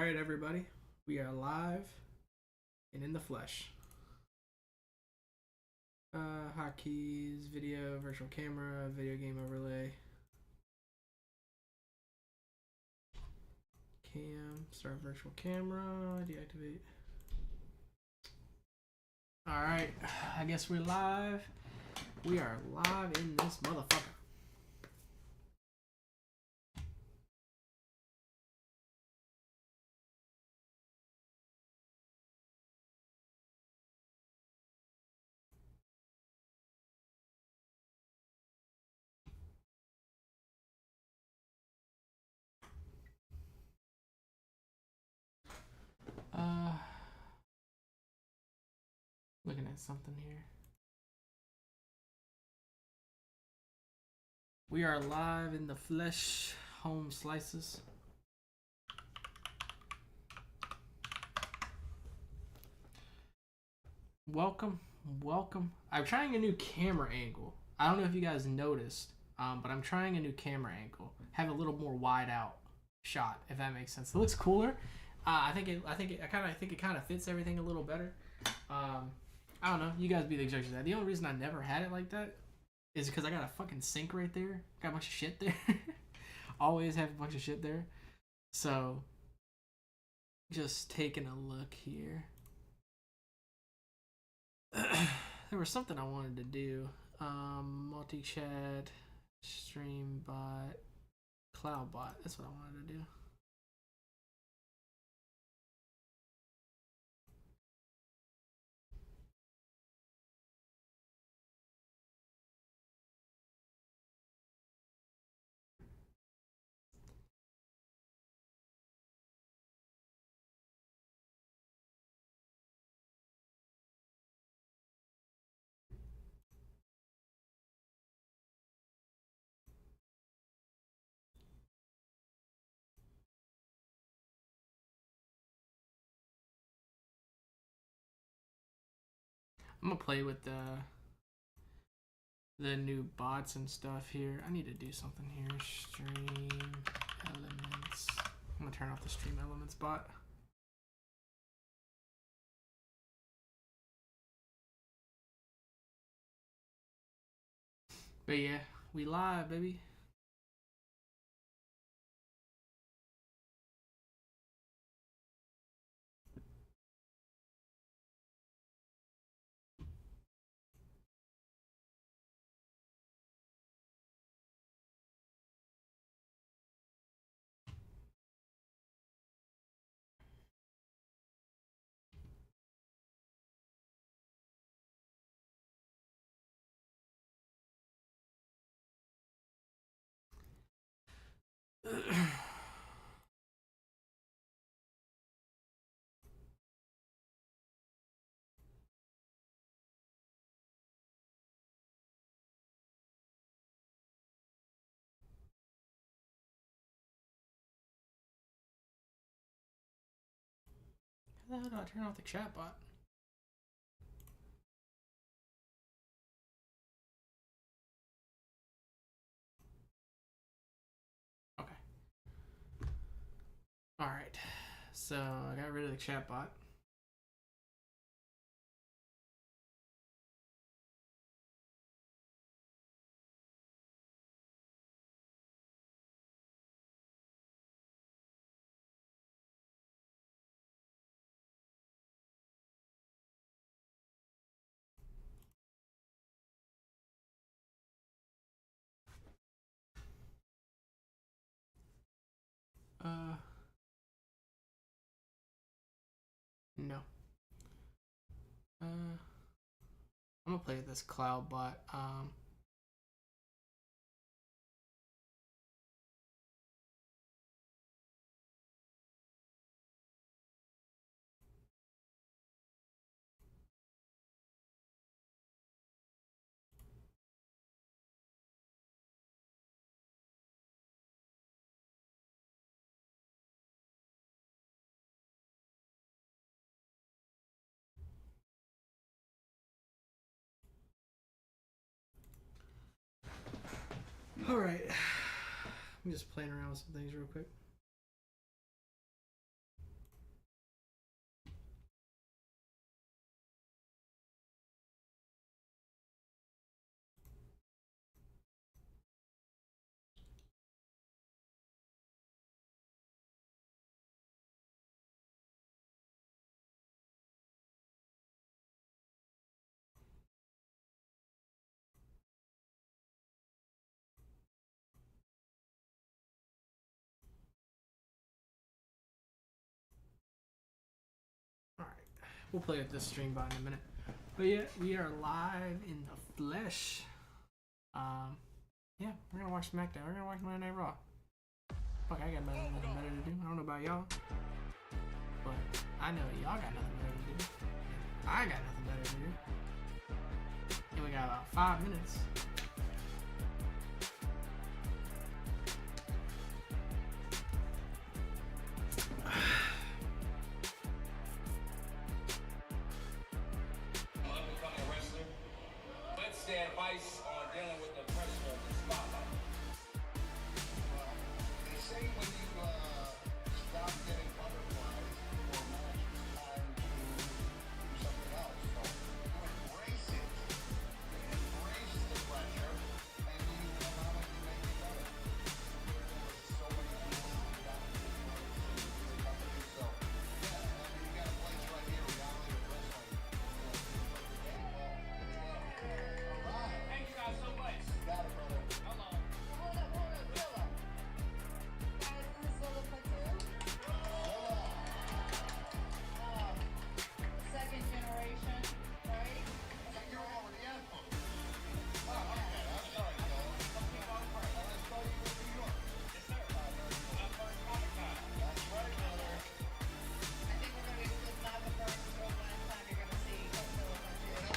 Alright, everybody. We are live and in the flesh. Hotkeys, video, virtual camera, video game overlay. Cam, start virtual camera, deactivate. Alright, I guess we're live. We are live in this motherfucker. Looking at something here. We are live in the flesh, home slices. Welcome. I'm trying a new camera angle. I don't know if you guys noticed, but I'm trying a new camera angle. Have a little more wide out shot, if that makes sense. It looks cooler. I think it kind of fits everything a little better. I don't know. You guys be the judges of that. The only reason I never had it like that is because I got a fucking sink right there. Got a bunch of shit there. Always have a bunch of shit there. So, just taking a look here. There was something I wanted to do. Multi-chat, stream bot, cloud bot. That's what I wanted to do. I'm gonna play with the new bots and stuff here. I need to do something here. Stream elements. I'm gonna turn off the stream elements bot. But yeah, we live, baby. How the hell do I turn off the chat bot? Okay. Alright. So I got rid of the chat bot. No. I'm gonna play with this cloud bot. Alright. I'm just playing around with some things real quick. We'll play with this stream bot in a minute. But yeah, we are live in the flesh. Yeah, we're gonna watch SmackDown. We're gonna watch Monday Night Raw. Fuck, I got nothing better to do. I don't know about y'all, but I know y'all got nothing better to do. I got nothing better to do. And we got about 5 minutes. Advice on dealing with the pressure of the spotlight. They say when you stop getting butterflies for a match, it's time to do something else. So you embrace it. You embrace the pressure, and you allow it to make you better. There's so many people who got to do really got to do so. Yeah, I mean, you got a place right here, reality of wrestling. Thank you guys so much. Got it, brother. Hold on. Hold up. Guys, this is Zola Platoon. Second generation, right? You're already at them. Oh, okay. I'm sorry, Zola. Let's go to New York. Yes, sir. That's right, brother. I think we're going to be this not the first or last time you're going to see Zola Platoon.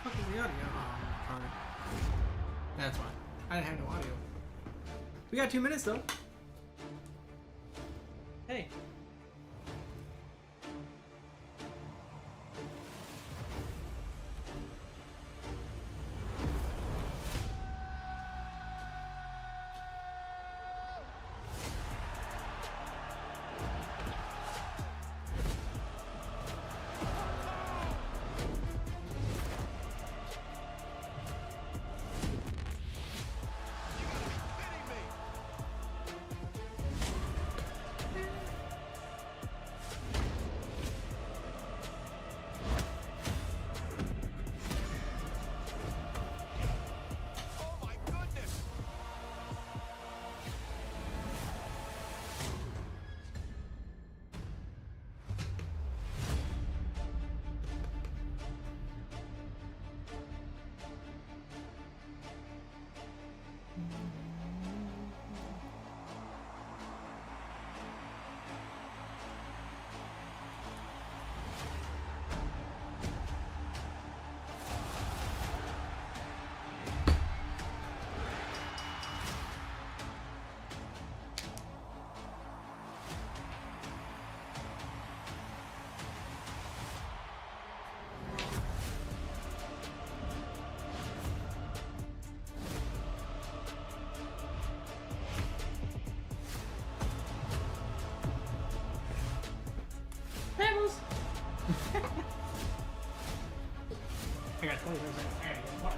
Fuck is the audio? Oh, sorry. That's fine. I didn't have no audio. We got 2 minutes though. Hey. Pebbles! I got 20 seconds. Alright, what?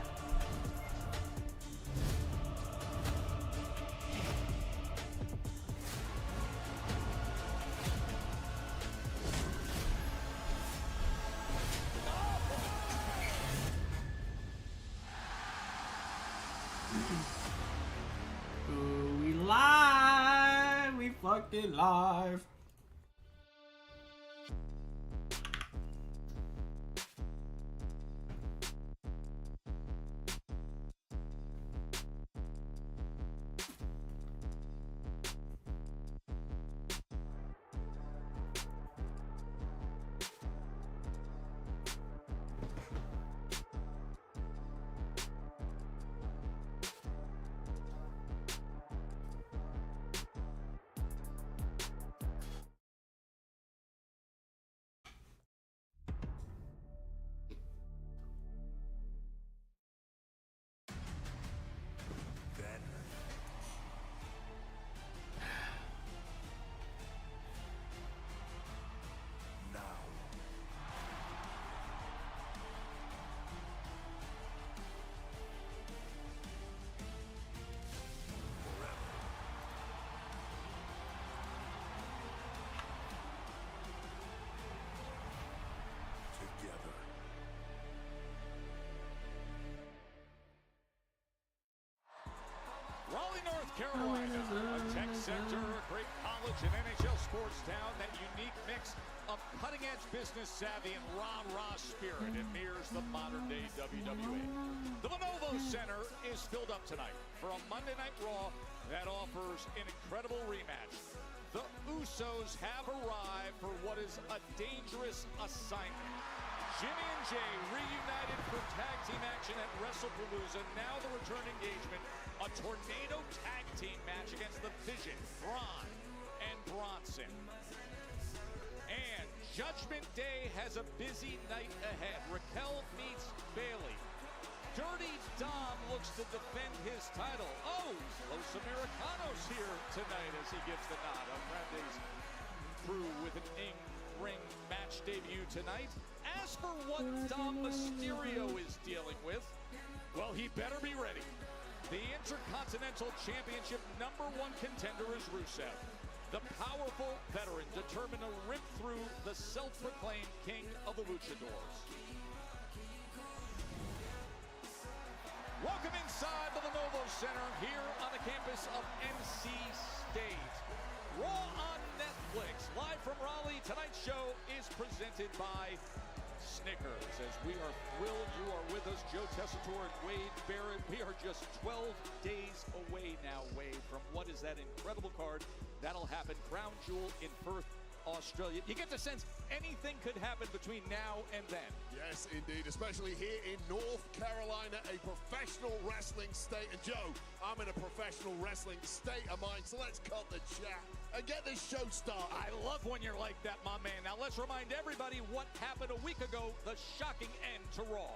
Ooh, we live! We fucking live! Carolina, a tech center, a great college and NHL sports town, that unique mix of cutting-edge business savvy and rah-rah spirit. It mirrors the modern-day WWE. The Lenovo Center is filled up tonight for a Monday Night Raw that offers an incredible rematch. The Usos have arrived for what is a dangerous assignment. Jimmy and Jay reunited for tag team action at WrestlePalooza. Now the return engagement, a tornado tag team match against the Vision, Braun and Bronson. And Judgment Day has a busy night ahead. Raquel meets Bayley. Dirty Dom looks to defend his title. Oh, Los Americanos here tonight as he gives the nod. Andrade's crew with an in-ring match debut tonight. As for what Dom Mysterio is dealing with, well, he better be ready. The Intercontinental Championship #1 contender is Rusev, the powerful veteran determined to rip through the self-proclaimed king of the luchadors. Welcome inside the Lenovo Center here on the campus of NC State. Raw on Netflix, live from Raleigh. Tonight's show is presented by Snickers. As we are thrilled you are with us, Joe Tessitore and Wade Barrett. We are just 12 days away now, Wade, from what is that incredible card that'll happen, Crown Jewel in Perth, Australia. You get the sense anything could happen between now and then. Yes, indeed, especially here in North Carolina, a professional wrestling state. And Joe, I'm in a professional wrestling state of mind, so let's cut the chat and get this show started. I love when you're like that, my man. Now let's remind everybody what happened a week ago, the shocking end to Raw.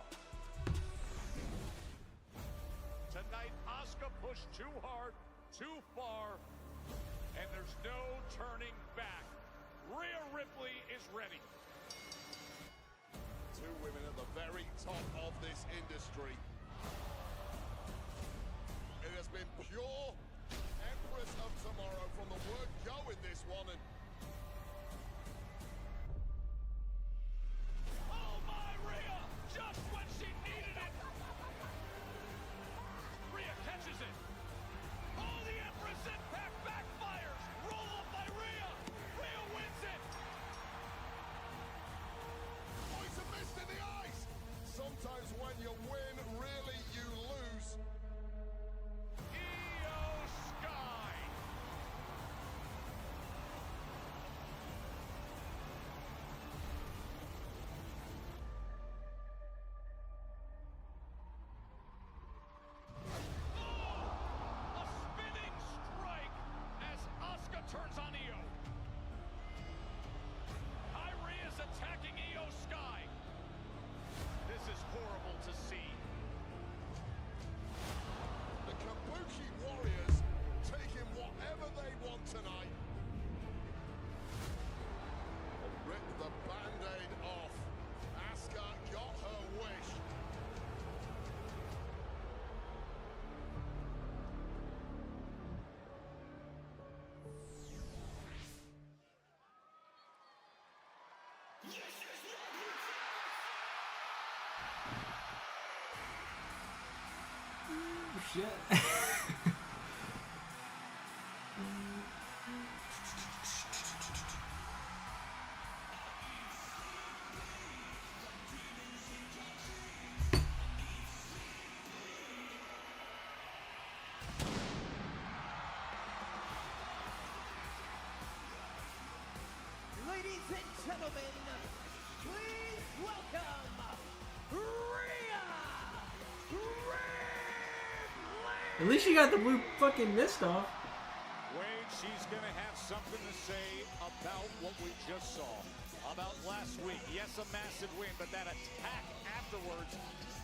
Tonight, Asuka pushed too hard, too far, and there's no turning back. Rhea Ripley is ready. Two women at the very top of this industry. It has been pure Empress of Tomorrow from the word go in this one. And Oh my, Rhea! Just when she needed it! Rhea catches it. Oh, the Empress Impact backfires! Roll up by Rhea! Rhea wins it! boys are missed in the eyes. Sometimes when you win, really you lose. Io Sky! A spinning strike as Asuka turns on Io. Kyrie is attacking Io Sky. This is horrible to see. The Kabuki Warriors taking whatever they want tonight. Rip the Band-Aid off. Asuka got her wish. Shit. Ladies and gentlemen, please welcome Rhea Ripley! At least you got the blue fucking mist off. Wade, she's going to have something to say about what we just saw. About last week. Yes, a massive win, but that attack afterwards,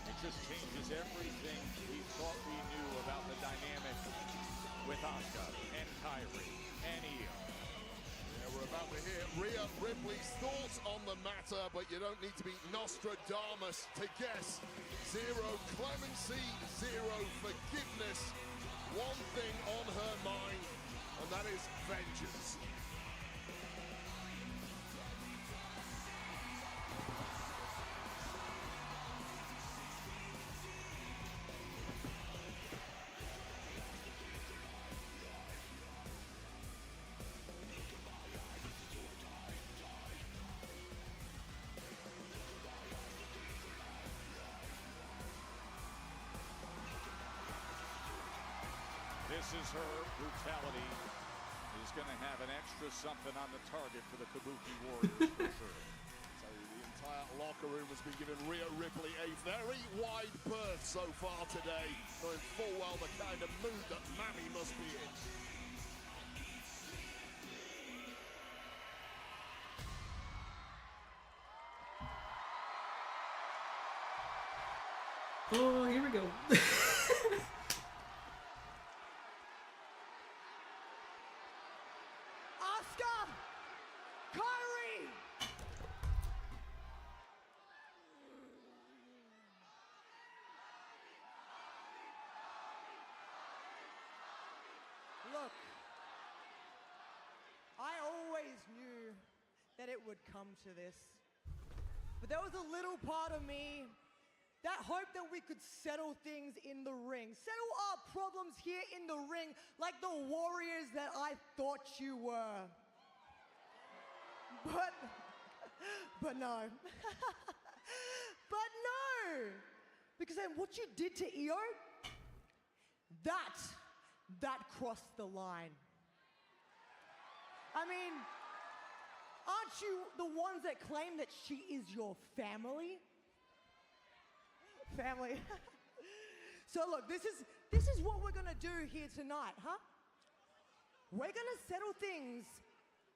it just changes everything we thought we knew about the dynamic with Asuka and Kyrie and Io. Yeah, we're about to hear Rhea Ripley's thoughts on the matter, but you don't need to be Nostradamus to guess. Zero clemency, zero forgiveness. One thing on her mind, and that is vengeance. misses her. Brutality is going to have an extra something on the target for the Kabuki Warriors for sure. So the entire locker room has been giving Rhea Ripley a very wide berth so far today, knowing full well the kind of mood that Mami must be in. Oh, here we go. Asuka! Kyrie! Look, I always knew that it would come to this. But there was a little part of me that hoped that we could settle things in the ring. Settle our problems here in the ring like the warriors that I thought you were. But no. But no! Because then what you did to Io, that crossed the line. I mean, aren't you the ones that claim that she is your family? Family. So look, this is what we're gonna do here tonight, huh? We're gonna settle things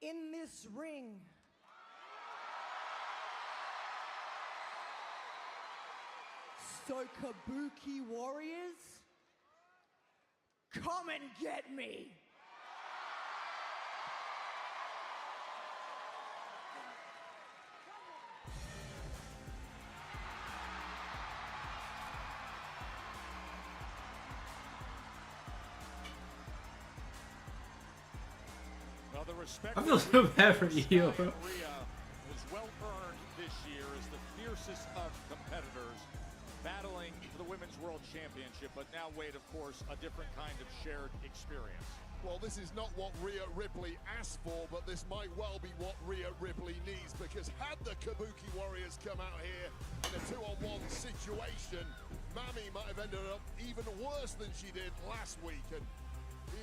in this ring. So Kabuki Warriors, come and get me. Well, the respect I feel so bad for Io, bro. Rhea was well earned this year as the fiercest of competitors, battling for the Women's World Championship, but now wait, of course, a different kind of shared experience. Well, this is not what Rhea Ripley asked for, but this might well be what Rhea Ripley needs, because had the Kabuki Warriors come out here in a 2-on-1 situation, Mami might have ended up even worse than she did last week. And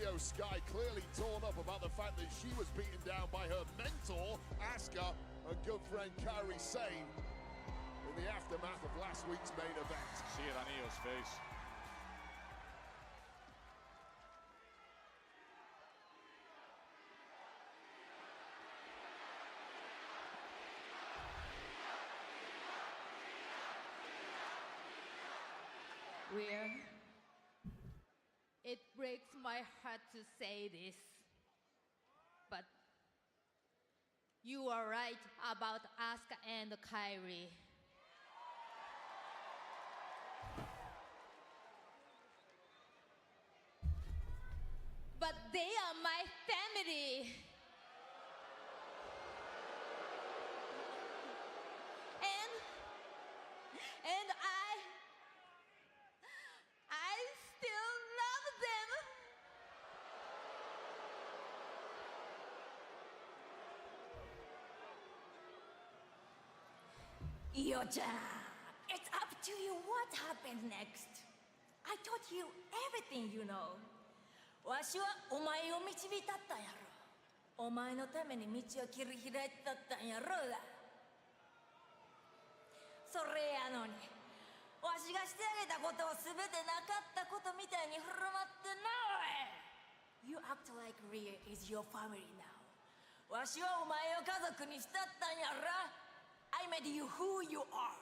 Io Sky clearly torn up about the fact that she was beaten down by her mentor, Asuka, and good friend Kairi Sane in the aftermath of last week's main event. See it on Io's face. Rhea, it breaks my heart to say this, but you are right about Asuka and Kyrie. But they are my family. And I still love them. Io-chan, it's up to you what happens next. I taught you everything you know. わしはお前を導いたったんやろ。お前のために道を切り開いたったんやろが。それやのに、わしがしてあげたことを全てなかったことみたいに振る舞ってなおい。You act like Rhea is your family now. わしはお前を家族にしたったんやろ。I made you who you are.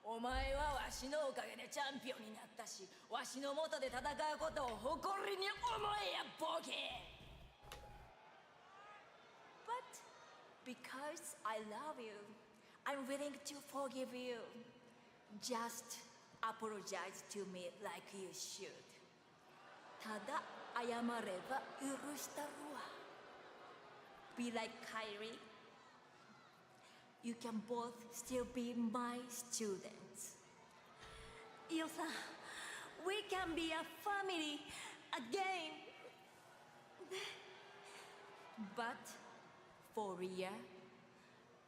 お前はわしのおかげでチャンピオンになったし、わしの元で戦うことを誇りに思えやボケ。But because I love you, I'm willing to forgive you. Just apologize to me like you should. ただ謝れば許したるわ。Be like Kyrie. You can both still be my students. Io-san, we can be a family again. But for Rhea,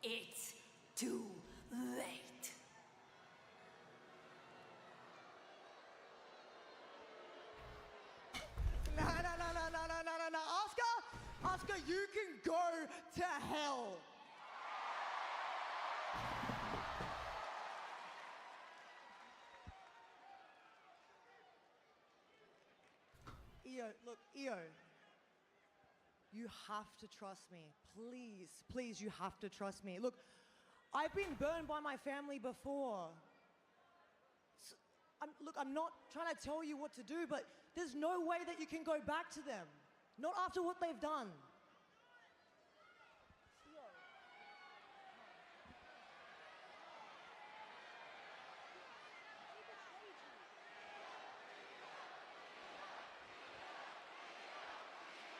it's too late. No, Asuka, you can go to hell. Io, look, Io. You have to trust me. Please, please, you have to trust me. Look, I've been burned by my family before. Look, I'm not trying to tell you what to do, but there's no way that you can go back to them. Not after what they've done.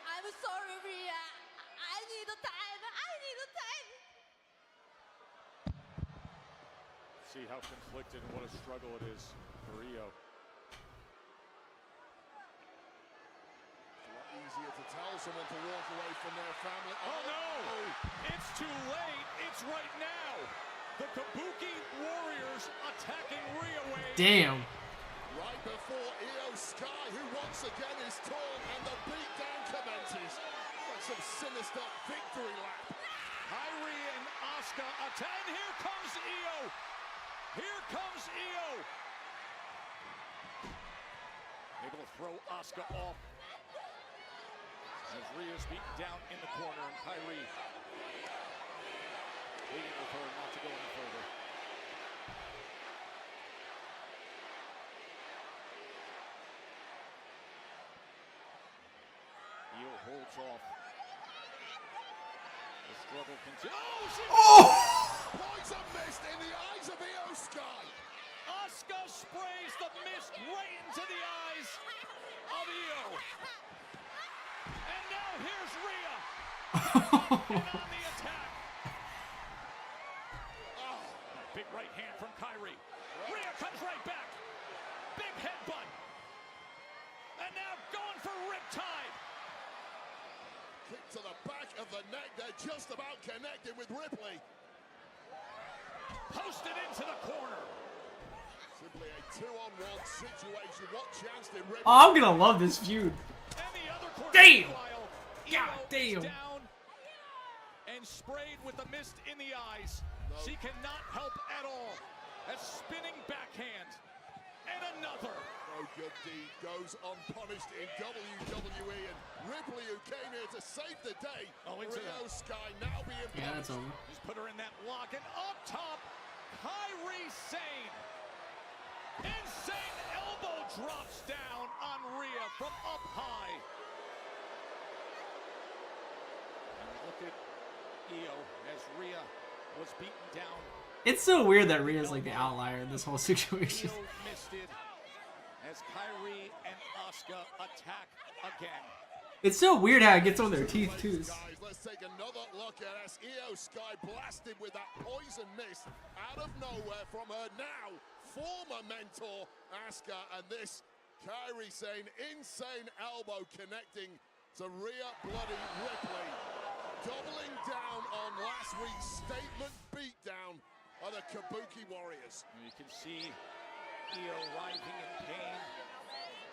I'm sorry, Rhea. I need the time. I need the time. See how conflicted and what a struggle it is for Io. It's a lot easier to tell someone to walk away from their family. Oh no! It's too late. It's right now. The Kabuki Warriors attacking Rhea Wade. Damn. Right before Io Sky, who once again is torn, and the beatdown commences. Like some sinister victory lap. Kairi and Asuka attack. And here comes Io. Here comes Io. Able to throw Asuka off. As Rhea's beaten down in the corner, and Kairi pleading with her not to go any further. Io holds off. The struggle continues. Poison mist in the eyes of Io Sky. Asuka sprays the mist right into the eyes of Io. And now here's Rhea. And on the attack. Oh, big right hand from Kairi. Rhea comes right back. Big headbutt. And now going for riptide. Kick to the back of the neck. They're just about connected with Ripley. Posted into the corner. Simply a 2-on-1 situation. What chance did Ripley? Oh, I'm gonna love this feud. And the other corner. Damn! Meanwhile, God Io damn. is down and sprayed with the mist in the eyes. She cannot help at all. A spinning backhand. And another. No good deed goes unpunished in WWE, and Ripley, who came here to save the day, into Io Sky now being Yeah, that's over. Just put her in that lock, and up top, Kairi Sane. Insane elbow drops down on Rhea from up high. And look at Io as Rhea was beaten down. It's so weird that Rhea's like the outlier in this whole situation. Io missed it as Kairi and Asuka attack again. It's so weird how it gets on their teeth too. Guys, let's take another look at as Io Sky blasted with that poison mist out of nowhere from her now former mentor Asuka, and this Kairi Sane insane elbow connecting to Rhea Bloody Ripley, doubling down on last week's statement beatdown of the Kabuki Warriors. And you can see Io writhing in pain,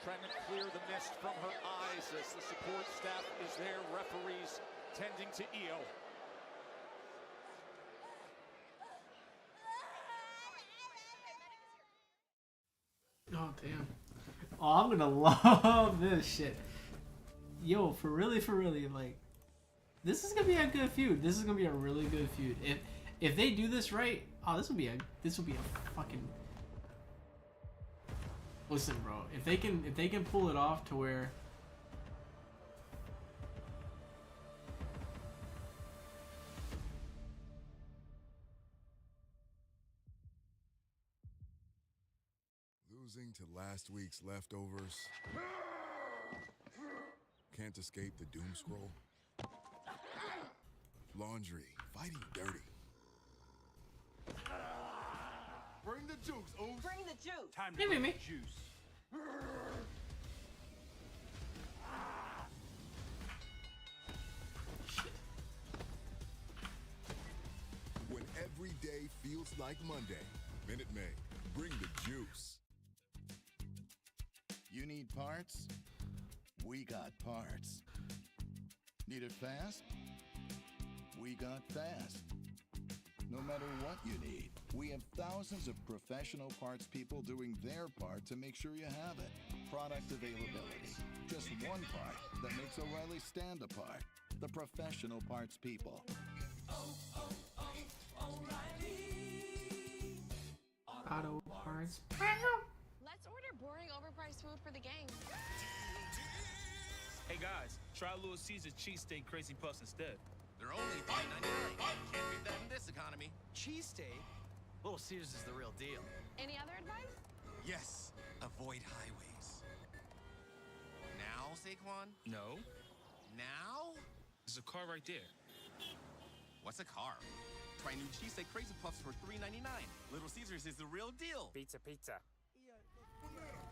trying to clear the mist from her eyes as the support staff is there, referees tending to Io. Oh damn. Oh, I'm gonna love this shit. Yo, for really, like, this is gonna be a good feud. This is gonna be a really good feud. If they do this right, oh, this will be a fucking. Listen, bro. If they can pull it off to where. Losing to last week's leftovers. Can't escape the doom scroll. Laundry, fighting dirty. Bring the juice, Oos. Bring the juice. Time to Hey, bring Mimi. the juice. When every day feels like Monday, Minute Maid, bring the juice. You need parts? We got parts. Need it fast? We got fast. No matter what you need, we have thousands of professional parts people doing their part to make sure you have it. Product availability. Just one part that makes O'Reilly stand apart. The professional parts people. Auto parts. Let's order boring, overpriced food for the gang. Hey guys, try Little Caesar's cheesesteak crazy puffs instead. They're only $5.99. Can't beat that in this economy. Cheesesteak? Little Caesars is the real deal. Any other advice? Yes, avoid highways. Now, Saquon? No, Now? there's a car right there. What's a car? Try new cheesesteak crazy puffs for $3.99. Little Caesars is the real deal. Pizza.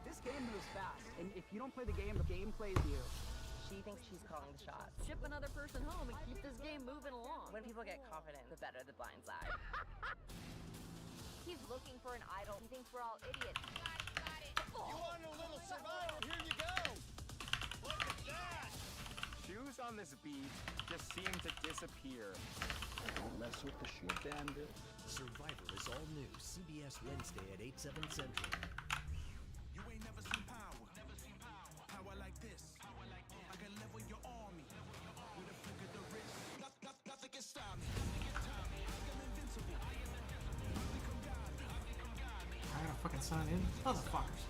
This game moves fast, and if you don't play the game plays you. She thinks she's calling the shots. Ship another person home and keep this game moving along. When people get confident, the better the blind side. He's looking for an idol. He thinks we're all idiots. Got it. You want a little survival? Here you go. Look at that. Shoes on this beat just seem to disappear. Don't mess with the shit, bandit. Survivor is all new. CBS Wednesday at 8/7 Central. You ain't never seen power. Power like this. I can level your army. With a flick of the wrist. Nothing can stop me. I'm invincible. I gotta fucking sign in. Motherfuckers.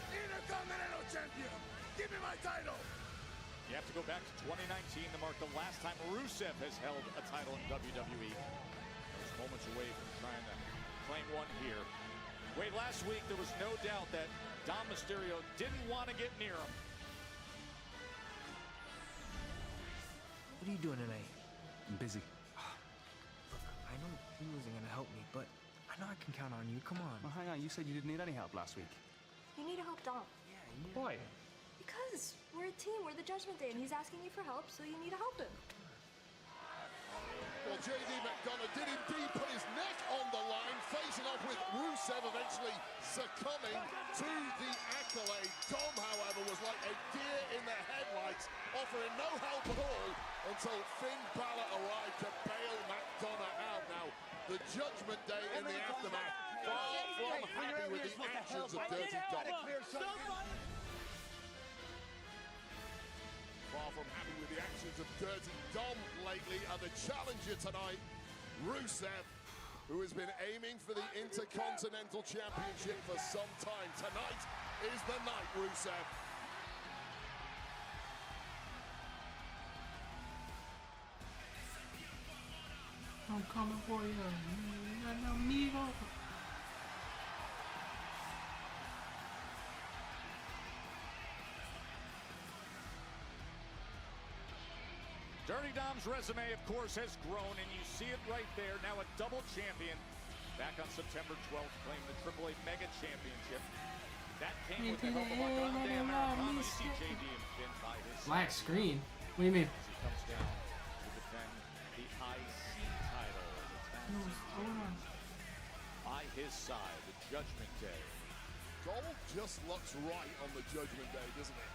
Intercontinental Champion! Give me my title! You have to go back to 2019 to mark the last time Rusev has held a title in WWE. Those moments away from trying to claim one here. Wait, last week there was no doubt that Dom Mysterio didn't want to get near him. What are you doing tonight? I'm busy. Look, I know you wasn't gonna help me, but I know I can count on you. Come on. Well, hang on. You said you didn't need any help last week. You need to help Dom. Why? Because we're a team, we're the Judgment Day, and he's asking you for help, so you need to help him. Well, JD McDonough did indeed put his neck on the line, facing off with Rusev, eventually succumbing to the accolade. Dom, however, was like a deer in the headlights, offering no help at all until Finn Balor arrived to bail McDonough out. Now, the Judgment Day in the aftermath, far from happy with the actions of Dirty Dom. Far from happy with the actions of Dirty Dom lately, and the challenger tonight, Rusev, who has been aiming for the Intercontinental Championship for some time. Tonight is the night, Rusev. I'm coming for you, amigo. Dirty Dom's resume, of course, has grown, and you see it right there. Now a double champion. Back on September 12th, claimed the AAA Mega Championship. That came with the help of our goddamn Americano. You see JD and Finn by his Black side screen. What do you mean? as he comes down to defend the IC title. Hold on. By his side, the Judgment Day. Dom just looks right on the Judgment Day, doesn't it?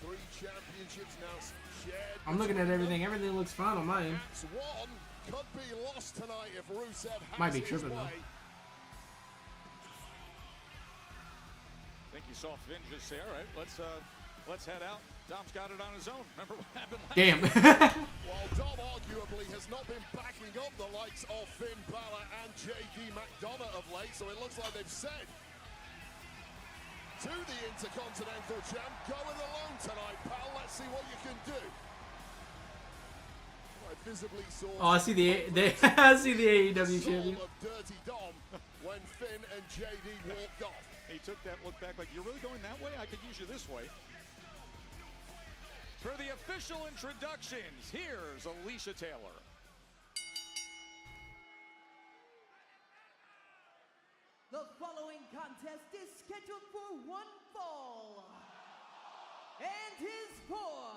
3 championships now shared. I'm looking at everything. Everything looks fine on my end. Perhaps one could be lost tonight if Rusev has Might be his tripping, way. though. I think you saw Finn just say, all right, let's head out. Dom's got it on his own. Remember what happened last Damn. While Dom arguably has not been backing up the likes of Finn Balor and JD McDonough of late, so it looks like they've said to the Intercontinental Champ, go it alone tonight, pal. Let's see what you can do. I visibly saw. Oh, I see I see the AEW champion. Of Dirty Dom when Finn and JD walked off. He took that look back like, you're really going that way? I could use you this way. For the official introductions, here's Alicia Taylor. The following contest is scheduled for one fall and is for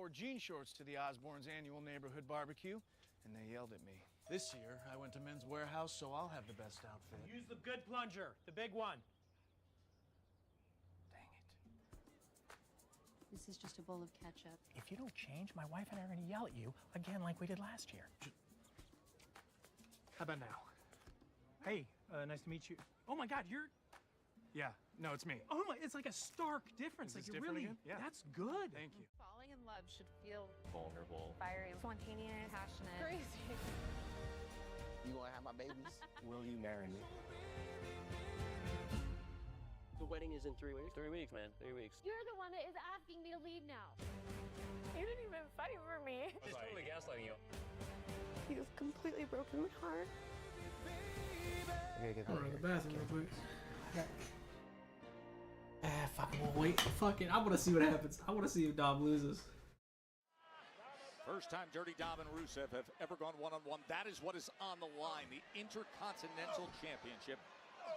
wore jean shorts to the Osborne's annual neighborhood barbecue, and they yelled at me. This year, I went to Men's Warehouse, so I'll have the best outfit. Use the good plunger, the big one. This is just a bowl of ketchup. If you don't change, my wife and I are going to yell at you again like we did last year. How about now? Hey, nice to meet you. Oh my God, you're... Yeah, no, it's me. Oh my, it's like a stark difference. Is Like this you're different really... again? Yeah. That's good. Thank you. Falling in love should feel vulnerable, fiery, spontaneous, passionate, crazy. You gonna have my babies? Will you marry me? The wedding is in 3 weeks. 3 weeks, man. 3 weeks. You're the one that is asking me to leave now. You didn't even fight for me. She's totally gaslighting you. You've completely broken my heart. I gotta get I'll run to the bathroom real quick. Fuck, we'll wait. Fuck it. I want to see what happens. I want to see if Dom loses. First time Dirty Dom and Rusev have ever gone one-on-one. That is what is on the line. The Intercontinental Championship.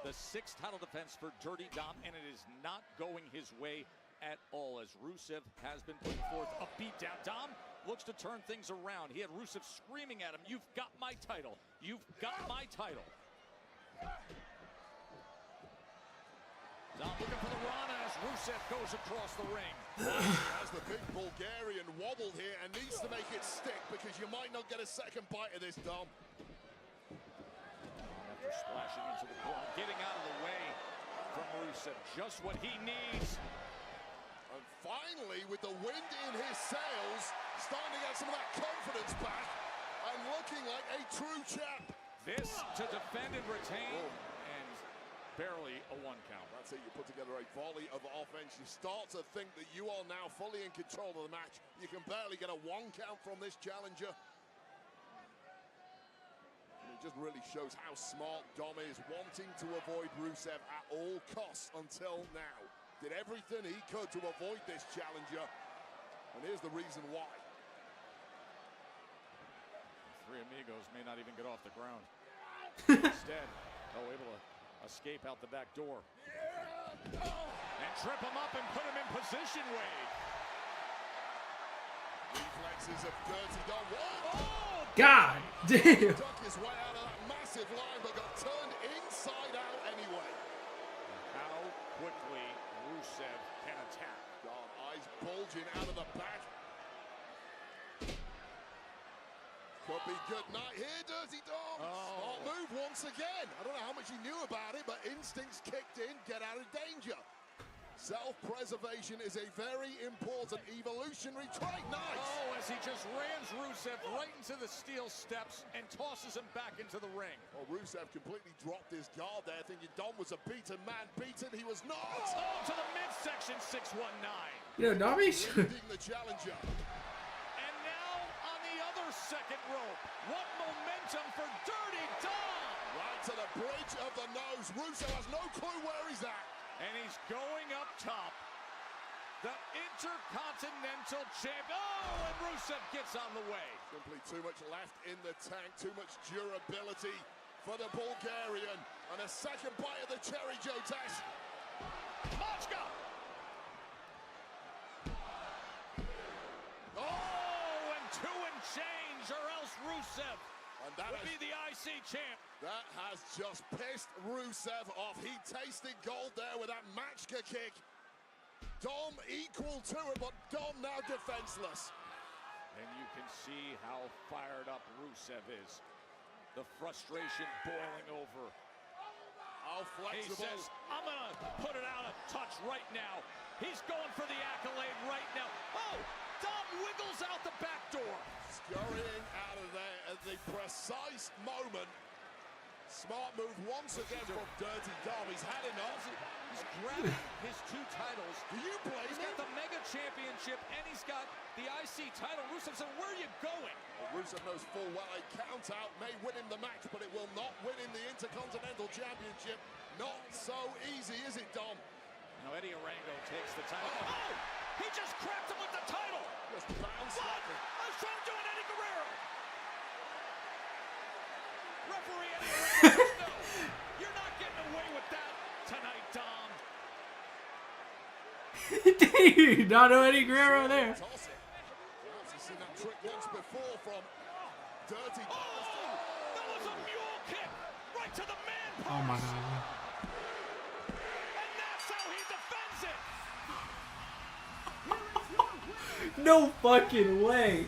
The 6th title defense for Dirty Dom, and it is not going his way at all as Rusev has been putting forth a beatdown. Dom looks to turn things around. He had Rusev screaming at him, "You've got my title. You've got my title." Dom looking for the Rana as Rusev goes across the ring. As the big Bulgarian wobbled here and needs to make it stick because you might not get a second bite of this, Dom. After splashing into the corner, getting out of the way from Rusev. Just what he needs. And finally, with the wind in his sails, starting to get some of that confidence back and looking like a true champ. This to defend and retain, and barely a 1 count. That's it, you put together a volley of offense. You start to think that you are now fully in control of the match. You can barely get a 1 count from this challenger. And it just really shows how smart Dom is, wanting to avoid Rusev at all costs until now. Did everything he could to avoid this challenger, and here's the reason why. The Three Amigos may not even get off the ground. Instead, able to escape out the back door. And trip him up and put him in position, Wade. Reflexes of Dirty Dom. Oh! God damn! Took his way out of that massive line, but got turned inside out anyway. How quickly Rusev can attack. Dom, eyes bulging out of the back. Could be good night here, Dirty Dom. Smart move once again. I don't know how much he knew about it, but instincts kicked in, get out of danger. Self-preservation is a very important evolutionary trait. Nice. Oh, as he just rams Rusev right into the steel steps and tosses him back into the ring. Well, Rusev completely dropped his guard there, thinking Dom was a beaten man. Beaten, he was not. Oh, to the midsection, 619. You know, Darby. Leading the challenger. And now on the other second rope. What momentum for Dirty Dom. Right to the bridge of the nose. Rusev has no clue where he's at. And he's going up top. The Intercontinental Champ. Oh, and Rusev gets on the way. Simply too much left in the tank. Too much durability for the Bulgarian. And a second bite of the cherry, Joe Tess. Machka! Oh, and 2 and change, or else Rusev would be the IC champ. That has just pissed Rusev off. He tasted gold there with that Machka kick. Dom equal to it, but Dom now defenseless. And you can see how fired up Rusev is. The frustration boiling over. How flexible. He says, I'm going to put it out of touch right now. He's going for the accolade right now. Oh, Dom wiggles out the back door. Scurrying out of there at the precise moment. Smart move once again from Dirty Dom. He's had enough. He's grabbing his 2 titles. Do you blame He's got the Mega Championship and he's got the IC title. Rusev said, where are you going? Well, Rusev knows full well a count out may win him the match, but it will not win him the Intercontinental Championship. Not so easy, is it, Dom? Now Eddie Arango takes the title. Oh! He just cracked him with the title! Just bounced what? like I was trying to do an Eddie Guerrero! Referee Eddie Arango says no! You're not getting away with that tonight, Dom! Dude, not know Eddie Guerrero there. before from Dirty Thomas. That was a mule kick right to the man purse. Oh my god. And that's how he defends it. No fucking way.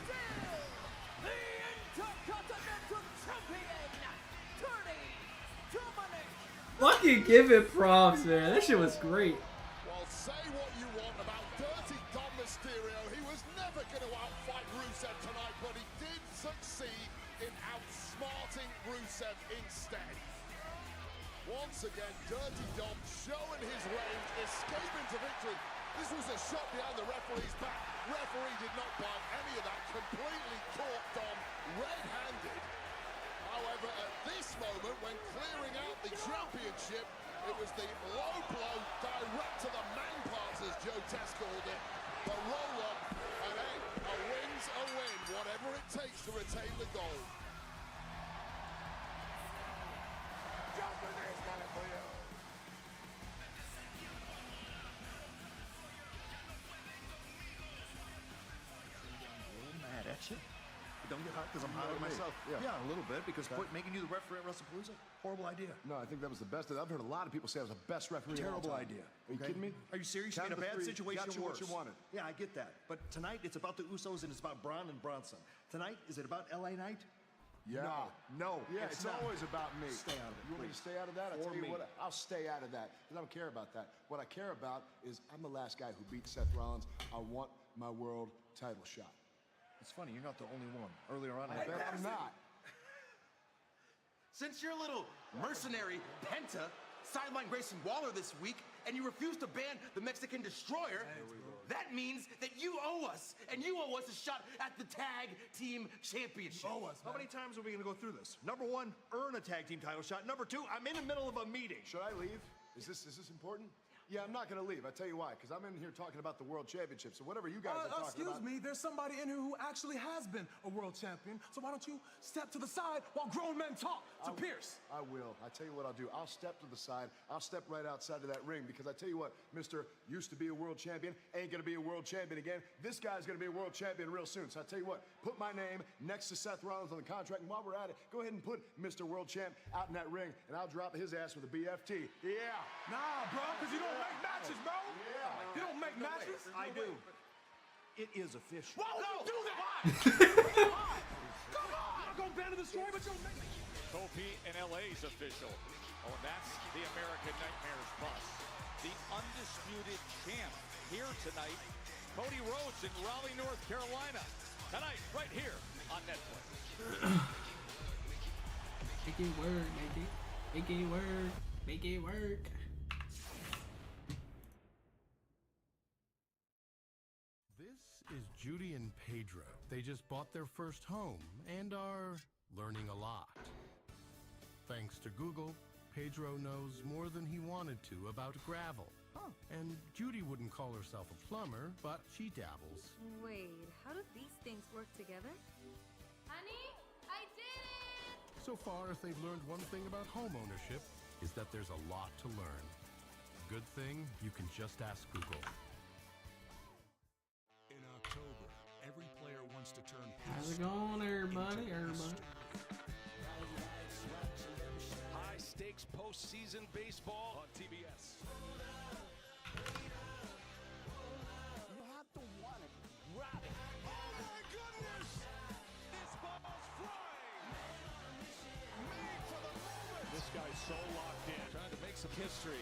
Fucking give it props, man. That shit was great. Well, say what you want about Dirty Dom Mysterio. He was never going to outfight Rusev tonight, but he did succeed in outsmarting Rusev instead. Once again, Dirty Dom showing his range, escaping to victory. This was a shot behind the referee's back. Referee did not bite any of that. Completely caught Dom red-handed. However, at this moment, when clearing out the championship, it was the low blow direct to the man parts, as Joe Test called it. The roll-up, and hey, a win's a win, whatever it takes to retain the gold. Mad at you? Don't get hot because I'm hot at myself. Yeah. A little bit, because making you the referee at WrestlePalooza, horrible idea. No, I think that was the best. I've heard a lot of people say it was the best referee. Terrible of all time. idea. Are you kidding me? Are you serious? Count In a to bad three, situation, got you worse. what you wanted. Yeah, I get that. But tonight, it's about the Usos and it's about Braun and Bronson. Tonight, is it about LA Knight? Yeah. No. Yeah, it's not. always about me. Stay out of it. You want me to stay out of that? I'll Or tell you me. what, I'll stay out of that because I don't care about that. What I care about is I'm the last guy who beat Seth Rollins. I want my world title shot. It's funny, you're not the only one. Earlier on, I bet I'm not. Since your little mercenary Penta sidelined Grayson Waller this week, and you refuse to ban the Mexican Destroyer, that means that you owe us, and you owe us a shot at the Tag Team Championship. How many times are we going to go through this? Number one, earn a tag team title shot. Number two, I'm in the middle of a meeting. Should I leave? Is this important? Yeah, I'm not going to leave. I tell you why. Because I'm in here talking about the World Championship. So whatever you guys are talking Excuse about. me, there's somebody in here who actually has been a world champion. So why don't you step to the side while grown men talk to Pierce? I will. I tell you what I'll do. I'll step to the side. I'll step right outside of that ring because I tell you what, Mr. used to be a world champion, ain't going to be a world champion again. This guy's going to be a world champion real soon. So I tell you what, put my name next to Seth Rollins on the contract. And while we're at it, go ahead and put Mr. World Champ out in that ring, and I'll drop his ass with a BFT. Yeah. Nah, bro, because you don't make matches, bro. Yeah. You don't make matches? I do. It is official. Why would you do that? Come on! I'm not going to ban the Destroyer, but you'll make Kofi in LA's official. Oh, and that's the American Nightmares bus. The undisputed champ here tonight, Cody Rhodes in Raleigh, North Carolina. Tonight, right here on Netflix. Make it work, make it. Make it work. Make it work. This is Judy and Pedro. They just bought their first home and are learning a lot. Thanks to Google, Pedro knows more than he wanted to about gravel. And Judy wouldn't call herself a plumber, but she dabbles. Wait, how do these things work together? Honey, I did it! So far, if they've learned one thing about home ownership, is that there's a lot to learn. Good thing you can just ask Google. In October, every player wants to turn How's it going, everybody? High stakes postseason baseball on TBS. You have to want it. Grab it. Oh my goodness! This ball's flying! Made for the moment! This guy's so locked in, trying to make some history.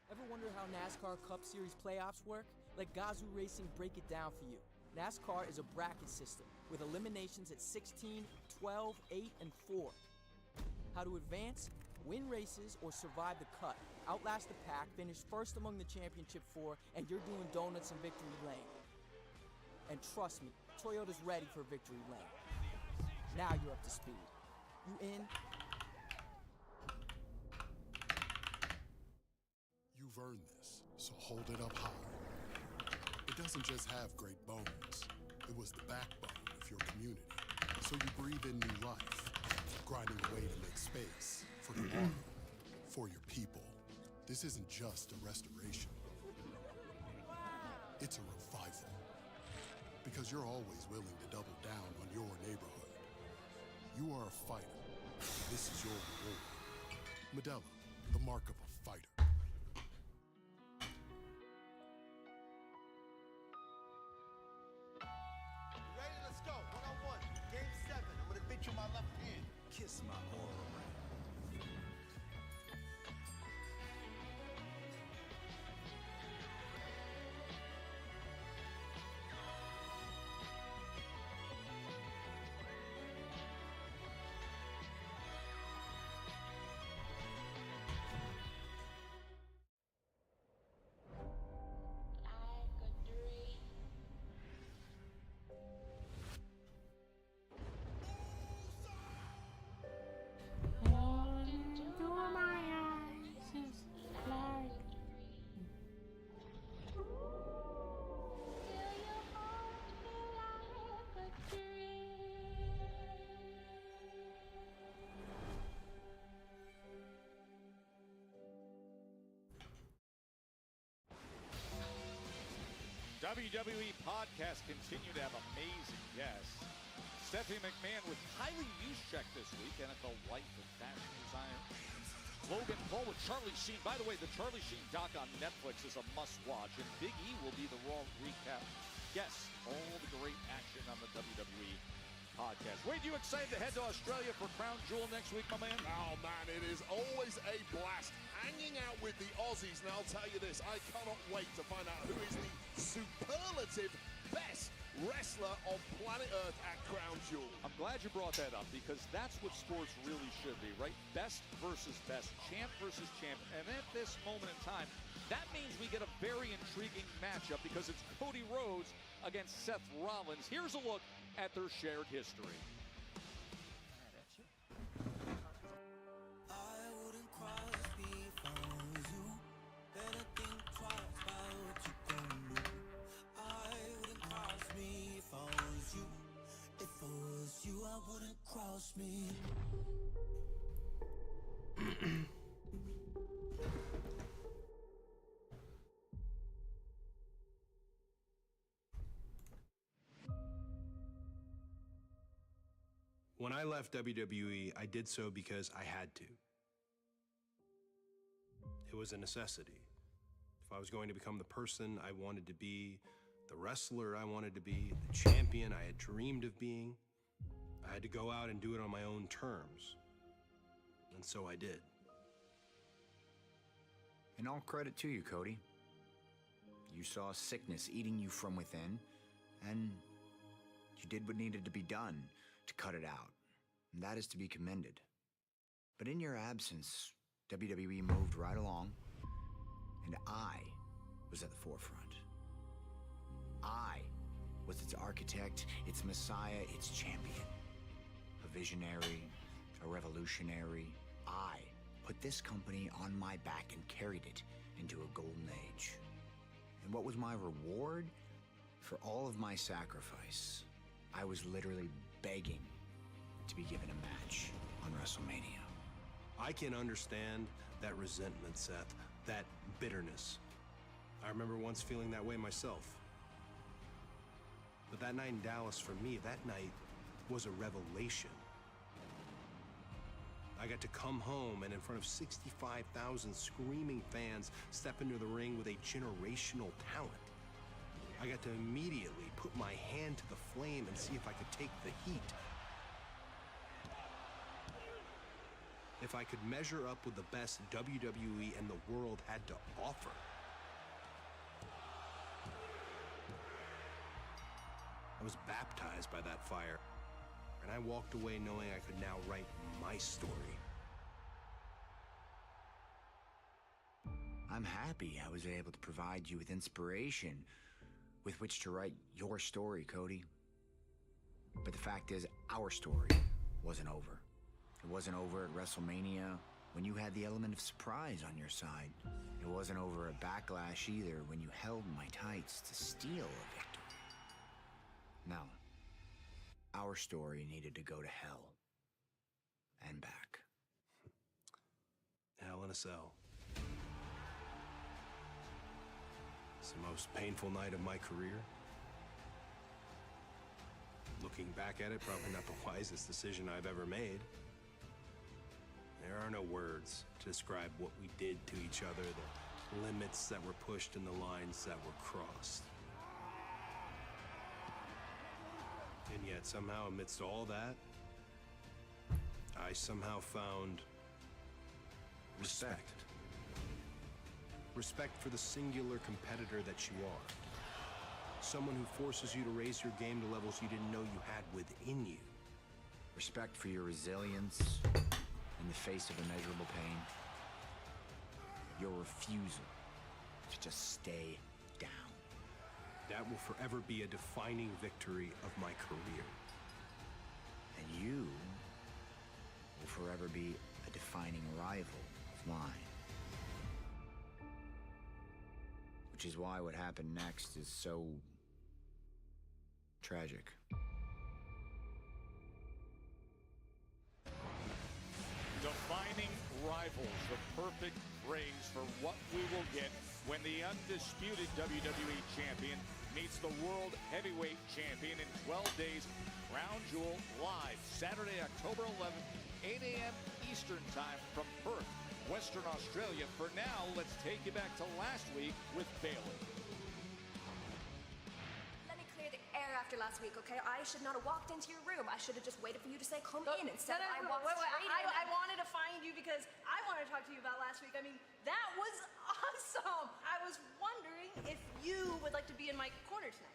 Ever wonder how NASCAR Cup Series playoffs work? Let Gazoo Racing break it down for you. NASCAR is a bracket system with eliminations at 16, 12, 8, and 4. How to advance, win races, or survive the cut. Outlast the pack, finish first among the championship 4, and you're doing donuts in Victory Lane. And trust me, Toyota's ready for Victory Lane. Now you're up to speed. You in? You've earned this, so hold it up high. It doesn't just have great bones. It was the backbone of your community. So you breathe in new life, grinding away to make space for tomorrow, for your people. This isn't just a restoration. It's a revival. Because you're always willing to double down on your neighborhood. You are a fighter. This is your reward. Modelo, the mark of a fighter. Ready? Let's go. One-on-one. Game 7. I'm gonna hit you my left hand. Kiss my aura ring. WWE podcast continue to have amazing guests. Stephanie McMahon with Kylie Juszczyk this week, NFL wife and fashion designer. Logan Paul with Charlie Sheen. By the way, the Charlie Sheen doc on Netflix is a must-watch, and Big E will be the Raw recap. Yes, all the great action on the WWE podcast. Wade, you excited to head to Australia for Crown Jewel next week, my man? Oh, man, it is always a blast hanging out with the Aussies. And I'll tell you this, I cannot wait to find out who is the superlative best wrestler on planet Earth at Crown Jewel. I'm glad you brought that up, because that's what sports really should be, right? Best versus best, champ versus champ. And at this moment in time, that means we get a very intriguing matchup, because it's Cody Rhodes against Seth Rollins. Here's a look at their shared history. Me. When I left WWE, I did so because I had to. It was a necessity. If I was going to become the person I wanted to be, the wrestler I wanted to be, the champion I had dreamed of being, I had to go out and do it on my own terms. And so I did. And all credit to you, Cody. You saw sickness eating you from within, and you did what needed to be done to cut it out. And that is to be commended. But in your absence, WWE moved right along, and I was at the forefront. I was its architect, its messiah, its champion. A visionary, a revolutionary. I put this company on my back and carried it into a golden age. And what was my reward? For all of my sacrifice, I was literally begging to be given a match on WrestleMania. I can understand that resentment, Seth, that bitterness. I remember once feeling that way myself. But that night in Dallas, for me, that night was a revelation. I got to come home and in front of 65,000 screaming fans step into the ring with a generational talent. I got to immediately put my hand to the flame and see if I could take the heat. If I could measure up with the best WWE and the world had to offer. I was baptized by that fire, and I walked away knowing I could now write my story. I'm happy I was able to provide you with inspiration with which to write your story, Cody. But the fact is, our story wasn't over. It wasn't over at WrestleMania when you had the element of surprise on your side. It wasn't over at Backlash either when you held my tights to steal a victory. No. Our story needed to go to hell and back. Hell in a Cell. It's the most painful night of my career. Looking back at it, probably not the wisest decision I've ever made. There are no words to describe what we did to each other, the limits that were pushed and the lines that were crossed. And yet, somehow, amidst all that, I somehow found respect. Respect for the singular competitor that you are. Someone who forces you to raise your game to levels you didn't know you had within you. Respect for your resilience in the face of immeasurable pain. Your refusal to just stay down. That will forever be a defining victory of my career. And you will forever be a defining rival of mine. Which is why what happened next is so tragic. Defining rivals, the perfect phrase for what we will get when the undisputed WWE champion meets the world heavyweight champion in 12 days. Crown Jewel live Saturday, October 11th, 8 a.m. Eastern Time from Perth, Western Australia. For now, let's take you back to last week with Bayley. Let me clear the air after last week, okay? I should not have walked into your room. I should have just waited for you to say, come in, instead I walked straight in. I wanted to find you because I wanted to talk to you about last week. I mean, that was awesome. I was wondering if you would like to be in my corner tonight.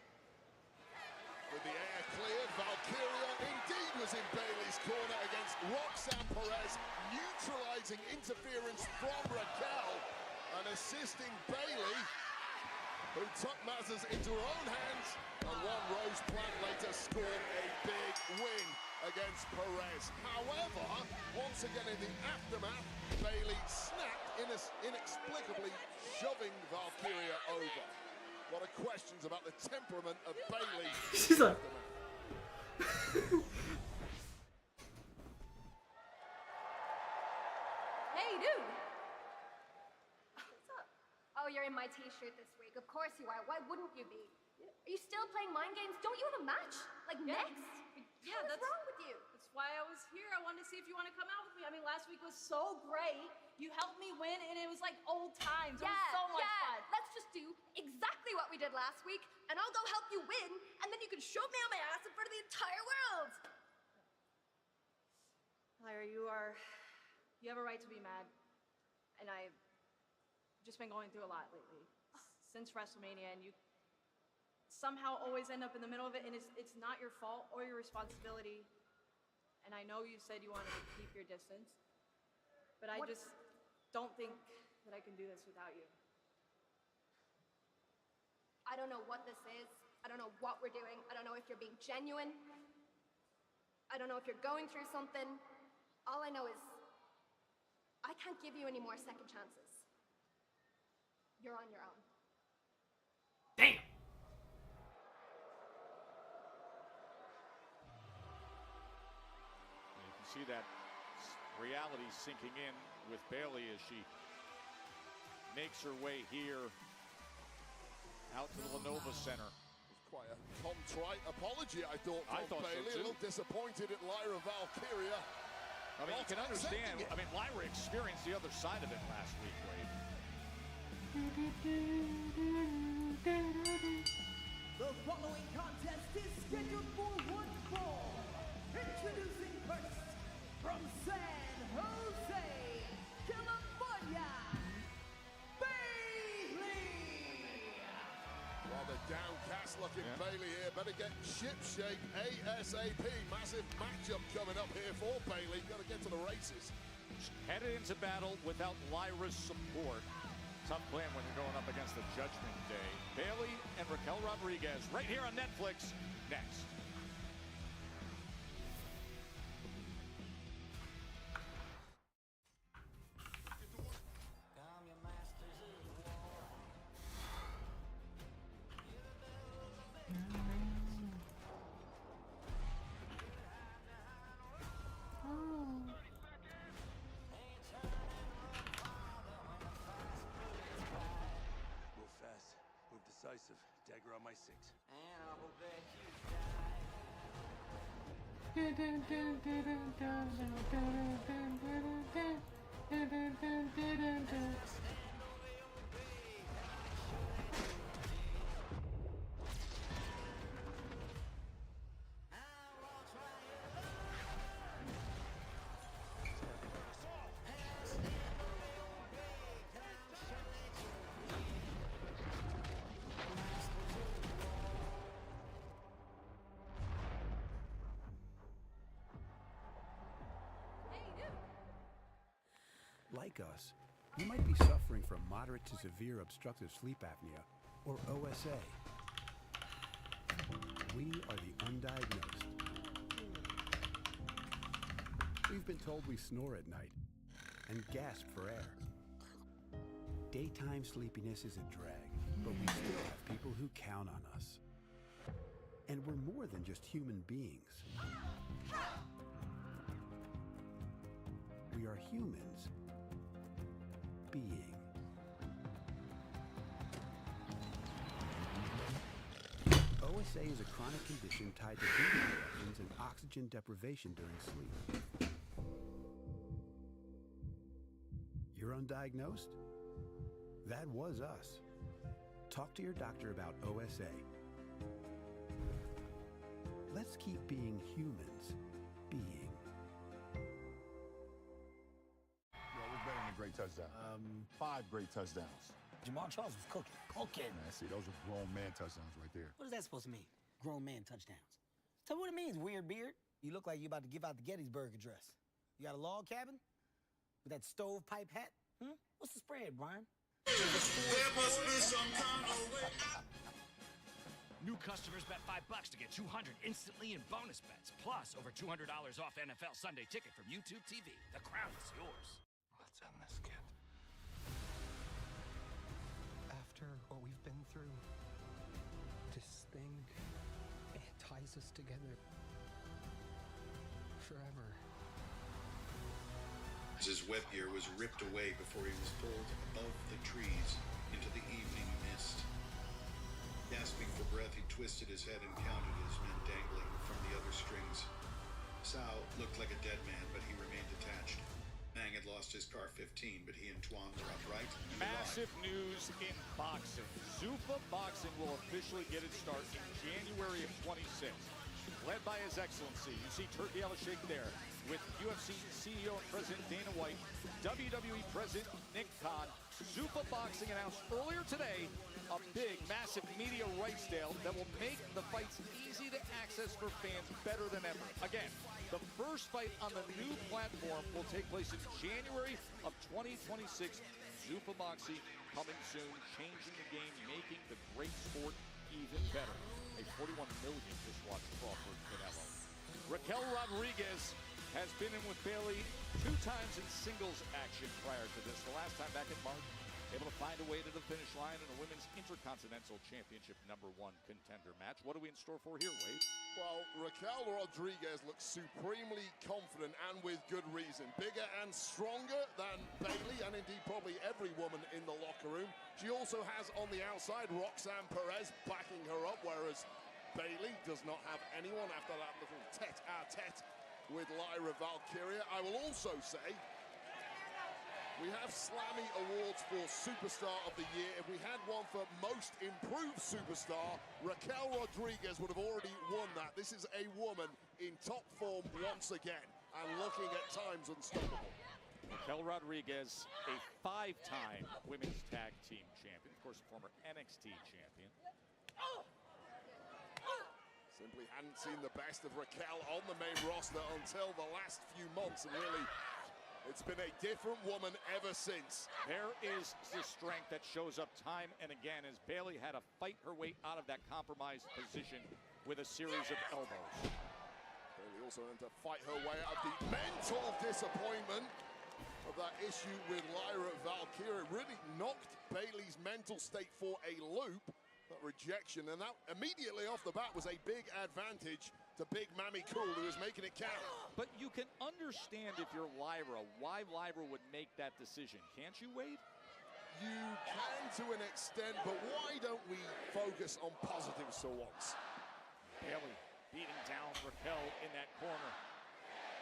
With the air cleared, Valkyria indeed was in Bayley's corner against Roxanne Perez, neutralizing interference from Raquel and assisting Bayley, who took matters into her own hands, and one Rose Plant later scored a big win against Perez. However, once again in the aftermath, Bayley snapped, inexplicably shoving Valkyria over. A lot of questions about the temperament of Bayley. She's like... Hey, dude! What's up? Oh, you're in my t-shirt this week. Of course you are. Why wouldn't you be? Are you still playing mind games? Don't you have a match? Like, next? Yeah, What's that's wrong with you? That's why I was here. I wanted to see if you want to come out with me. I mean, last week was so great. You helped me win, and it was like old times. It was so much fun. Let's just do exactly what we did last week, and I'll go help you win, and then you can shove me on my ass in front of the entire world. Lyra, you have a right to be mad, and I've just been going through a lot lately since WrestleMania, and you somehow always end up in the middle of it, and it's not your fault or your responsibility. And I know you said you wanted to keep your distance, but I just don't think that I can do this without you. I don't know what this is. I don't know what we're doing. I don't know if you're being genuine. I don't know if you're going through something. All I know is I can't give you any more second chances. You're on your own. Damn! You can see that reality sinking in with Bayley as she makes her way here out to the Lenovo Center. It was quite a contrite apology, I thought, from Bayley. So too. A little disappointed at Lyra Valkyria. I mean, you can understand. I mean, Lyra experienced the other side of it last week, Wade. The following contest is scheduled for one fall. Introducing first, from San Jose, California, Bayley! Rather downcast looking Bayley here. Better get shipshape ASAP. Massive matchup coming up here for Bayley. Got to get to the races. Headed into battle without Lyra's support. Tough plan when you're going up against the Judgment Day. Bayley and Raquel Rodriguez right here on Netflix next. longer on my 6. And I hope that you die. Like us, you might be suffering from moderate to severe obstructive sleep apnea, or OSA. We are the undiagnosed. We've been told we snore at night and gasp for air. Daytime sleepiness is a drag, but we still have people who count on us. And we're more than just human beings. We are humans being. OSA is a chronic condition tied to breathing interruptions and oxygen deprivation during sleep. You're undiagnosed? That was us. Talk to your doctor about OSA. Let's keep being humans being. What's better than a great touchdown? 5 great touchdowns. Jamal Charles was cooking. Man, see, those are grown man touchdowns right there. What is that supposed to mean? Grown man touchdowns. Tell me what it means, weird beard. You look like you're about to give out the Gettysburg Address. You got a log cabin? With that stovepipe hat? What's the spread, Brian? There must be some kind of way. New customers bet $5 to get $200 instantly in bonus bets. Plus, over $200 off NFL Sunday Ticket from YouTube TV. The crown is yours. Let's end this, kid. After what we've been through, this thing, it ties us together forever. His webgear was ripped away before he was pulled above the trees into the evening mist. Gasping for breath, he twisted his head and counted his men dangling from the other strings. Sal looked like a dead man, but he remained attached. Mang had lost his car 15, but he and Tuan were upright. Massive news in boxing. Zuffa Boxing will officially get its start in January of 26. Led by His Excellency, you see Turki Al-Sheikh there, with UFC CEO and President Dana White, WWE President Nick Khan. Zuffa Boxing announced earlier today a big, massive media rights deal that will make the fights easy to access for fans better than ever. Again, the first fight on the new platform will take place in January of 2026. Zuffa Boxing coming soon, changing the game, making the great sport even better. A 41 million just watched Crawford Canelo. Raquel Rodriguez has been in with Bailey 2 times in singles action prior to this. The last time back in March, able to find a way to the finish line in a Women's Intercontinental Championship #1 contender match. What are we in store for here, Wade? Well, Raquel Rodriguez looks supremely confident and with good reason. Bigger and stronger than Bailey, and indeed probably every woman in the locker room. She also has on the outside Roxanne Perez backing her up, whereas Bailey does not have anyone after that little tete-a-tete with Lyra Valkyria. I will also say, we have Slammy Awards for Superstar of the Year. If we had one for Most Improved Superstar, Raquel Rodriguez would have already won that. This is a woman in top form once again, and looking at times unstoppable. Raquel Rodriguez, a 5-time women's tag team champion, of course, a former NXT champion. Simply hadn't seen the best of Raquel on the main roster until the last few months, and really, it's been a different woman ever since. There is the strength that shows up time and again as Bailey had to fight her way out of that compromised position with a series of elbows. Bailey also had to fight her way out of the mental disappointment of that issue with Lyra Valkyria. It really knocked Bailey's mental state for a loop, that rejection, and that immediately off the bat was a big advantage to Big Mammy Cool, who is making it count. But you can understand if you're Lyra, why Lyra would make that decision, can't you, Wade? You can to an extent, but why don't we focus on positives for once? Bayley beating down Raquel in that corner.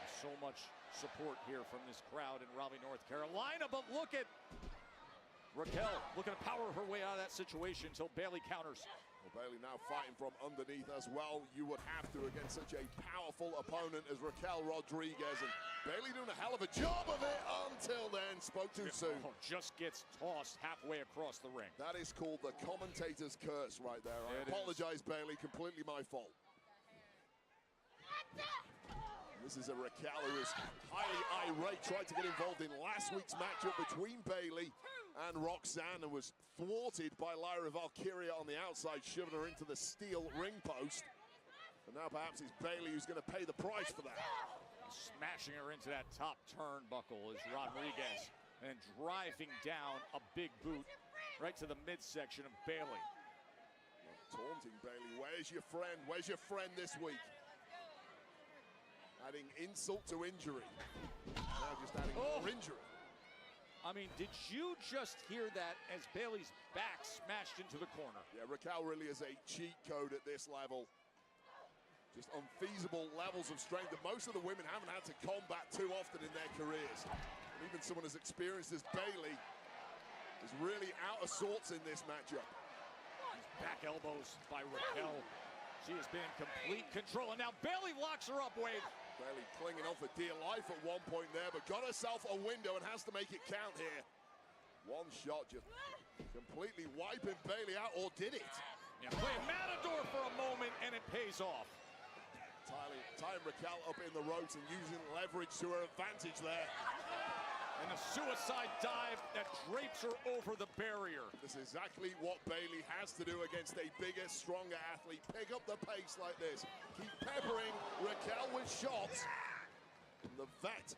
There's so much support here from this crowd in Raleigh, North Carolina, but look at Raquel looking to power her way out of that situation until Bayley counters. Well, Bayley now fighting from underneath as well. You would have to against such a powerful opponent as Raquel Rodriguez. And Bayley doing a hell of a job of it until then. Spoke too soon. Just gets tossed halfway across the ring. That is called the commentator's curse right there. I apologize, Bayley. Completely my fault. This is a Raquel who is highly irate. Tried to get involved in last week's matchup between Bayley and Roxanne and was thwarted by Lyra Valkyria on the outside, shoving her into the steel ring post. And now perhaps it's Bayley who's going to pay the price for that. Smashing her into that top turnbuckle is Rodriguez and driving down a big boot right to the midsection of Bayley. Taunting Bayley. Where's your friend? Where's your friend this week? Adding insult to injury. Now just adding more injury. I mean, did you just hear that as Bayley's back smashed into the corner? Yeah, Raquel really is a cheat code at this level. Just unfeasible levels of strength that most of the women haven't had to combat too often in their careers. And even someone as experienced as Bayley is really out of sorts in this matchup. Back elbows by Raquel. She has been in complete control, and now Bayley locks her up, Wade. Bayley clinging on for dear life at one point there, but got herself a window and has to make it count here. One shot just completely wiping Bayley out, or did it? Yeah, play Matador for a moment, and it pays off. Tying Raquel up in the ropes and using leverage to her advantage there. And a suicide dive that drapes her over the barrier. This is exactly what Bayley has to do against a bigger, stronger athlete. Pick up the pace like this. Keep peppering Raquel with shots. And the vet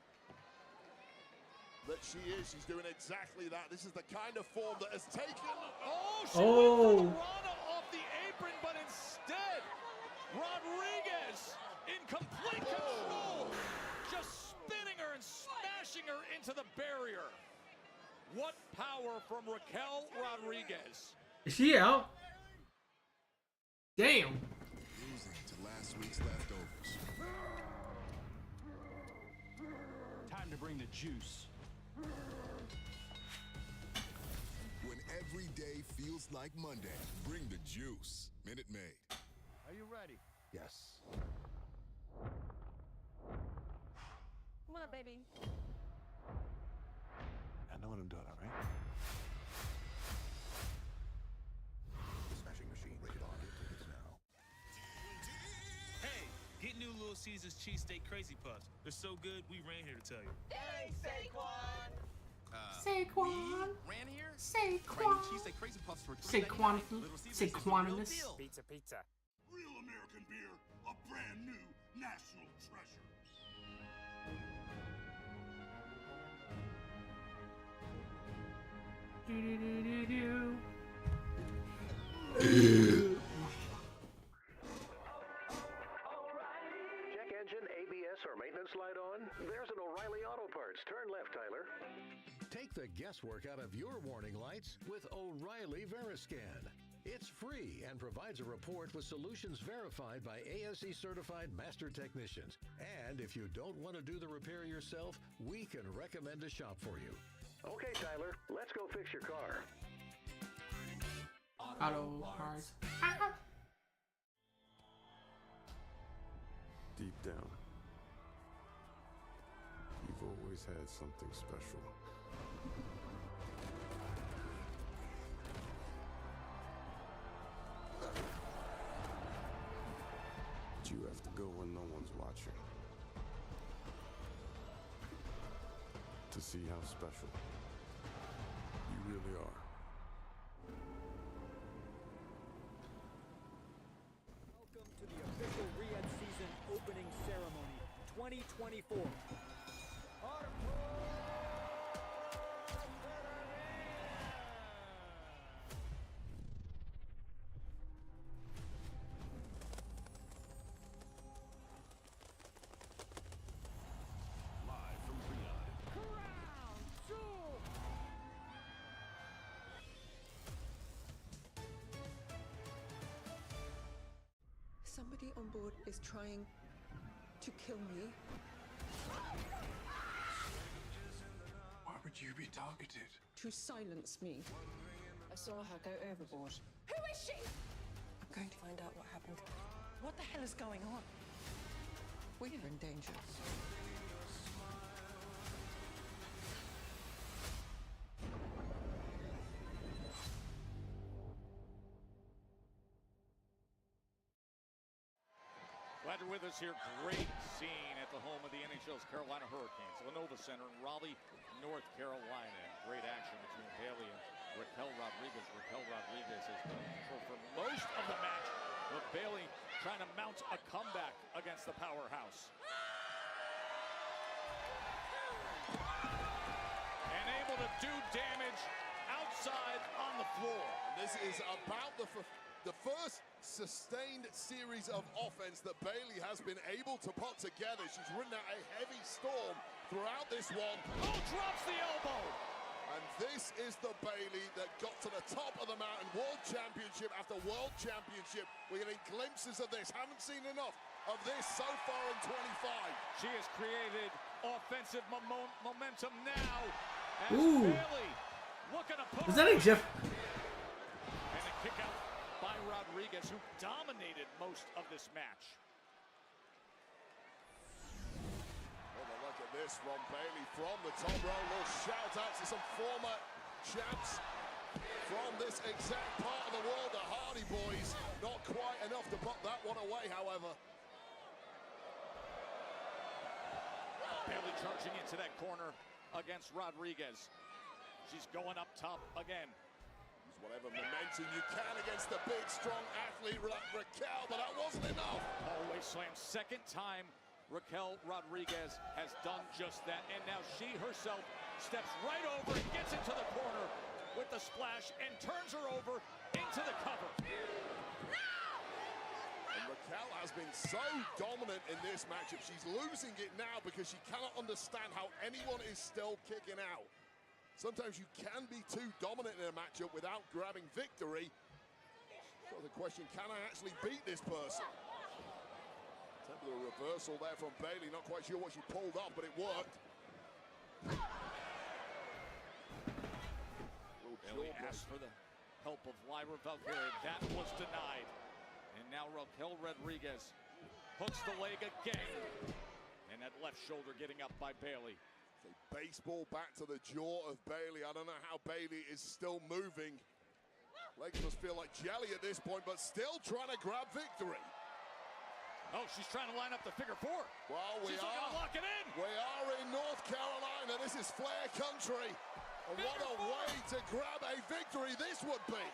that she is, she's doing exactly that. This is the kind of form that has taken... Oh, she went for the Rana off the apron, but instead, Rodriguez in complete control. Just spinning her and smashing her into the barrier. What power from Raquel Rodriguez. Is she out? Damn. Losing to last week's leftovers. Time to bring the juice. When every day feels like Monday, bring the juice. Minute Maid. Are you ready? Yes. What up, baby? I know what I'm doing, all right? Smashing Machine, rated R. Get tickets now. Hey, get new Little Caesars cheesesteak crazy puffs. They're so good, we ran here to tell you. Hey, Saquon! Saquon. Ran here? Saquon. Cheesesteak crazy puffs for Saquon. Saquonimus. Pizza, pizza. Real American beer, a brand new national treasure. Check engine, ABS, or maintenance light on? There's an O'Reilly Auto Parts. Turn left, Tyler. Take the guesswork out of your warning lights with O'Reilly Veriscan. It's free and provides a report with solutions verified by ASE certified master technicians. And if you don't want to do the repair yourself, we can recommend a shop for you. Okay, Tyler, let's go fix your car. Auto Parts. Deep down, you've always had something special. But you have to go when no one's watching to see how special you really are. Welcome to the official Riyadh season opening ceremony 2024. Live from Riyadh. somebody on board is trying to kill me. Why would you be targeted? To silence me. I saw her go overboard. Who is she? I'm going to find out what happened. What the hell is going on? We are in danger. Glad you're with us here. Great scene at the home of the NHL's Carolina Hurricanes, Lenovo Center in Raleigh, North Carolina. Great action between Bailey and Raquel Rodriguez. Raquel Rodriguez has been in control for most of the match, with Bailey trying to mount a comeback against the powerhouse. And able to do damage outside on the floor. This is about the first sustained series of offense that Bailey has been able to put together. She's ridden out a heavy storm throughout this one. Oh, drops the elbow! And this is the Bailey that got to the top of the mountain. World Championship after World Championship. We're getting glimpses of this. Haven't seen enough of this so far in 25. She has created offensive momentum now as Ooh. Bailey looking to put Was that a Jeff? And a kick out by Rodriguez, who dominated most of this match. Well, a look at this from Bailey from the top row. Little shout out to some former champs from this exact part of the world, the Hardy Boys. Not quite enough to put that one away, however. Bailey charging into that corner against Rodriguez. She's going up top again. Whatever momentum you can against the big, strong athlete Raquel, but that wasn't enough. Hallway slam, second time Raquel Rodriguez has done just that. And now she herself steps right over and gets into the corner with the splash and turns her over into the cover. And Raquel has been so dominant in this matchup. She's losing it now because she cannot understand how anyone is still kicking out. Sometimes you can be too dominant in a matchup without grabbing victory. So the question, can I actually beat this person? Attempt of a reversal there from Bailey. Not quite sure what she pulled off, but it worked. Bailey asked for the help of Lyra Valkyria. That was denied. And now Raquel Rodriguez hooks the leg again. And that left shoulder getting up by Bailey. A baseball back to the jaw of Bailey. I don't know how Bailey is still moving. Legs must feel like jelly at this point, but still trying to grab victory. Oh, she's trying to line up the figure four. Well, she's looking to lock it in. We are in North Carolina. This is Flair country. And what a way to grab a victory this would be.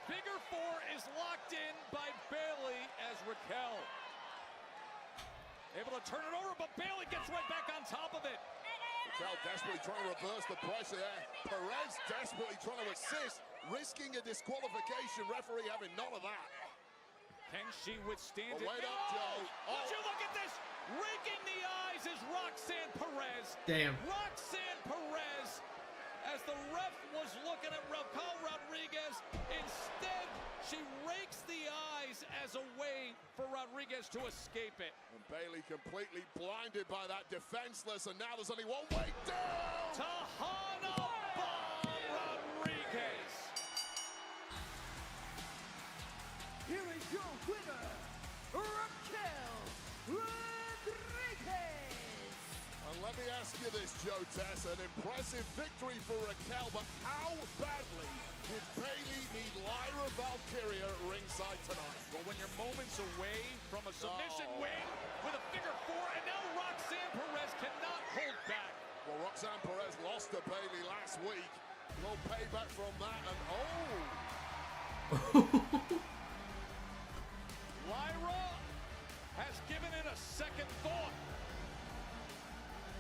Figure four is locked in by Bailey as Raquel able to turn it over, but Bailey gets right back on top of it. Raquel desperately trying to reverse the pressure there. Perez desperately trying to assist, risking a disqualification. Referee having none of that. Can she withstand it? Wait up, Joe. Would you look at this? Raking the eyes is Roxanne Perez. Damn. Roxanne Perez, as the ref was looking at Raquel Rodriguez, instead she rakes the eyes as a way for Rodriguez to escape it. And Bailey completely blinded by that, defenseless, and now there's only one way down. Tahana Bomb Rodriguez. Here is your winner, Raquel Rodriguez. And let me ask you this, Joe Tess, an impressive victory for Raquel, but how badly did Bailey need Lyra Valkyria ringside tonight? Well, when you're moments away from a submission win with a figure four, and now Roxanne Perez cannot hold back. Well, Roxanne Perez lost to Bailey last week. No payback from that, and Lyra has given it a second thought.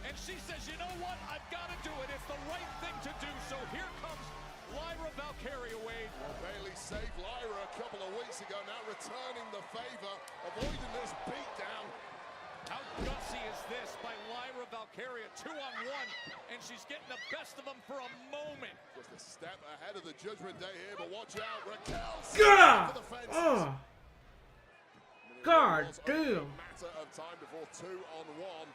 And she says, you know what? I've got to do it. It's the right thing to do. So here comes Lyra Valkyria, Wade. Well, Bailey saved Lyra a couple of weeks ago, now returning the favor, avoiding this beatdown. How gutsy is this by Lyra Valkyria? 2-on-1, and she's getting the best of them for a moment. Just a step ahead of the Judgment Day here, but watch out, Raquel Gah! for the fences. God It was only damn. a matter of time before 2-on-1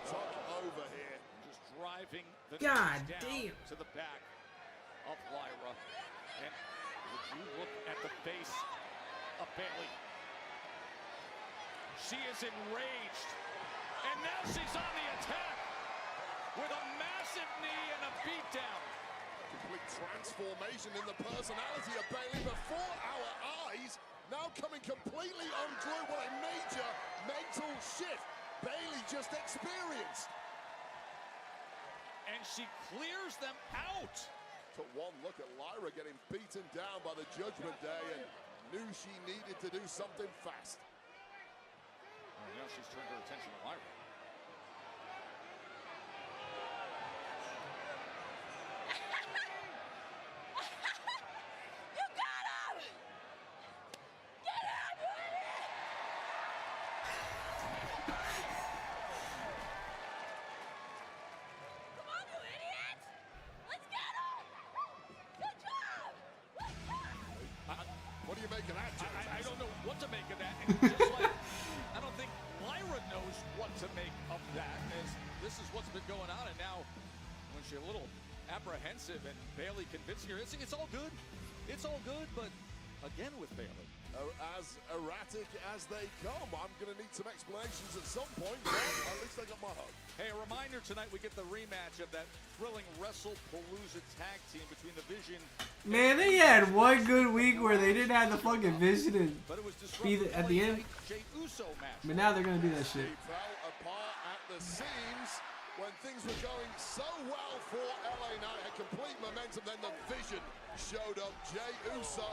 took over here. Just driving the God knees down damn. to the back of Lyra. And would you look at the face of Bailey? She is enraged. And now she's on the attack with a massive knee and a beatdown. Complete transformation in the personality of Bailey before our eyes. Now coming completely unglued. What a major mental shift Bailey just experienced. And she clears them out. Took one look at Lyra getting beaten down by the Judgment Day and knew she needed to do something fast. Well, now she's turned her attention to Lyra. You got him! Get him, buddy! Come on, you idiot! Let's get him! Good job! What do you make of that, Jones? I don't know what to make of that. And just like, I don't think Lyra knows what to make of that, as this is what's been going on. And now, when she's a little apprehensive and Bailey convincing her, it's all good. It's all good, but again with Bailey. As erratic as they come, I'm going to need some explanations at some point, but at least I got my hug. Hey, a reminder tonight we get the rematch of that thrilling WrestlePalooza tag team between the Vision. Man, they had one good week where they didn't have the fucking Vision and be at the end. Jey Uso match. But now they're gonna do that shit. They fell apart at the seams when things were going so well for LA Knight. Had complete momentum, then the Vision showed up. Jey Uso,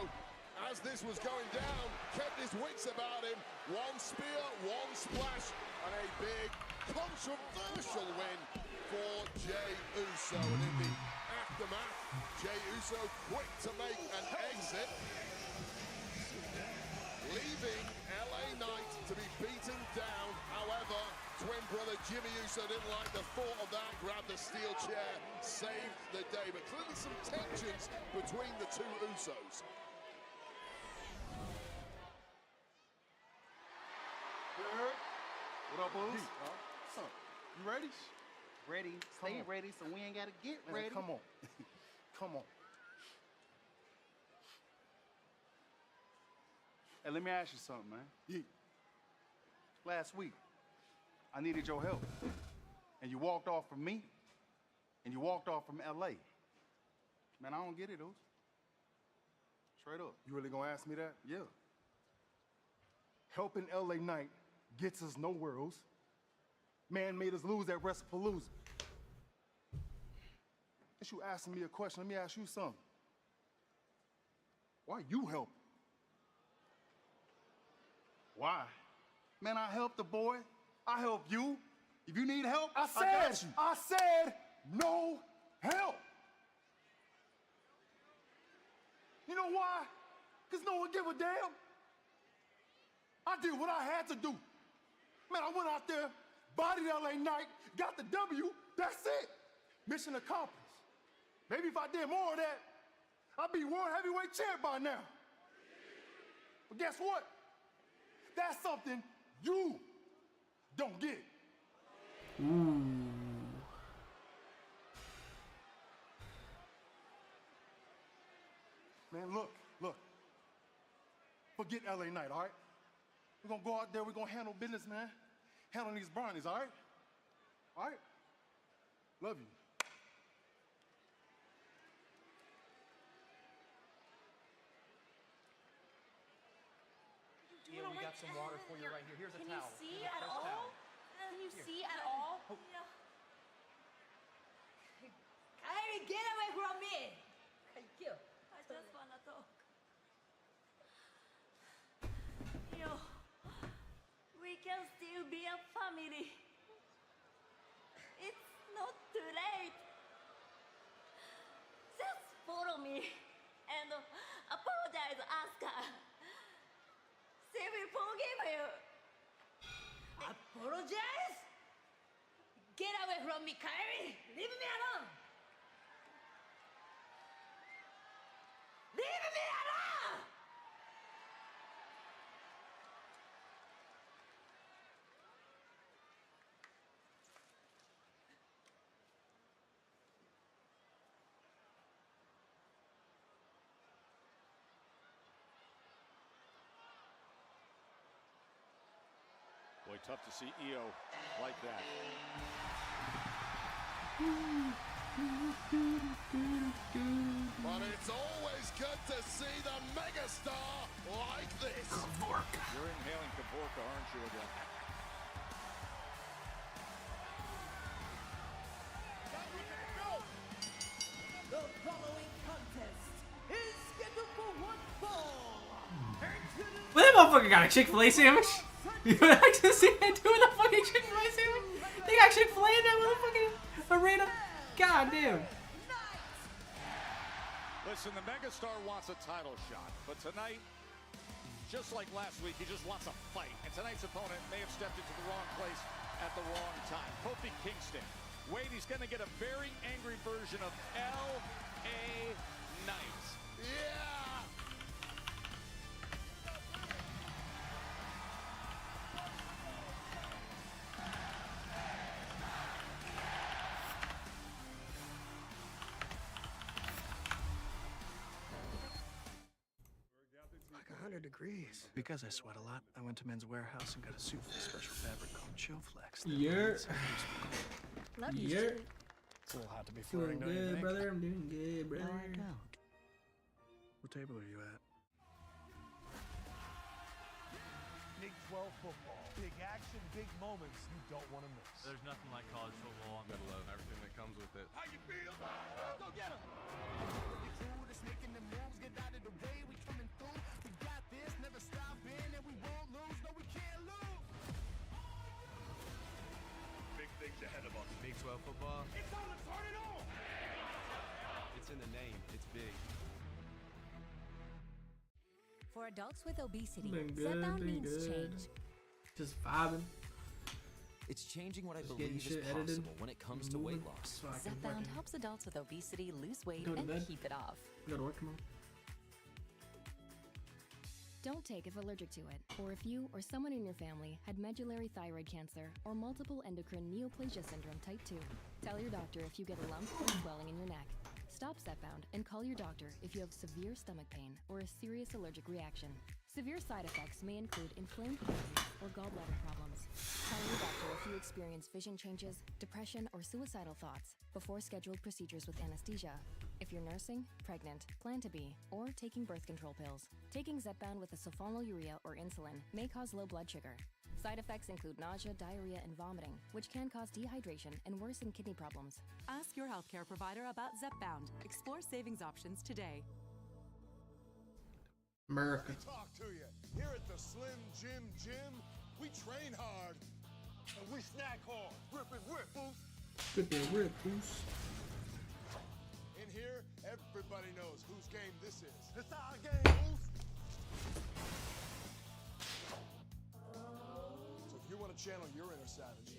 as this was going down, kept his wits about him. One spear, one splash, and a big controversial win for Jey Uso. And in the aftermath, Jey Uso quick to make an exit, leaving LA Knight to be beaten down. However, twin brother Jimmy Uso didn't like the thought of that, grabbed the steel chair, saved the day. But clearly some tensions between the two Usos. What up, Booze? What's up? You ready? Ready. Stay ready so we ain't got to get Man, ready. come on. Come on. Hey, let me ask you something, man. Last week, I needed your help. And you walked off from me, and you walked off from LA. Man, I don't get it, dude. Straight up. You really gonna ask me that? Yeah. Helping LA Knight gets us nowhere else. Man made us lose at WrestlePalooza. Since you asking me a question, let me ask you something. Why you help? Why? Man, I helped the boy. I help you. If you need help, I got you. I said no help. You know why? Because no one give a damn. I did what I had to do. Man, I went out there, bodied LA Knight, got the W, that's it. Mission accomplished. Maybe if I did more of that, I'd be world heavyweight champ by now. But guess what? That's something you don't get. Ooh. Man, look. Forget LA Knight, all right? We're gonna go out there, we're gonna handle business, man. Handle these brownies, all right? All right? Love you. Yeah, we got some water for you right here. Here's a Can towel. you see Here's a at fresh all? towel. Can you Here. see at all? Oh. Kyrie, get away from me! Thank you. I just wanna talk. We can still be a family. It's not too late. Just follow me and apologize, Asuka. She will forgive you. Apologize? Get away from me, Kyrie. Leave me alone. Leave me alone! Boy, tough to see Io like that. But it's always good to see the megastar like this. Kavorka. You're inhaling Kavorka, aren't you, again? The following contest is scheduled for one fall. Well, that motherfucker got a Chick-fil-A sandwich. You actually see that doing the fucking Chick-fil-A sandwich? They got Chick-fil-A in that motherfucking arena? God damn. Listen, the megastar wants a title shot, but tonight, just like last week, he just wants a fight. And tonight's opponent may have stepped into the wrong place at the wrong time. Kofi Kingston. Wait, he's going to get a very angry version of L.A. Knight. Yeah! Like 100 degrees. Because I sweat a lot, I went to Men's Warehouse and got a suit from a special fabric called Chill Flex. Yeah. Love you, Yeah. It's a little hot to be Doing flirting, don't you good, think? brother. I'm doing good, brother. What table are you at? Big 12 football. Big action, big moments you don't want to miss. There's nothing like college football. I'm gonna love everything that comes with it. How you feel? Go get him! You two that's making the moves, get out of the way, we coming through. We got this, never stopping, and we won't lose, no we can't lose. Big things ahead of us. Big 12 football. It's on to turn it on! It's in the name. It's big. For adults with obesity, Been good, Zepbound been means good. change. Just vibing. It's changing what I Just getting believe is shit edited, possible when it comes to weight moving, loss. so I can Zepbound fucking helps adults with obesity lose weight go to and bed. keep it off. Go to work tomorrow. Don't take if allergic to it, or if you or someone in your family had medullary thyroid cancer or multiple endocrine neoplasia syndrome type 2. Tell your doctor if you get a lump or swelling in your neck. Stop Zepbound and call your doctor if you have severe stomach pain or a serious allergic reaction. Severe side effects may include inflamed kidneys or gallbladder problems. Tell your doctor if you experience vision changes, depression, or suicidal thoughts before scheduled procedures with anesthesia. If you're nursing, pregnant, plan to be, or taking birth control pills. Taking Zepbound with a sulfonylurea or insulin may cause low blood sugar. Side effects include nausea, diarrhea, and vomiting, which can cause dehydration and worsen kidney problems. Ask your healthcare provider about Zepbound. Explore savings options today. America. Talk to you. Here at the Slim Jim Gym, we train hard and we snack hard. Rip and rip, boost. Rip and rip, boost. In here, everybody knows whose game this is. It's our game, boost. So if you want to channel your inner savage,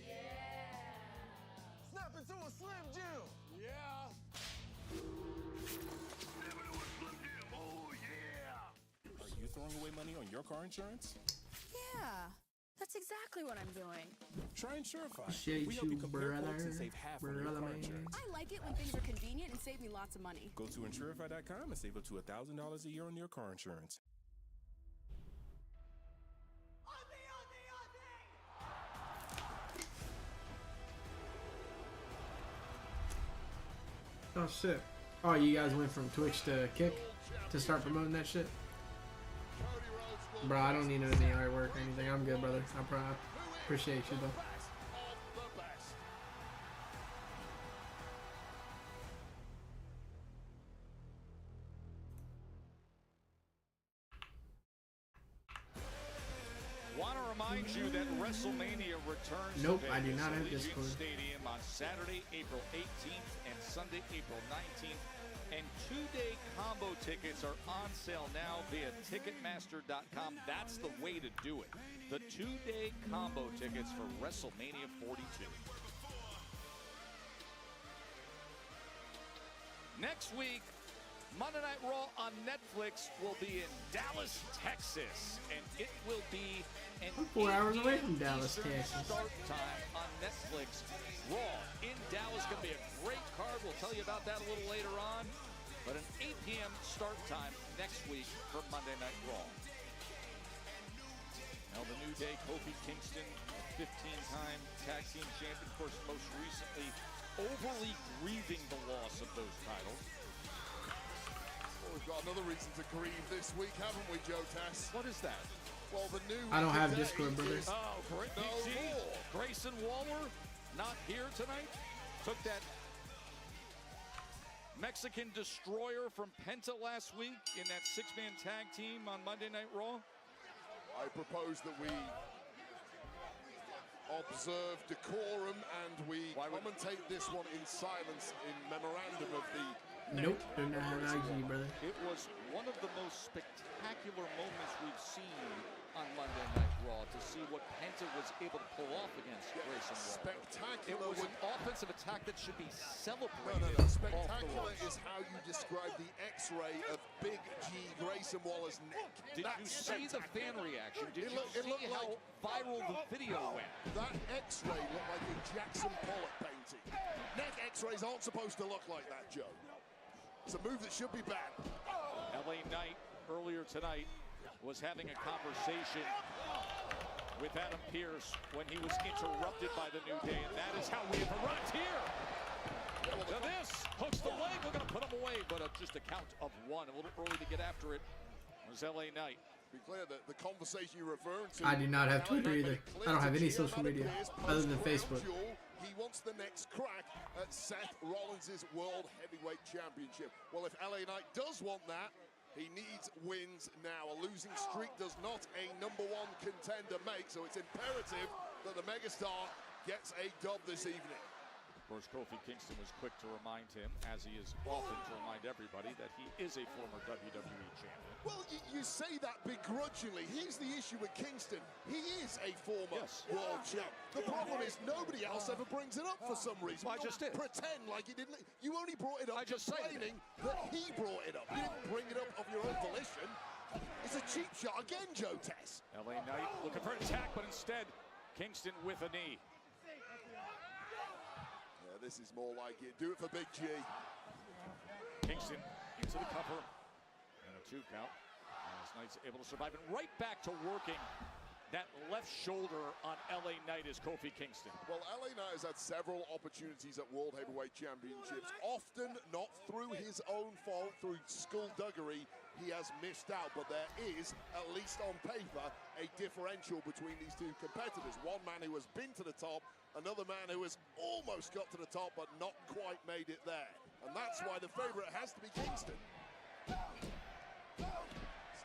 snap into a Slim Jim. Yeah. Are you throwing away money on your car insurance? Yeah, that's exactly what I'm doing. Try Insurify. Appreciate We help you compare brother. quotes and save half on your Brother, car man. insurance. I like it when things are convenient and save me lots of money. Go to Insurify.com and save up to $1,000 a year on your car insurance. Oh shit. Oh, you guys went from Twitch to Kick to start promoting that shit? Bro, I don't need any artwork or anything. I'm good, brother. I appreciate you though. Want to remind you that WrestleMania returns Nope, to I do Vegas, not have Allegiant Discord. Stadium on Saturday, April 18th and Sunday, April 19th. And two-day combo tickets are on sale now via Ticketmaster.com. That's the way to do it. The two-day combo tickets for WrestleMania 42. Next week, Monday Night Raw on Netflix will be in Dallas, Texas, and it will be an 4 hours 8 away from Dallas, Eastern Texas. start time on Netflix. Raw in Dallas going to be a great card. We'll tell you about that a little later on. But an 8 p.m. start time next week for Monday Night Raw. Now the New Day, Kofi Kingston 15-time tag team champion, of course, most recently overly grieving the loss of those titles. Well, we've got another reason to grieve this week, haven't we, Joe Tess? What is that? Well, the new I don't have today Discord, brother. is Oh, great. no more. Grayson Waller, not here tonight. Took that Mexican destroyer from Penta last week in that six-man tag team on Monday Night Raw. I propose that we observe decorum and we commentate this one in silence in memorandum of the... Nope, they're not having IG, brother. It was one of the most spectacular moments we've seen on Monday Night Raw to see what Penta was able to pull off against Grayson Waller. Spectacular. It was an offensive attack that should be celebrated. No. Spectacular is how you describe the X-ray of Big G Grayson Waller's neck. Did you see the fan reaction? Did you see how viral the video went? That X-ray looked like a Jackson Pollock painting. Neck X-rays aren't supposed to look like that, Joe. It's a move that should be banned. LA Knight earlier tonight was having a conversation with Adam Pearce when he was interrupted by the New Day, and that is how we have arrived here. Now this hooks the leg. We're going to put him away, but just a count of one. A little early to get after it was LA Knight. Be clear that the conversation you're referring to. I do not have Twitter either. I don't have any social media other than Facebook. He wants the next crack at Seth Rollins' World Heavyweight Championship. Well, if LA Knight does want that, he needs wins now. A losing streak does not a #1 contender make, so it's imperative that the megastar gets a dub this evening. Of course, Kofi Kingston was quick to remind him, as he is often to remind everybody, that he is a former WWE champion. Well, you say that begrudgingly. Here's the issue with Kingston. He is a former world champ. The problem is nobody else ever brings it up for some reason. I just did. Pretend like he didn't. You only brought it up complaining that he brought it up. You didn't bring it up of your own volition. It's a cheap shot again, Joe Tess. LA Knight looking for an attack, but instead, Kingston with a knee. Yeah, this is more like it. Do it for Big G. Kingston into the cover. And a 2 count. As Knight's able to survive. And right back to working that left shoulder on LA Knight is Kofi Kingston. Well, LA Knight has had several opportunities at World Heavyweight Championships. Often not through his own fault, through skullduggery, he has missed out. But there is, at least on paper, a differential between these two competitors. One man who has been to the top, another man who has almost got to the top but not quite made it there. And that's why the favorite has to be Kingston.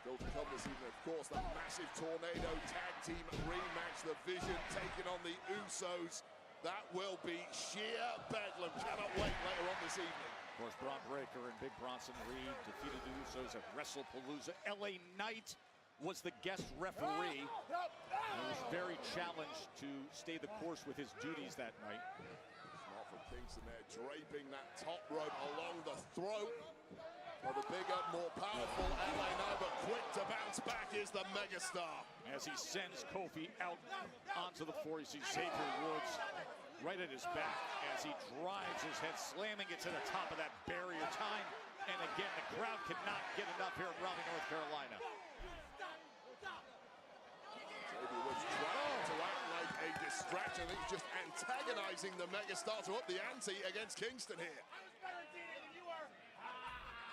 Still to come this evening, of course, that massive Tornado tag team rematch. The Vision taking on the Usos. That will be sheer bedlam. Cannot wait later on this evening. Of course, Braun Breaker and Big Bronson Reed defeated the Usos at WrestlePalooza. LA Knight was the guest referee. And was very challenged to stay the course with his duties that night. Smart for Kingston there, draping that top rope along the throat. For the bigger, more powerful LA Knight, but quick to bounce back is the megastar. As he sends Kofi out onto the floor, you see Xavier Woods right at his back as he drives his head, slamming it to the top of that barrier. Time and again, the crowd cannot get enough here in Raleigh, North Carolina. Xavier Woods trying to act like a distraction. He's just antagonizing the megastar to up the ante against Kingston here.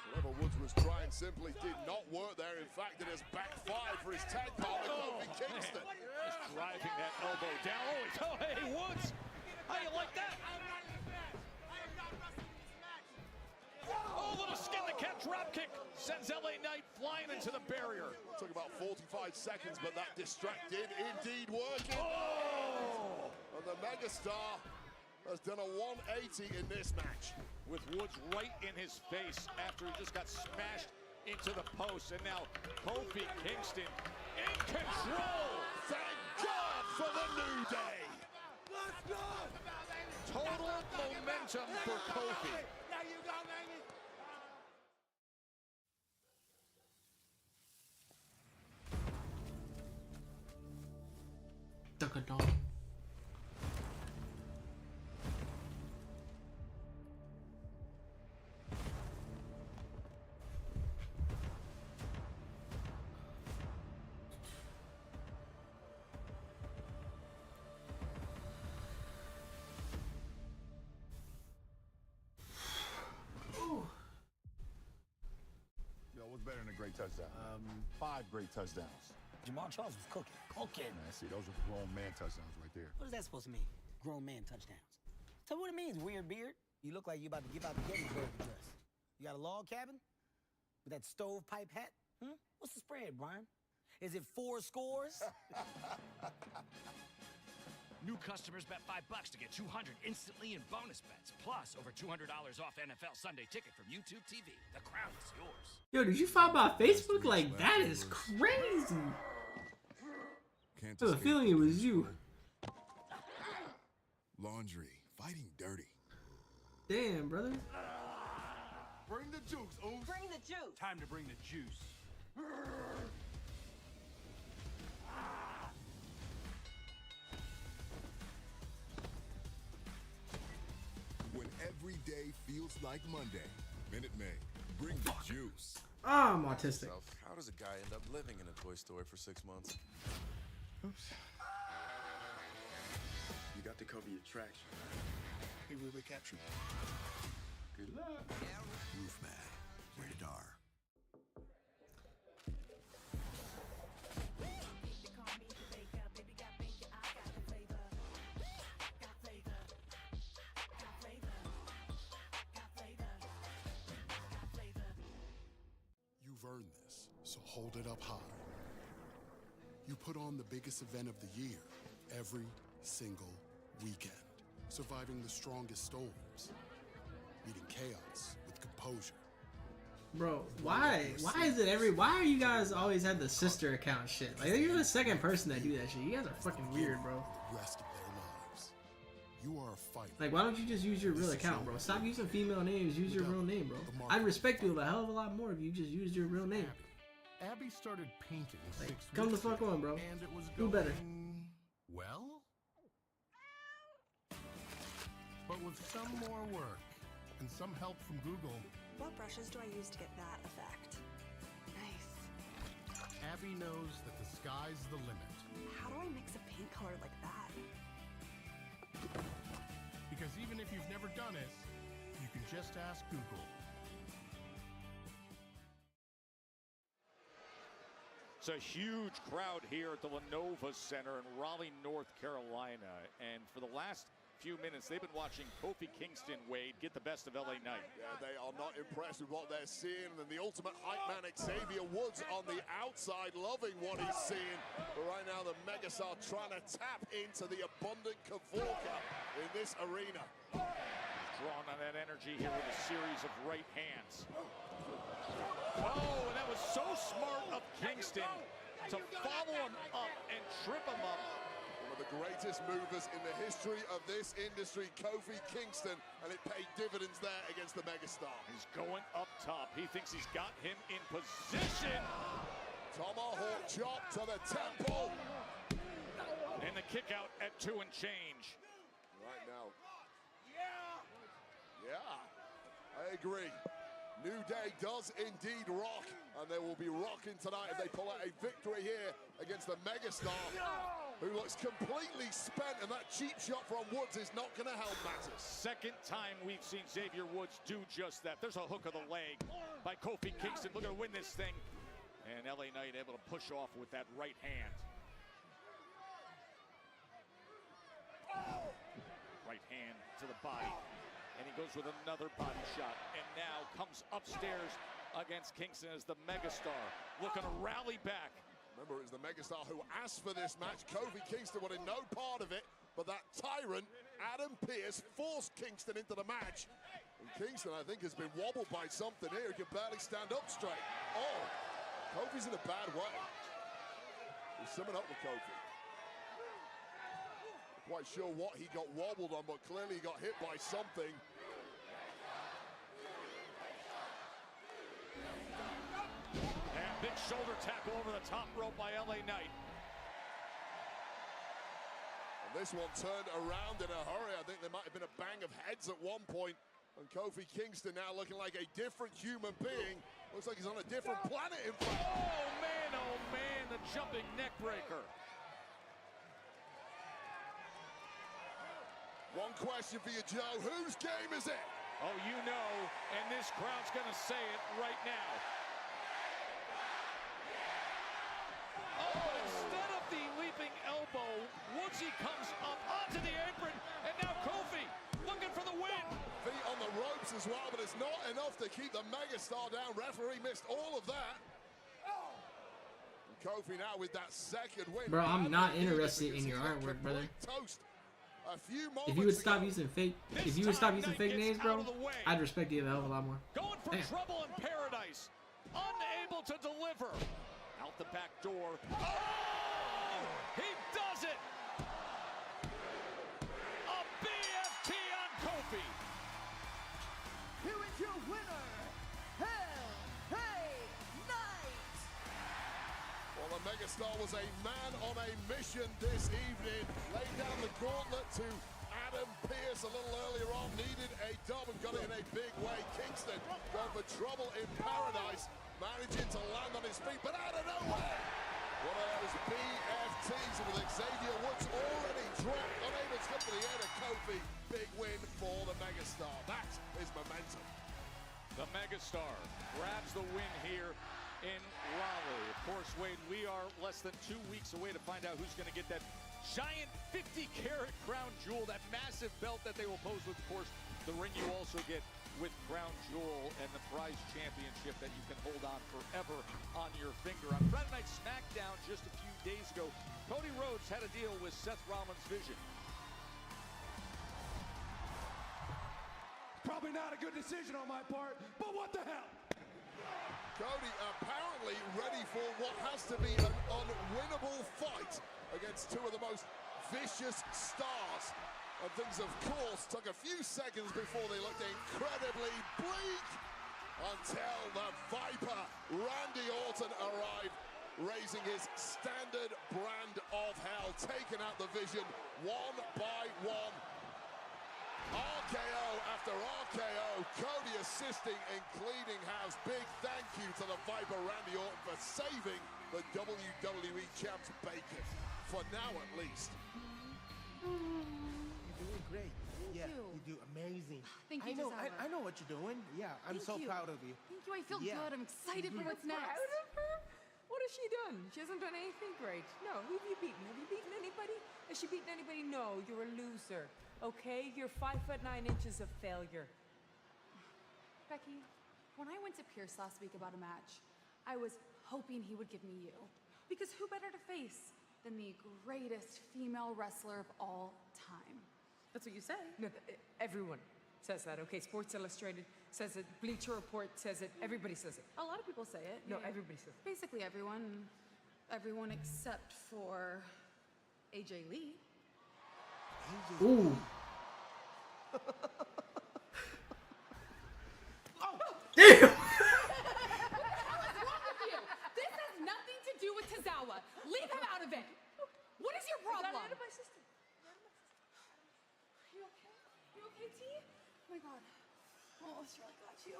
Whatever Woods was trying simply did not work there. In fact, it has backfired for his tag partner, Kofi Kingston. Just driving that elbow down. Oh, hey, Woods! How you like that? Oh, little skin the cat drop kick sends LA Knight flying into the barrier. It took about 45 seconds, but that distract did indeed work. Oh! And the megastar has done a 180 in this match. With Woods right in his face after he just got smashed into the post. And now Kofi Kingston in control. Thank God for the New Day. Let's go. Total momentum for Kofi. Now you go, baby. Duck-a-dong. great touchdowns? 5 great touchdowns. Jamal Charles was cooking. Cooking. Man, see, those are grown man touchdowns right there. What is that supposed to mean? Grown man touchdowns. Tell me what it means, weird beard. You look like you about to give out the Gettysburg Address. You got a log cabin? With that stovepipe hat? What's the spread, Brian? Is it 4 scores? New customers bet $5 to get $200 instantly in bonus bets. Plus, over $200 off NFL Sunday Ticket from YouTube TV. The crown is yours. Yo, did you follow my Facebook? Like, that is crazy. I have a feeling it was you. Laundry, fighting dirty. Damn, brother. Bring the juice, Oos. Bring the juice. Time to bring the juice. When every day feels like Monday, Minute Maid, bring the juice. Ah, I'm autistic. How does a guy end up living in a toy store for 6 months? Oops. You got to cover your tracks. He will be captured. Good luck. Roofman, rated R. You've earned this, so hold it up high. You put on the biggest event of the year every single weekend, surviving the strongest storms, meeting chaos with composure. Bro, why are you guys always have the sister account shit? Like, you're the second person that do that shit. You guys are fucking weird, bro. Rest of their lives. You are a fighter. Like, why don't you just use your real account, bro? Stop using female names. Use your real name, bro. I'd respect you a hell of a lot more if you just used your real name. Abby started painting Like, 6 come the weeks fuck ago, on, bro. and it was Do better. going well. But with some more work and some help from Google, What brushes do I use to get that effect? Nice. Abby knows that the sky's the limit. How do I mix a paint color like that? Because even if you've never done it, you can just ask Google. It's a huge crowd here at the Lenovo Center in Raleigh, North Carolina. And for the last few minutes, they've been watching Kofi Kingston, Wade, get the best of LA Knight. Yeah, they are not impressed with what they're seeing. And the ultimate hype man, Xavier Woods, on the outside, loving what he's seeing. But right now, the megastar trying to tap into the abundant Kavorka in this arena. Drawn on that energy here with a series of right hands. Oh, and that was so smart of Kingston to follow him up and trip him up. One of the greatest movers in the history of this industry, Kofi Kingston, and it paid dividends there against the megastar. He's going up top. He thinks he's got him in position. Tomahawk chop to the temple. And the kick out at 2 and change. Right now. Yeah, I agree. New Day does indeed rock, and they will be rocking tonight if they pull out a victory here against the megastar, who looks completely spent, and that cheap shot from Woods is not going to help matters. Second time we've seen Xavier Woods do just that. There's a hook of the leg by Kofi Kingston, looking to win this thing. And LA Knight able to push off with that right hand. Right hand to the body. And he goes with another body shot. And now comes upstairs against Kingston as the megastar looking to rally back. Remember, it was the megastar who asked for this match. Kofi Kingston wanted no part of it, but that tyrant, Adam Pearce, forced Kingston into the match. And Kingston, I think, has been wobbled by something here. He can barely stand up straight. Oh, Kofi's in a bad way. He's summing up with Kofi. Quite sure what he got wobbled on, but clearly he got hit by something. And big shoulder tackle over the top rope by LA Knight. And this one turned around in a hurry. I think there might have been a bang of heads at one point. And Kofi Kingston now looking like a different human being. Looks like he's on a different planet, in fact. Oh man, the jumping neck breaker. One question for you, Joe. Whose game is it? Oh, you know, and this crowd's gonna say it right now. comes up onto the apron, and now Kofi looking for the win. Feet on the ropes as well, but it's not enough to keep the megastar down. Referee missed all of that. And Kofi now with that second win. Bro, I'm not interested in your artwork, brother. Toast. A few If you would stop using fake, names, bro, I'd respect you a hell of a lot more. Going for trouble in paradise. Unable to deliver. Out the back door. Oh! He does it! A BFT on Kofi. Here is your winner, Hell Hey Knight. Well, the megastar was a man on a mission this evening. Laid down the gauntlet to Adam Pearce a little earlier on. Needed a dub and got it in a big way. Kingston going for trouble in paradise. Managing to land on his feet, but out of nowhere. One of those BFTs with Xavier Woods already dropped. Unable to get to the end of Kofi. Big win for the megastar. That is momentum. The megastar grabs the win here in Raleigh. Of course, Wade, we are less than 2 weeks away to find out who's going to get that giant 50-carat crown jewel, that massive belt that they will pose with, of course, the ring you also get with Crown Jewel and the prize championship that you can hold on forever on your finger. On Friday Night SmackDown just a few days ago, Cody Rhodes had a deal with Seth Rollins' Vision. Probably not a good decision on my part, but what the hell? Cody apparently ready for what has to be an unwinnable fight against two of the most vicious stars. And things, of course, took a few seconds before they looked incredibly bleak until the Viper, Randy Orton, arrived, raising his standard brand of hell, taking out the Vision one by one. RKO after RKO, Cody assisting in cleaning house. Big thank you to the Viper, Randy Orton, for saving the WWE Champs bacon, for now at least. Great. Thank you. You do amazing. Thank you, I Gisela. know what you're doing. Yeah, I'm so proud of you. Thank you. I feel Yeah. good. I'm excited for what's next. Proud of her? What has she done? She hasn't done anything great. No, who have you beaten? Have you beaten anybody? Has she beaten anybody? No, you're a loser. Okay? You're 5'9" of failure. Becky, when I went to Pierce last week about a match, I was hoping he would give me you. Because who better to face than the greatest female wrestler of all time? That's what you say. No, everyone says that, okay? Sports Illustrated says it. Bleacher Report says it. Everybody says it. A lot of people say it. No, yeah. everybody says it. Basically everyone. Everyone except for AJ Lee. Ooh. Damn! What is wrong with you? This has nothing to do with Tozawa. Leave him out of it. What is your problem? I got out of my system. You okay? You okay, T? Oh my God. Oh, it's really got you.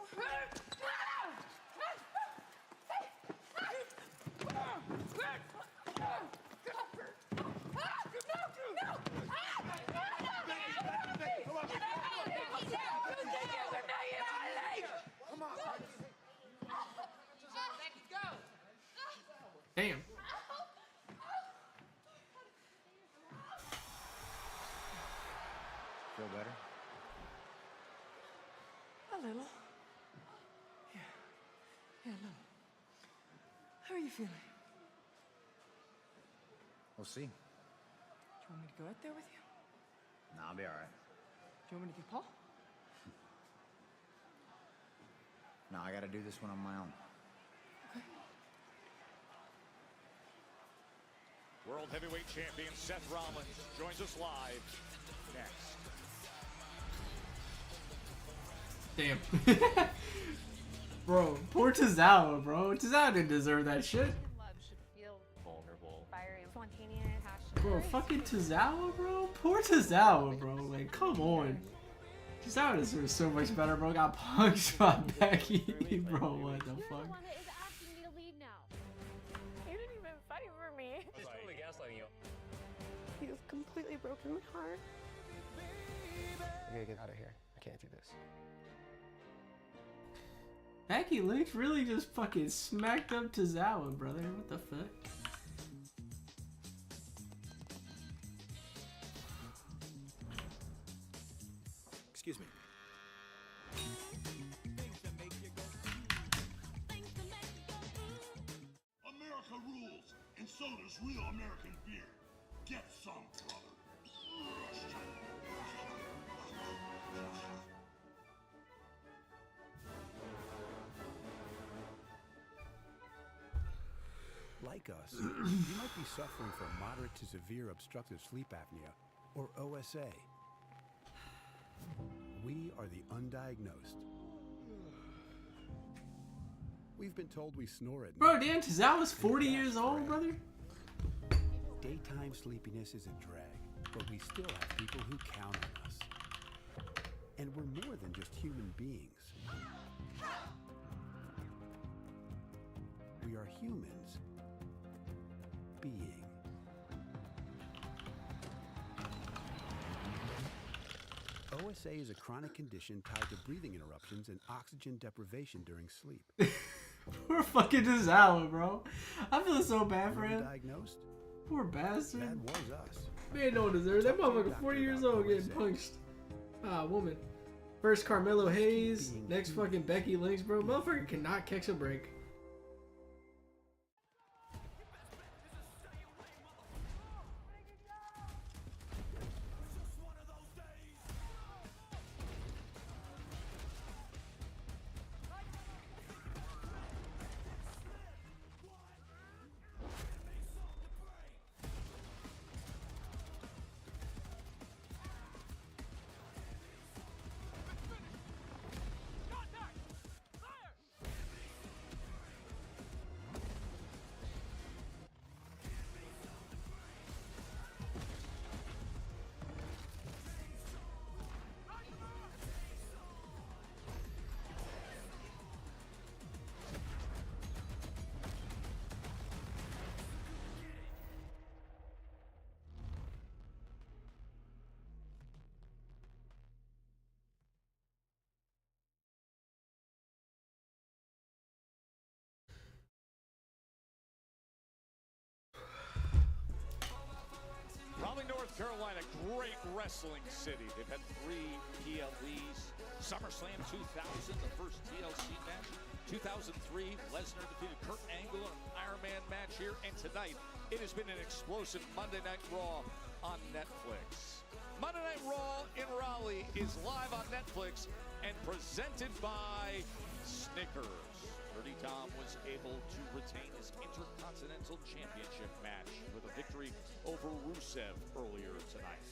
Damn. Feel better? A little. Yeah. Yeah, a little. How are you feeling? We'll see. Do you want me to go out there with you? Nah, I'll be all right. Do you want me to get Paul? No, I gotta do this one on my own. World Heavyweight Champion Seth Rollins joins us live next. Damn. Bro, poor Tozawa, bro. Tozawa didn't deserve that shit. Love should feel vulnerable, fiery, spontaneous, passionate. Bro, fucking Tozawa, bro. Poor Tozawa, bro. Like, come on. Tozawa deserves so much better, bro. Got punked by Becky, bro. What the fuck? You didn't even fight for me. I was totally gaslighting you. You've completely broken my heart. I gotta get out of here. I can't do this. Becky Lynch really just fucking smacked up Tozawa, brother. What the fuck? Excuse me. America rules, and so does real American beer. Get some, brother. Like us, you might be suffering from moderate to severe obstructive sleep apnea, or OSA. We are the undiagnosed. We've been told we snore at Bro, night. Dan Tazawa's 40 years old, brother. Daytime sleepiness is a drag, but we still have people who count on us. And we're more than just human beings. We are humans being. OSA is a chronic condition tied to breathing interruptions and oxygen deprivation during sleep. Poor fucking Tazawa, bro. I feel so bad for him. Diagnosed? Poor bastard. That was us. Man, don't deserve that motherfucker. 40 years old getting punched. Ah, woman. First Carmelo Hayes, next fucking Becky Lynch, bro. Motherfucker cannot catch a break. Raleigh, North Carolina, great wrestling city. They've had 3 PLEs. SummerSlam 2000, the first TLC match. 2003, Lesnar defeated Kurt Angle in an Iron Man match here. And tonight, it has been an explosive Monday Night Raw on Netflix. Monday Night Raw in Raleigh is live on Netflix and presented by Snickers. Dirty Tom was able to retain his Intercontinental Championship match with a victory over Rusev earlier tonight.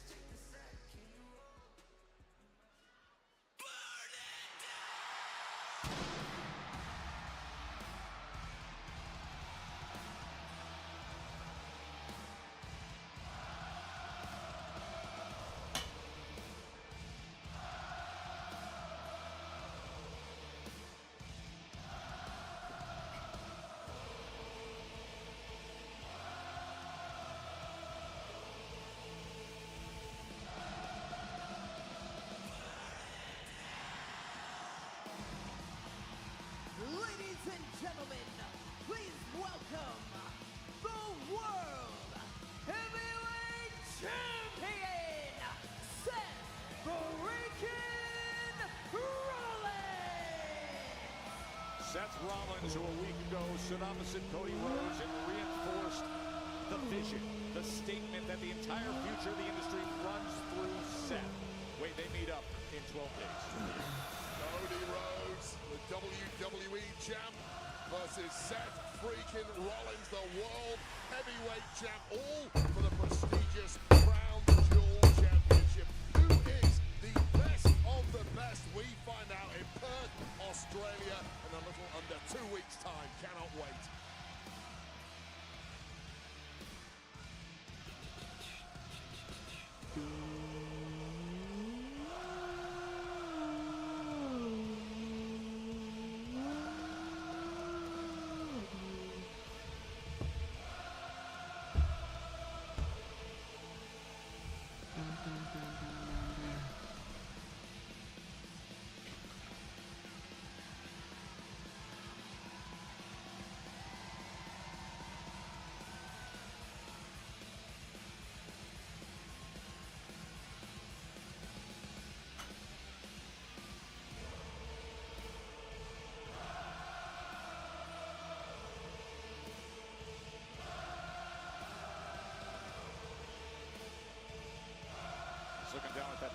Ladies and gentlemen, please welcome the World Heavyweight Champion, Seth freaking Rollins! Seth Rollins, who a week ago stood opposite Cody Rhodes and reinforced the vision, the statement that the entire future of the industry runs through Seth. Wait, they meet up in 12 days. Cody Rhodes, the WWE champ, versus Seth freaking Rollins, the World Heavyweight champ, all for the prestigious Crown Jewel Championship. Who is the best of the best? We find out in Perth, Australia, in a little under 2 weeks' time. Cannot wait.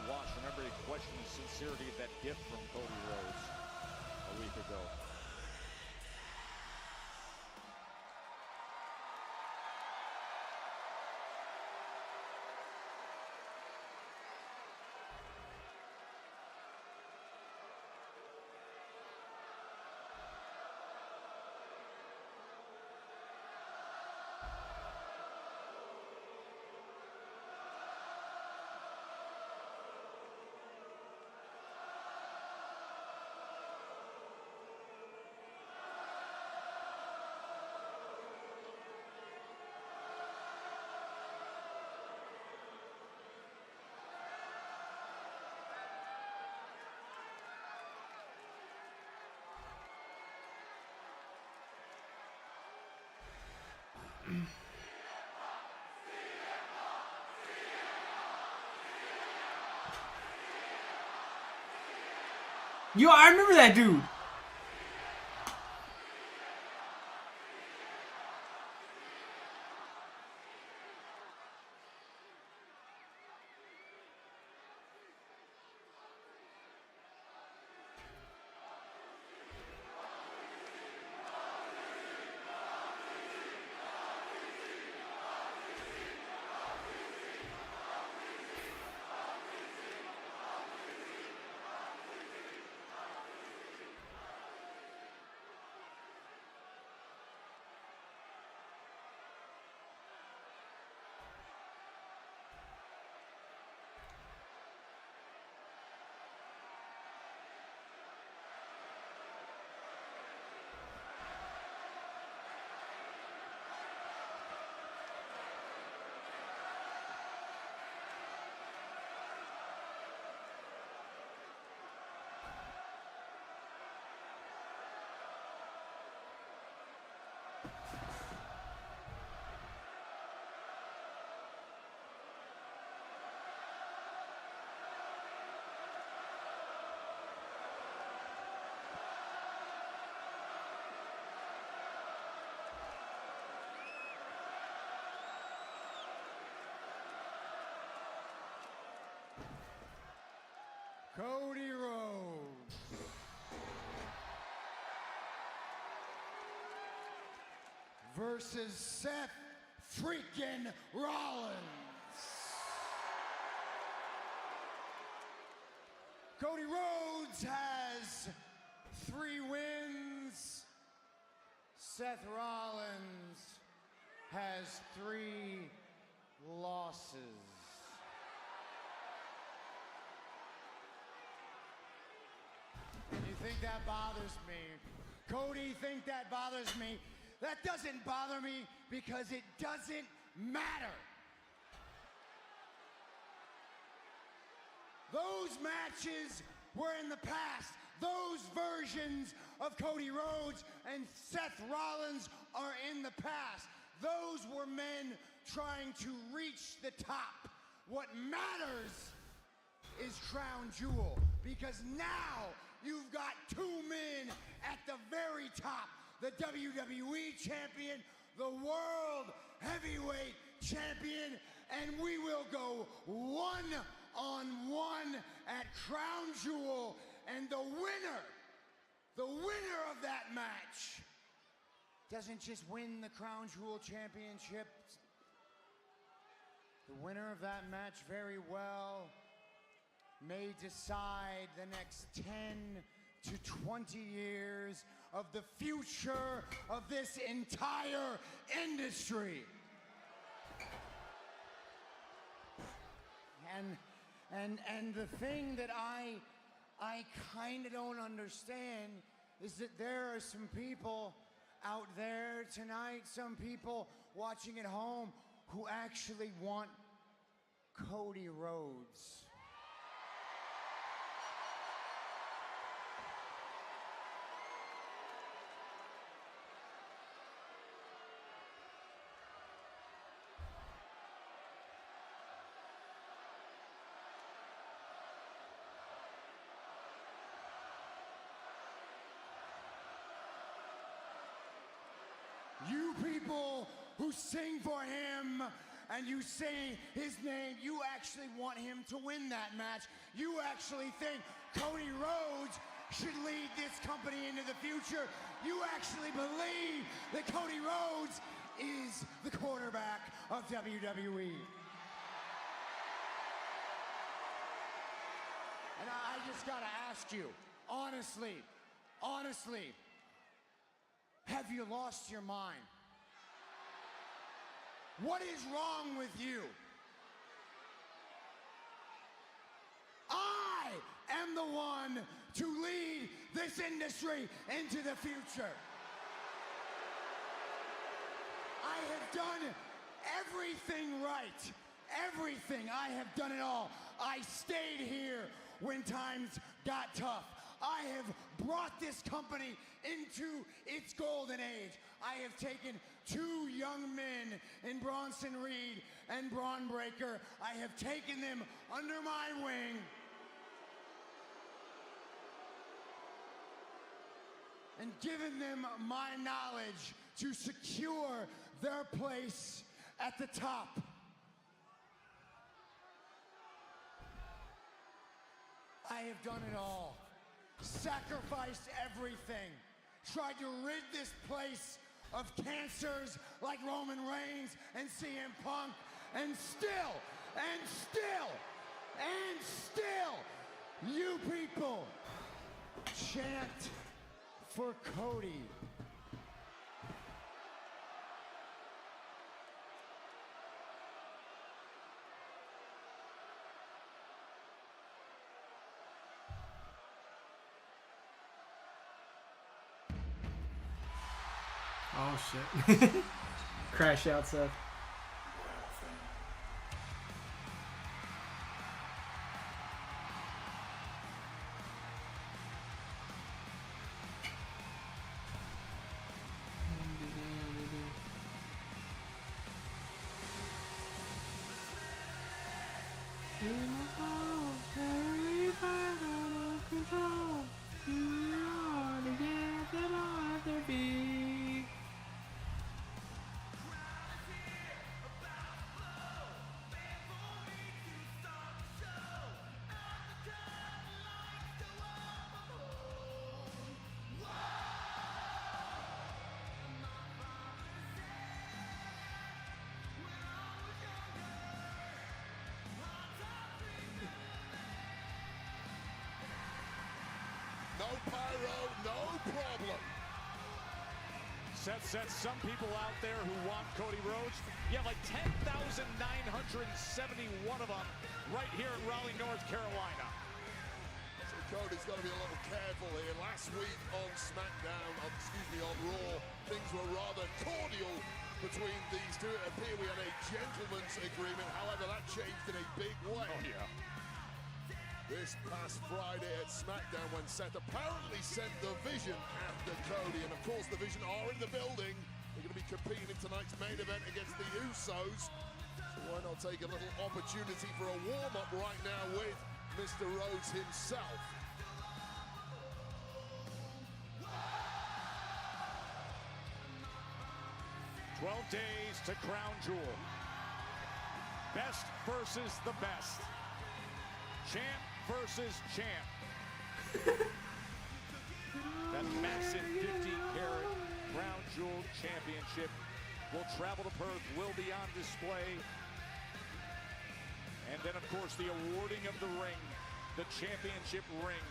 watch. Remember, he questioned the sincerity of that gift from Cody Rhodes a week ago. Yo, I remember that dude. Cody Rhodes versus Seth freaking Rollins. Cody Rhodes has 3 wins. Seth Rollins has 3 losses. You think that bothers me? Cody, think that bothers me? That doesn't bother me because it doesn't matter. Those matches were in the past. Those versions of Cody Rhodes and Seth Rollins are in the past. Those were men trying to reach the top. What matters is Crown Jewel, because now you've got 2 men at the very top. The WWE Champion, the World Heavyweight Champion, and we will go one-on-one at Crown Jewel, and the winner of that match doesn't just win the Crown Jewel Championship. The winner of that match very well may decide the next 10 to 20 years of the future of this entire industry. And the thing that I kind of don't understand is that there are some people out there tonight, some people watching at home, who actually want Cody Rhodes. You people who sing for him and you saying his name, you actually want him to win that match. You actually think Cody Rhodes should lead this company into the future. You actually believe that Cody Rhodes is the quarterback of WWE. And I just gotta ask you, honestly, have you lost your mind? What is wrong with you? I am the one to lead this industry into the future. I have done everything right. Everything. I have done it all. I stayed here when times got tough. I have brought this company into its golden age. I have taken two young men in Bronson Reed and Braun Breaker. I have taken them under my wing. And given them my knowledge to secure their place at the top. I have done it all. Sacrificed everything. Tried to rid this place of cancers like Roman Reigns and CM Punk. And still, you people chant for Cody. Oh shit. Crash out, Seth. No pyro, no problem. Seth said some people out there who want Cody Rhodes, you have like 10,971 of them right here in Raleigh, North Carolina. So Cody's got to be a little careful here. Last week on SmackDown, on Raw, things were rather cordial between these two. It appeared we had a gentleman's agreement. However, that changed in a big way. Oh, yeah. This past Friday at SmackDown when Seth apparently sent the Vision after Cody. And of course the Vision are in the building. They're going to be competing in tonight's main event against the Usos. So why not take a little opportunity for a warm-up right now with Mr. Rhodes himself. 12 days to Crown Jewel. Best versus the best. Champ versus champ. That massive 50-carat Crown Jewel Championship will travel to Perth, will be on display. And then, of course, the awarding of the ring, the championship ring,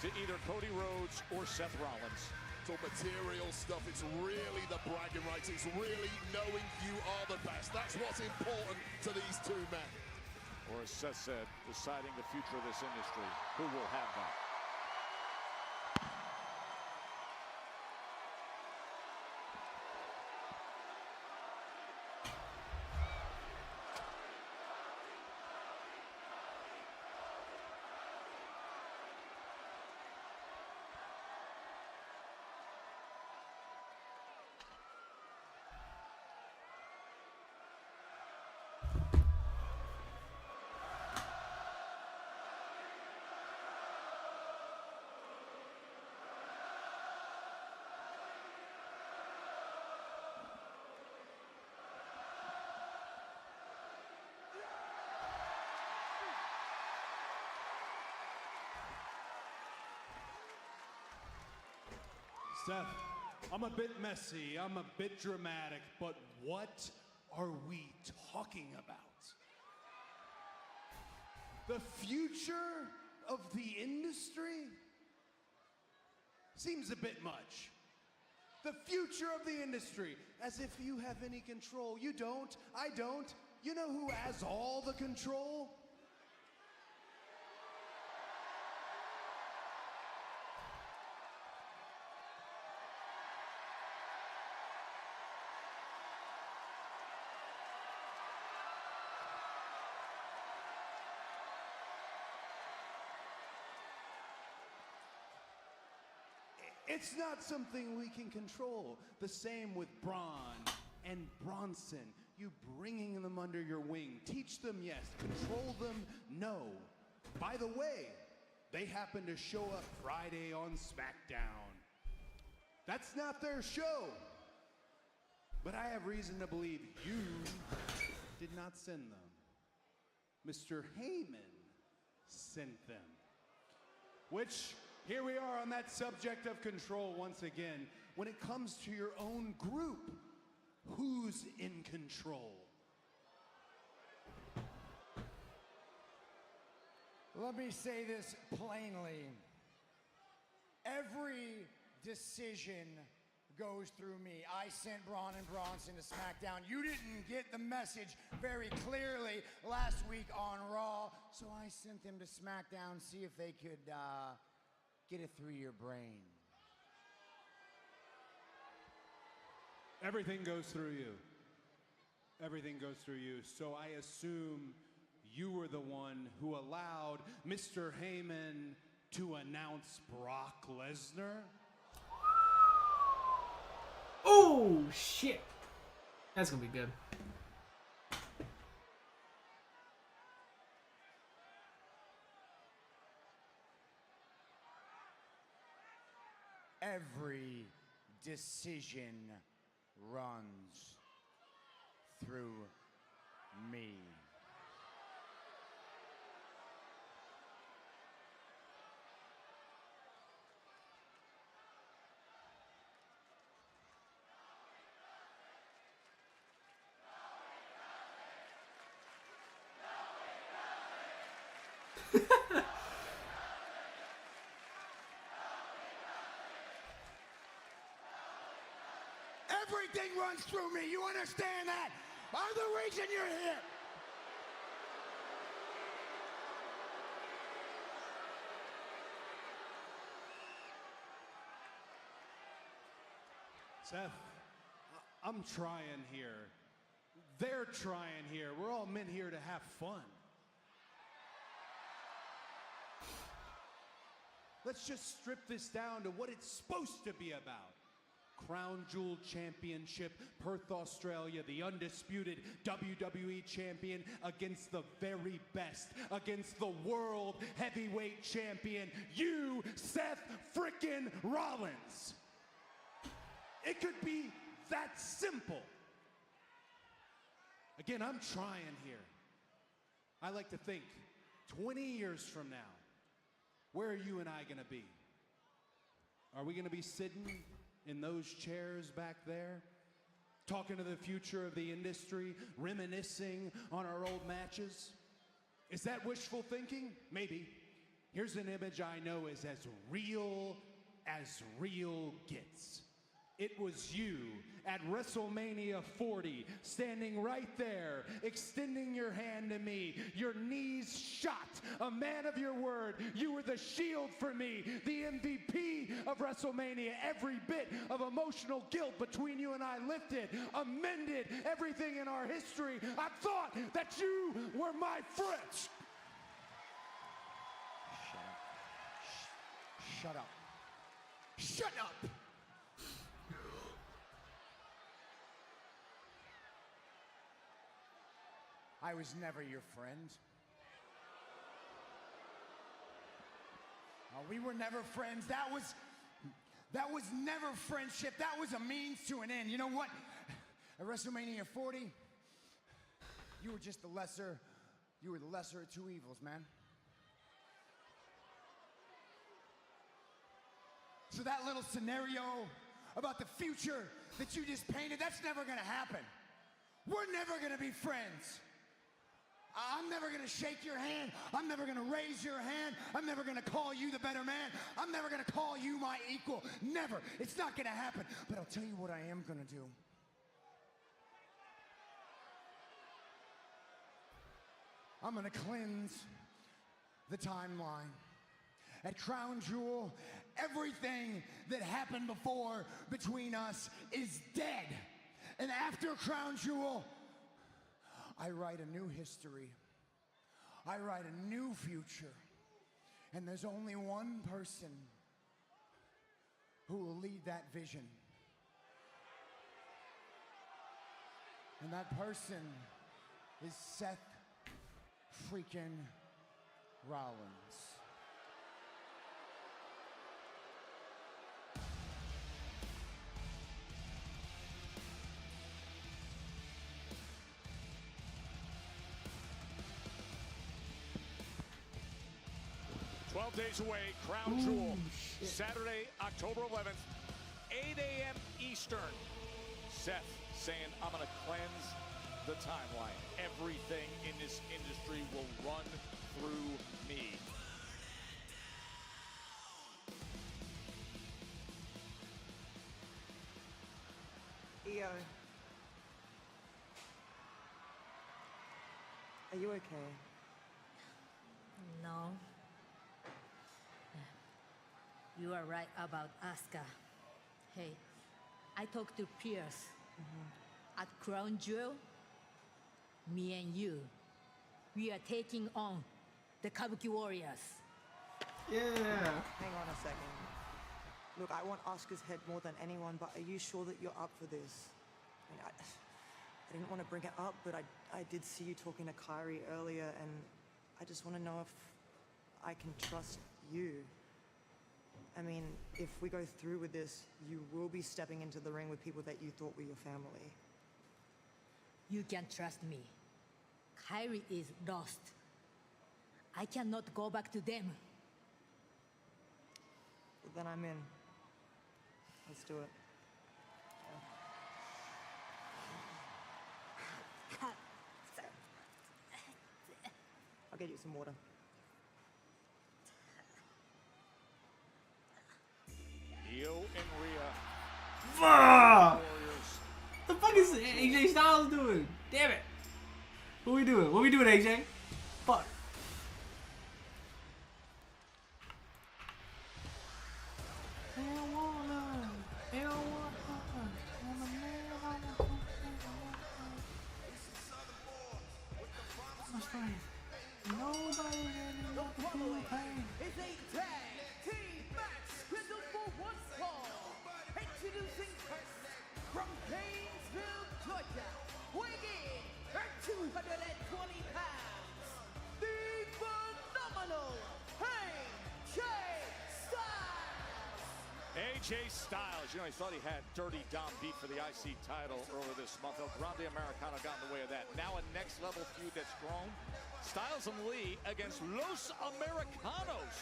to either Cody Rhodes or Seth Rollins. It's all material stuff. It's really the bragging rights. It's really knowing you are the best. That's what's important to these two men. Or as Seth said, deciding the future of this industry. Who will have that? Seth, I'm a bit messy, I'm a bit dramatic, but what are we talking about? The future of the industry? Seems a bit much. The future of the industry, as if you have any control. You don't, I don't. You know who has all the control? It's not something we can control. The same with Braun and Bronson. You bringing them under your wing. Teach them, yes. Control them, no. By the way, they happen to show up Friday on SmackDown. That's not their show. But I have reason to believe you did not send them. Mr. Heyman sent them. Which, here we are on that subject of control once again. When it comes to your own group, who's in control? Let me say this plainly. Every decision goes through me. I sent Braun and Bronson to SmackDown. You didn't get the message very clearly last week on Raw, so I sent them to SmackDown, see if they could get it through your brain. Everything goes through you. Everything goes through you. So I assume you were the one who allowed Mr. Heyman to announce Brock Lesnar? Oh, shit. That's going to be good. Every decision runs through me. Everything runs through me. You understand that? I'm the reason you're here. Seth, I'm trying here. They're trying here. We're all meant here to have fun. Let's just strip this down to what it's supposed to be about. Crown Jewel Championship, Perth, Australia, the undisputed WWE Champion against the very best, against the World Heavyweight Champion, you, Seth frickin' Rollins. It could be that simple. Again, I'm trying here. I like to think 20 years from now, where are you and I gonna be? Are we gonna be sitting in those chairs back there, talking to the future of the industry, reminiscing on our old matches? Is that wishful thinking? Maybe. Here's an image I know is as real gets. It was you at WrestleMania 40, standing right there, extending your hand to me, your knees shot, a man of your word. You were the shield for me, the MVP of WrestleMania. Every bit of emotional guilt between you and I lifted, amended everything in our history. I thought that you were my friends. Shut up. Shut up! I was never your friend. We were never friends. That was never friendship. That was a means to an end. You know what? At WrestleMania 40, you were just the lesser of two evils, man. So that little scenario about the future that you just painted, that's never gonna happen. We're never gonna be friends. I'm never gonna shake your hand. I'm never gonna raise your hand. I'm never gonna call you the better man. I'm never gonna call you my equal. Never. It's not gonna happen. But I'll tell you what I am gonna do. I'm gonna cleanse the timeline. At Crown Jewel, everything that happened before between us is dead. And after Crown Jewel, I write a new history. I write a new future. And there's only one person who will lead that vision. And that person is Seth freaking Rollins. Days away, Crown Jewel, Saturday, October 11th, 8 a.m. Eastern. Seth saying, I'm going to cleanse the timeline. Everything in this industry will run through me. Io. Are you okay? No. You are right about Asuka. Hey, I talked to Pierce. At Crown Jewel, me and you, we are taking on the Kabuki Warriors. Yeah. Hang on a second. Look, I want Asuka's head more than anyone, but are you sure that you're up for this? I mean, I didn't want to bring it up, but I did see you talking to Kairi earlier, and I just want to know if I can trust you. I mean, if we go through with this, you will be stepping into the ring with people that you thought were your family. You can trust me. Kairi is lost. I cannot go back to them. Well, then I'm in. Let's do it. I'll get you some water. Io and Rhea. Fuck! The fuck is AJ Styles doing? Damn it! What we doing? What we doing, AJ? Fuck. Nobody The following is a tag team match scheduled for one fall. Introducing first, from Gainesville, Georgia, weighing in at 220 pounds, the phenomenal AJ Styles. AJ Styles, you know, he thought he had Dirty Dom beat for the IC title earlier this month. El Grande Americano got in the way of that. Now a next level feud that's grown. Styles and Lee against Los Americanos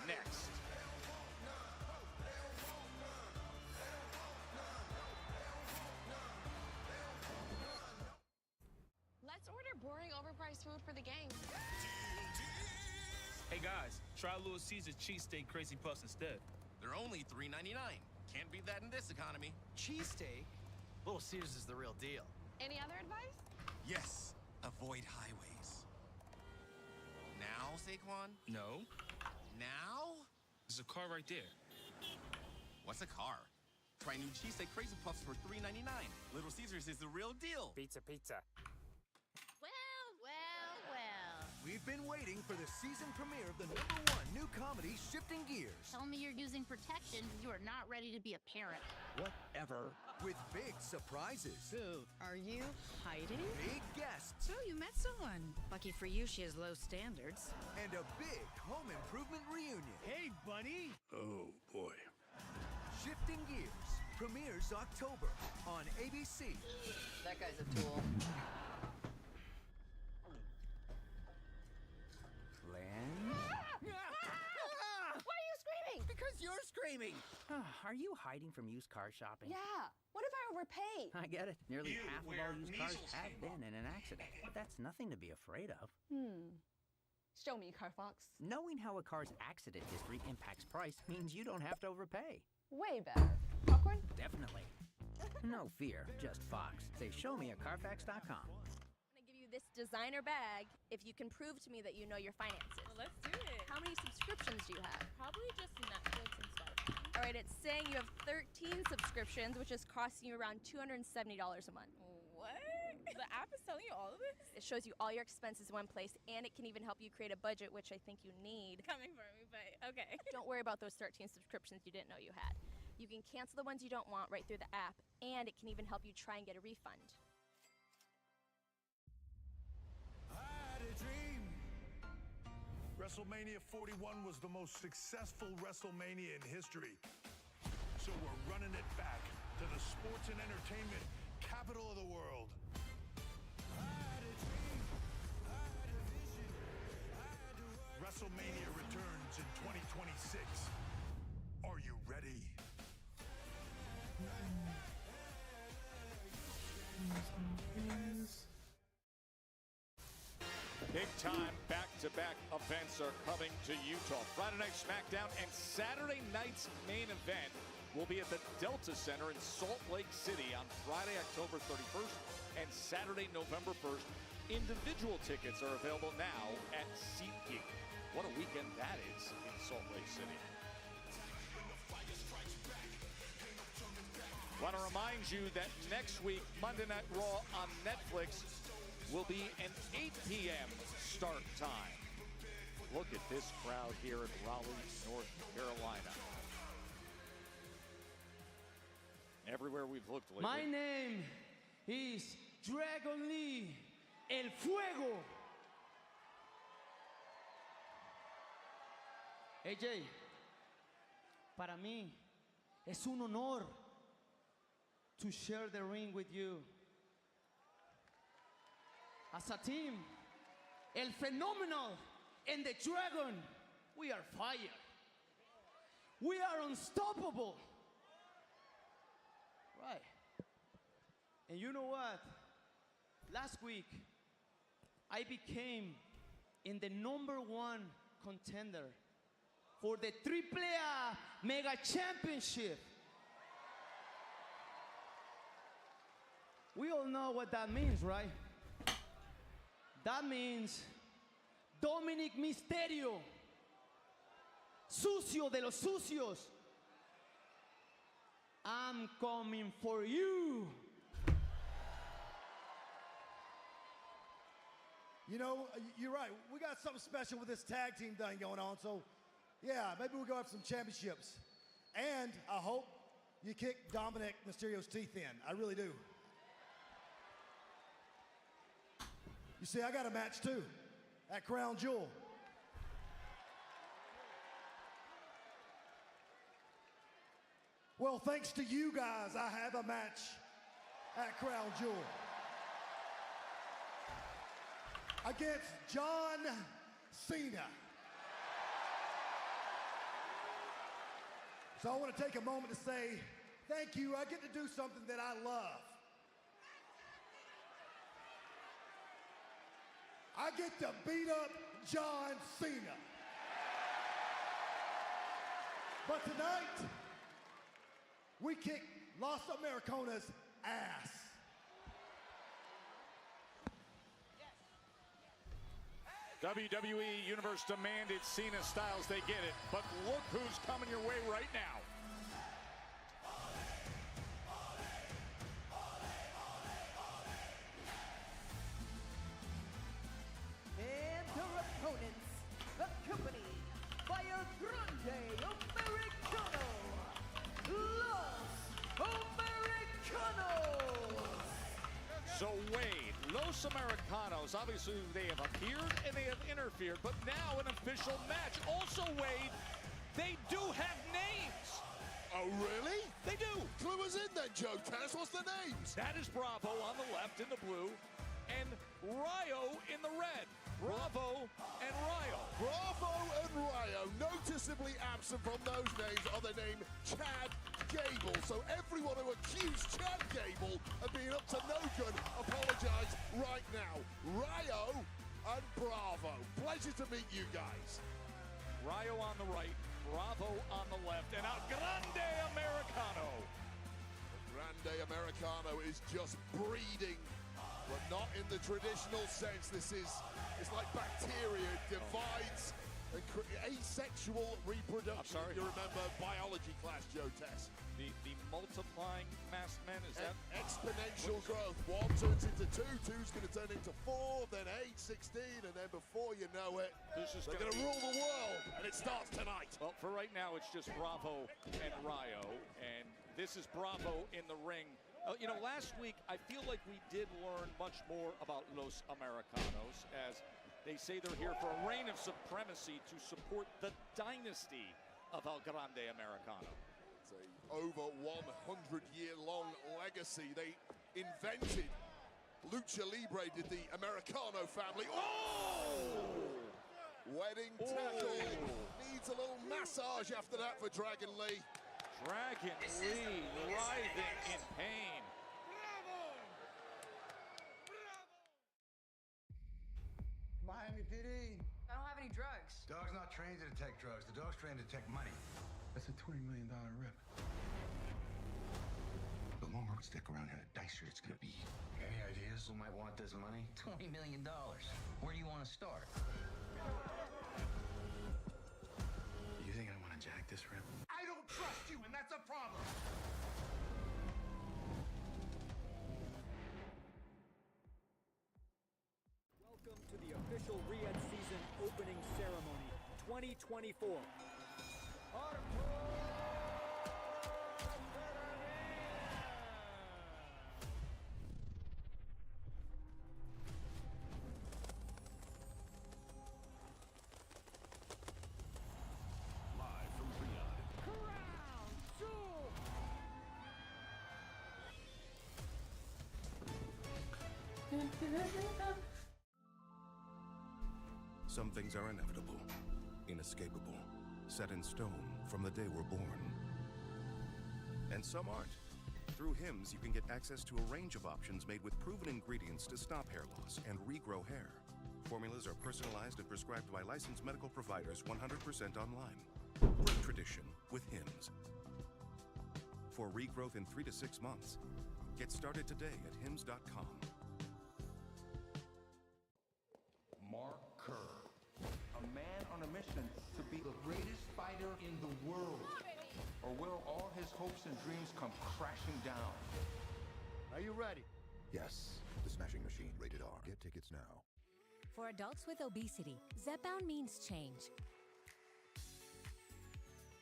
next. Let's order boring, overpriced food for the gang. Hey guys, try Little Caesar's cheesesteak crazy puffs instead. They're only $3.99. Can't beat that in this economy. Cheesesteak? Little Caesars is the real deal. Any other advice? Yes, avoid highways. Now, Saquon? No. Now? There's a car right there. What's a car? Try new cheesesteak crazy puffs for $3.99. Little Caesars is the real deal. Pizza. We've been waiting for the season premiere of the #1 new comedy, Shifting Gears. Tell me you're using protection. You are not ready to be a parent. Whatever. With big surprises. Boo, are you hiding? Big guests. So you met someone. Lucky for you, she has low standards. And a big home improvement reunion. Hey, buddy. Oh, boy. Shifting Gears premieres October on ABC. That guy's a tool. Why are you screaming? Because you're screaming. Are you hiding from used car shopping? Yeah. What if I overpay? I get it. Nearly half of all used cars have been in an accident. But that's nothing to be afraid of. Show me, Carfox. Knowing how a car's accident history impacts price means you don't have to overpay. Way better. Popcorn? Definitely. No fear, just Fox. Say show me at Carfax.com. I'm gonna give you this designer bag if you can prove to me that you know your finances. Well, let's do it. How many subscriptions do you have? Probably just Netflix and stuff. All right, it's saying you have 13 subscriptions, which is costing you around $270 a month. What? The app is telling you all of this? It shows you all your expenses in one place, and it can even help you create a budget, which I think you need. Coming for me, but okay. Don't worry about those 13 subscriptions you didn't know you had. You can cancel the ones you don't want right through the app, and it can even help you try and get a refund. WrestleMania 41 was the most successful WrestleMania in history. So we're running it back to the sports and entertainment capital of the world. WrestleMania returns in 2026. Are you ready? Big time back-to-back events are coming to Utah. Friday Night SmackDown and Saturday night's main event will be at the Delta Center in Salt Lake City on Friday, October 31st and Saturday, November 1st. Individual tickets are available now at SeatGeek. What a weekend that is in Salt Lake City. Want to remind you that next week, Monday Night Raw on Netflix will be an 8 p.m. start time. Look at this crowd here in Raleigh, North Carolina. Everywhere we've looked lately. My name is Dragon Lee El Fuego. AJ, para mí es un honor to share the ring with you. As a team, El Phenomenal and the Dragon, we are fire. We are unstoppable. Right. And you know what? Last week, I became in the #1 contender for the AAA Mega Championship. We all know what that means, right? That means Dominic Mysterio, sucio de los sucios. I'm coming for you. You know, you're right. We got something special with this tag team thing going on. So, yeah, maybe we'll go have some championships. And I hope you kick Dominic Mysterio's teeth in. I really do. You see, I got a match too at Crown Jewel. Well, thanks to you guys, I have a match at Crown Jewel against John Cena. So I want to take a moment to say thank you. I get to do something that I love. I get to beat up John Cena. But tonight, we kick Los Americanas' ass. WWE Universe demanded Cena Styles, they get it. But look who's coming your way right now. And their opponents, accompanied by El Grande Americano, Los Americanos. So Wade, Los Americanos, obviously they have appeared and they have interfered, but now an official match. Also Wade, they do have names. Oh, really? They do. Clue us in then, Joe. Tell us what's the names. That is Bravo on the left in the blue, and Rayo in the red. Bravo and Rayo. Bravo and Rayo. Note to noticeably absent from those names are the name Chad Gable. So everyone who accused Chad Gable of being up to no good, apologize right now. Rayo and Bravo. Pleasure to meet you guys. Rayo on the right, Bravo on the left, and El Grande Americano. Grande Americano is just breeding, but not in the traditional sense. It's like bacteria, it divides and asexual reproduction. I'm sorry. You remember biology class, Joe Tess. The multiplying masked men, is that? Exponential growth. 1 turns into 2, 2's going to turn into 4, then 8, 16, and then before you know it, they're going to rule the world, and it starts tonight. Well, for right now, it's just Bravo and Rayo, and this is Bravo in the ring. You know, last week, I feel like we did learn much more about Los Americanos, as they say they're here for a reign of supremacy to support the dynasty of El Grande Americano. It's a over 100-year-long legacy. They invented Lucha Libre, did the Americano family. Oh! Wedding tackle. Needs a little massage after that for Dragon Lee. Dragon Lee writhing in pain. Miami PD. I don't have any drugs. Dog's not trained to detect drugs. The dog's trained to detect money. That's a $20 million rip. The longer we stick around here, the dicier it's gonna be. Any ideas? Who might want this money? $20 million. Where do you want to start? You think I want to jack this rip? I don't trust you, and that's a problem. Welcome to the official Riyadh season opening ceremony 2024. Live from Riyadh. Some things are inevitable, inescapable, set in stone from the day we're born. And some aren't. Through Hims, you can get access to a range of options made with proven ingredients to stop hair loss and regrow hair. Formulas are personalized and prescribed by licensed medical providers 100% online. Break tradition with Hims. For regrowth in 3 to 6 months, get started today at hims.com. Mark Kerr, a man on a mission to be the greatest fighter in the world. Or will all his hopes and dreams come crashing down? Are you ready? Yes. The Smashing Machine, rated R. Get tickets now. For adults with obesity, Zepbound means change.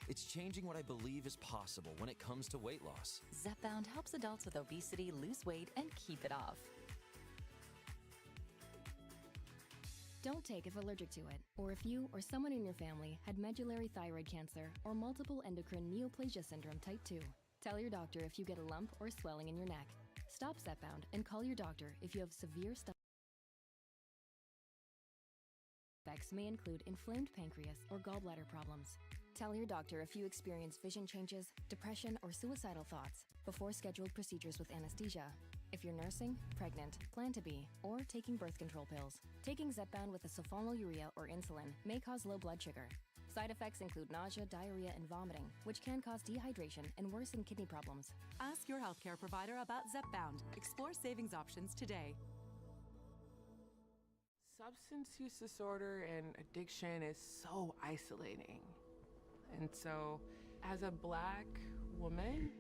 It's changing what I believe is possible when it comes to weight loss. Zepbound helps adults with obesity lose weight and keep it off. Don't take if allergic to it, or if you or someone in your family had medullary thyroid cancer or multiple endocrine neoplasia syndrome type 2. Tell your doctor if you get a lump or swelling in your neck. Stop Zepbound and call your doctor if you have severe stomach effects may include inflamed pancreas or gallbladder problems. Tell your doctor if you experience vision changes, depression, or suicidal thoughts before scheduled procedures with anesthesia. If you're nursing, pregnant, plan to be, or taking birth control pills, taking Zepbound with a sulfonylurea or insulin may cause low blood sugar. Side effects include nausea, diarrhea, and vomiting, which can cause dehydration and worsen kidney problems. Ask your healthcare provider about Zepbound. Explore savings options today. Substance use disorder and addiction is so isolating. And so, as a Black woman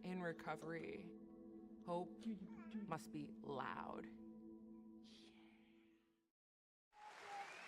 in recovery, hope must be loud.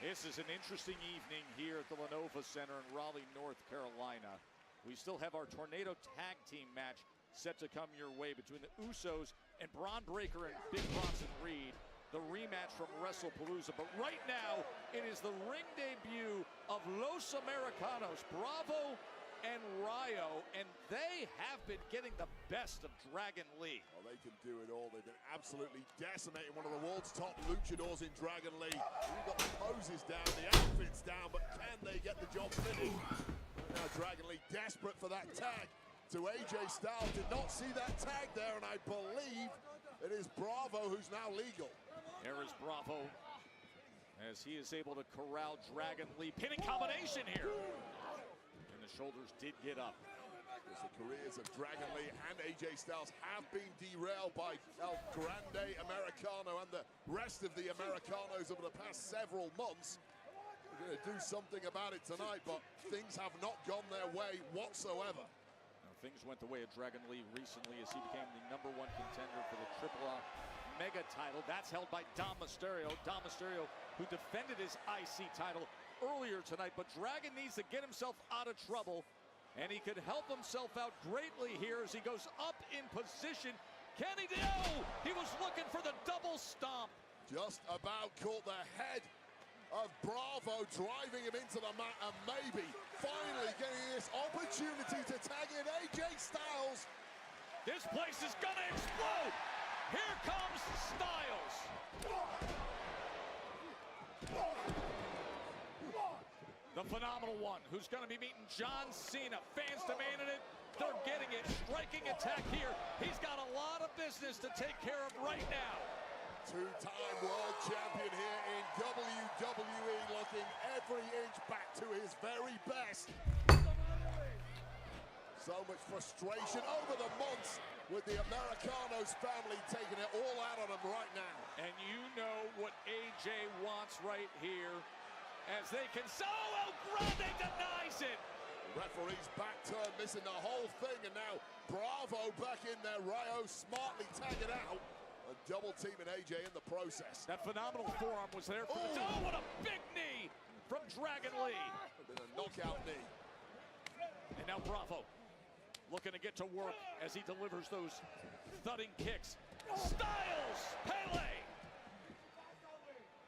This is an interesting evening here at the Lenovo Center in Raleigh, North Carolina. We still have our Tornado Tag Team match set to come your way between the Usos and Bron Breakker and Big Bronson Reed. The rematch from WrestlePalooza. But right now, it is the ring debut of Los Americanos, Bravo and Rayo, and they have been getting the best of Dragon Lee. Well, they can do it all. They've been absolutely decimating one of the world's top luchadors in Dragon Lee. We've got the poses down, the outfits down, but can they get the job finished? Now Dragon Lee desperate for that tag to AJ Styles. Did not see that tag there, and I believe it is Bravo who's now legal. There is Bravo as he is able to corral Dragon Lee. Pinning combination here. And the shoulders did get up. As the careers of Dragon Lee and AJ Styles have been derailed by El Grande Americano and the rest of the Americanos over the past several months. We're going to do something about it tonight, but things have not gone their way whatsoever. Now, things went the way of Dragon Lee recently as he became the #1 contender for the AAA Mega title. That's held by Dom Mysterio. Dom Mysterio, who defended his IC title earlier tonight, but Dragon needs to get himself out of trouble, and he could help himself out greatly here as he goes up in position. Can he do? He was looking for the double stomp. Just about caught the head of Bravo, driving him into the mat, and maybe finally getting this opportunity to tag in AJ Styles. This place is gonna explode. Here comes Styles. The Phenomenal One, who's going to be meeting John Cena. Fans demanded it. They're getting it. Striking attack here. He's got a lot of business to take care of right now. Two-time world champion here in WWE, looking every inch back to his very best. So much frustration over the months with the Americanos family taking it all out on him right now. And you know what AJ wants right here as they can... El Grande denies it! The referee's back turn, missing the whole thing, and now Bravo back in there. Ryo smartly tagging out and double teaming AJ in the process. That phenomenal forearm was there for the... Oh, what a big knee from Dragon Lee! Been a knockout knee. And now Bravo looking to get to work as he delivers those thudding kicks. Styles! Pele!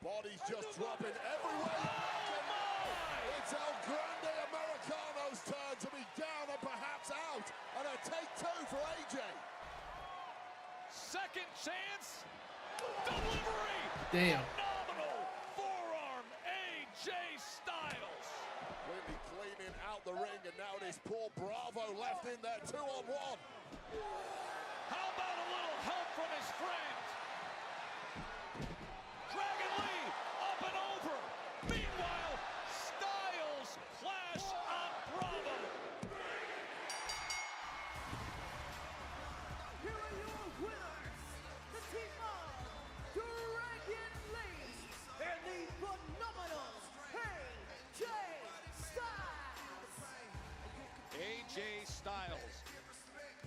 Bodies just dropping everywhere. Oh my! It's El Grande Americano's turn to be down and perhaps out. And a take two for AJ. Second chance. Delivery! Damn. Phenomenal forearm, AJ Styles. Really cleaning out the ring, and now it is poor Bravo left in there, 2-on-1. How about a little help from his friend? Dragon Lee up and over. Meanwhile, Styles clash on Bravo. Here are your winners, the team of Dragon Lee and the phenomenal AJ Styles. AJ Styles.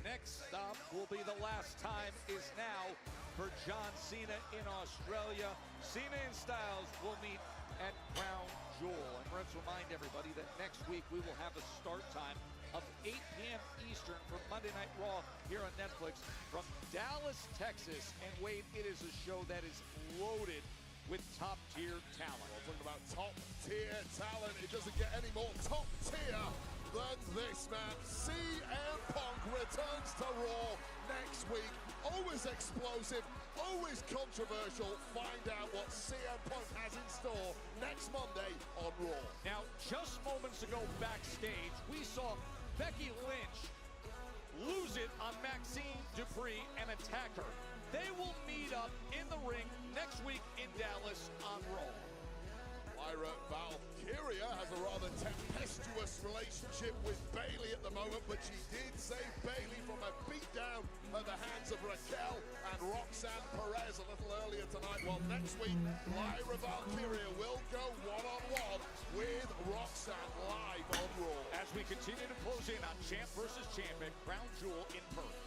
Next stop will be the last time is now for John Cena in Australia. Cena and Styles will meet at Crown Jewel. And let's remind everybody that next week we will have a start time of 8 p.m. Eastern for Monday Night Raw here on Netflix from Dallas, Texas. And Wade, it is a show that is loaded with top-tier talent. Well, talking about top-tier talent, it doesn't get any more top-tier than this, man. CM Punk returns to Raw next week. Always explosive, always controversial. Find out what CM Punk has in store next Monday on Raw. Now, just moments ago backstage, we saw Becky Lynch lose it on Maxine Dupree and attack her. They will meet up in the ring next week in Dallas on Raw. Lyra Valkyria has a rather tempestuous relationship with Bayley at the moment, but she did save Bayley from a beatdown at the hands of Raquel and Roxanne Perez a little earlier tonight. Well, next week, Lyra Valkyria will go one-on-one with Roxanne live on Raw. As we continue to close in on Champ versus Champ at Crown Jewel in Perth.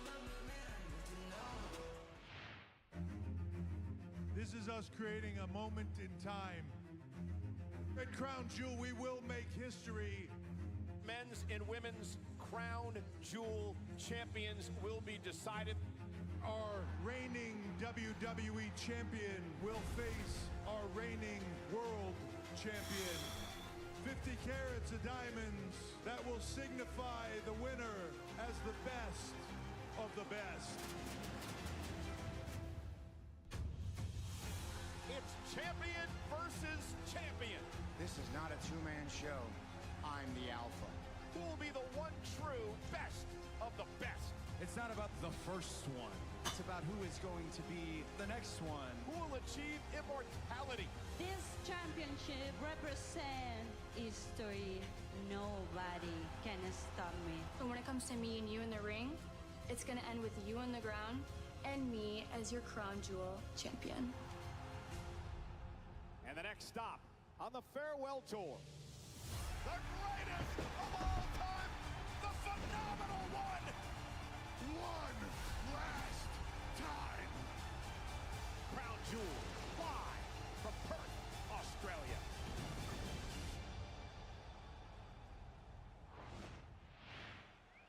This is us creating a moment in time. At Crown Jewel, we will make history. Men's and women's Crown Jewel champions will be decided. Our reigning WWE champion will face our reigning world champion. 50 carats of diamonds that will signify the winner as the best of the best. It's champion versus champion. This is not a two-man show. I'm the alpha. Who will It's not about the first one. It's about who is going to be the next one. Who will achieve immortality? This championship represents history. Nobody can stop me. But when it comes to me and you in the ring, it's gonna end with you on the ground and me as your crown jewel champion. And the next stop on the farewell tour. The greatest of all time, the phenomenal one. One last time. Crown Jewel, live from Perth, Australia.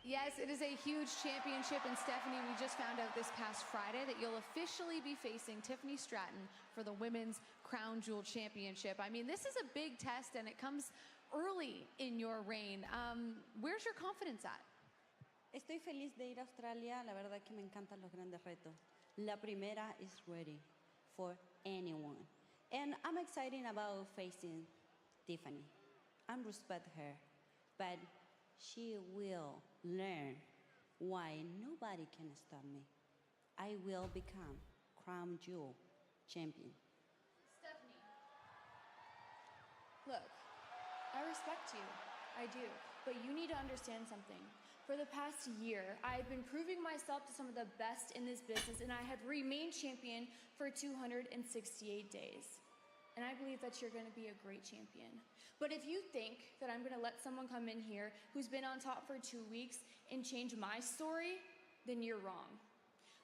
Yes, it is a huge championship, and Stephanie, we just found out this past Friday that you'll officially be facing Tiffany Stratton for the Women's Crown Jewel Championship. I mean, this is a big test, and it comes early in your reign. Where's your confidence at? Estoy feliz de ir a Australia. La verdad que me encantan los grandes retos. La primera is ready for anyone. And I'm excited about facing Tiffany. I respect her, but she will learn why nobody can stop me. I will become Crown Jewel champion. Stephanie, look, I respect you, I do, but you need to understand something. For the past year, I've been proving myself to some of the best in this business, and I have remained champion for 268 days. And I believe that you're gonna be a great champion. But if you think that I'm gonna let someone come in here who's been on top for 2 weeks and change my story, then you're wrong.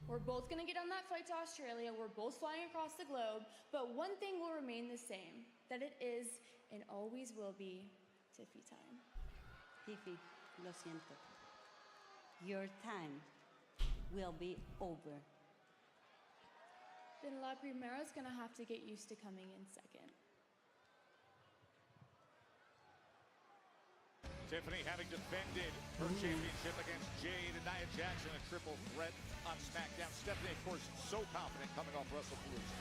We're both gonna get on that flight to Australia, we're both flying across the globe, but one thing will remain the same, that it is and always will be Tiffy time. Tiffy, lo siento. Your time will be over. Then La Primera's gonna have to get used to coming in second. Tiffany having defended her championship against Jade and Nia Jackson, a triple threat on SmackDown. Stephanie, of course, so confident coming off WrestlePalooza.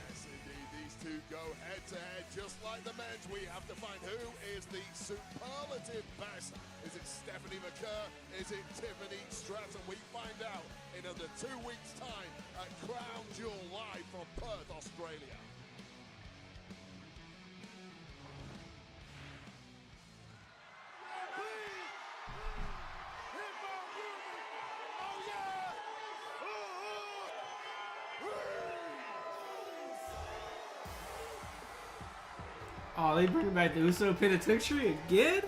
Yes, indeed. These two go head-to-head just like the men's. We have to find who is the superlative best. Is it Stephanie McCurr? Is it Tiffany Stratton? We find out in under 2 weeks' time at Crown Jewel live from Perth, Australia. Oh, they bring back the Uso Penitentiary again?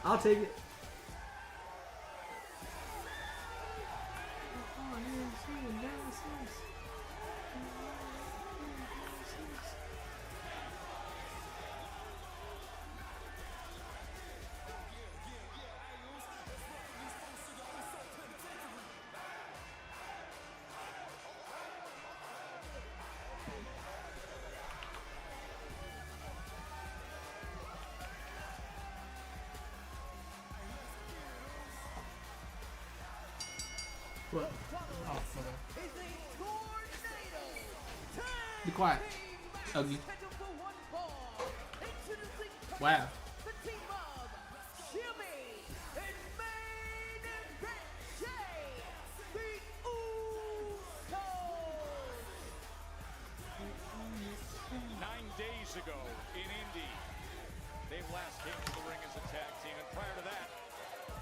I'll take it. What? Oh, okay. Be quiet. Ugly. Wow. Ago in Indy, they last came to the ring as a tag team, and prior to that,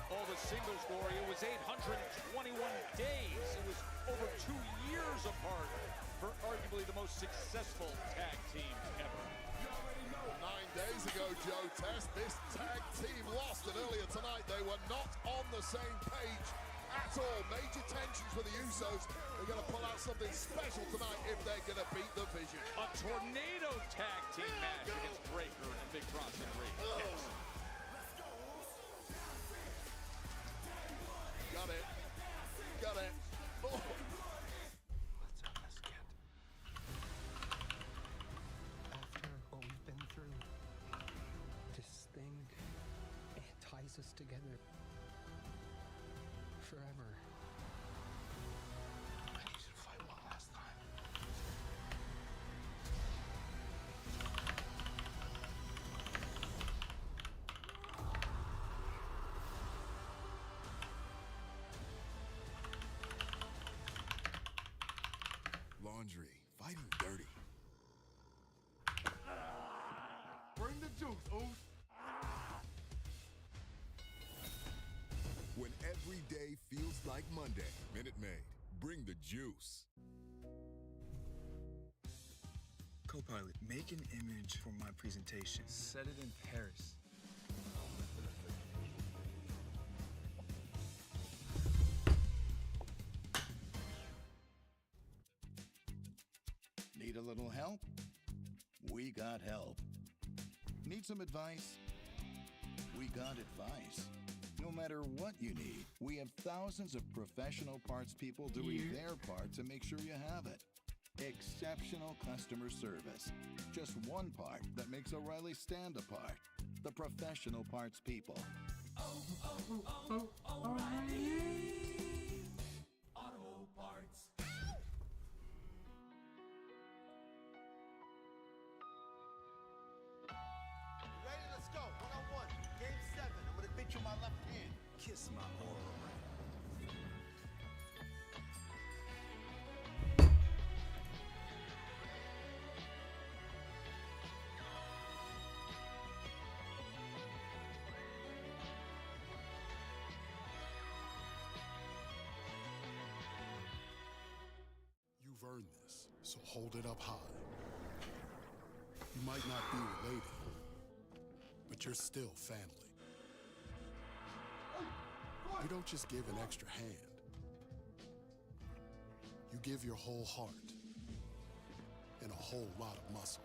all the singles glory, it was 821 days. It was over 2 years apart for arguably the most successful tag team ever. 9 days ago, Joe Test, this tag team lost, and earlier tonight they were not on the same page at all. Major tensions for the Usos. They're going to pull out something special tonight if they're going to beat the Vision. A tornado tag team match against Breakker and Big Bronson Reed. Yes. Got it. Got it. Oh. Let's end this, kid. After what we've been through, this thing, it ties us together forever. I need you to fight one last time. juice, Oos. When every day feels like Monday, Minute Maid, bring the juice. Copilot, make an image for my presentation. Set it in Paris. Need a little help? We got help. Need some advice? We got advice. No matter what you need, we have thousands of professional parts people doing their part to make sure you have it. Exceptional customer service. Just one part that makes O'Reilly stand apart. The professional parts people. O'Reilly Auto Parts. Ready? Let's go. 1-on-1. Game 7. I'm gonna pitch you my left hand. Kiss my aura. You've earned this, so hold it up high. You might not be related, but you're still family. You don't just give an extra hand. You give your whole heart and a whole lot of muscle.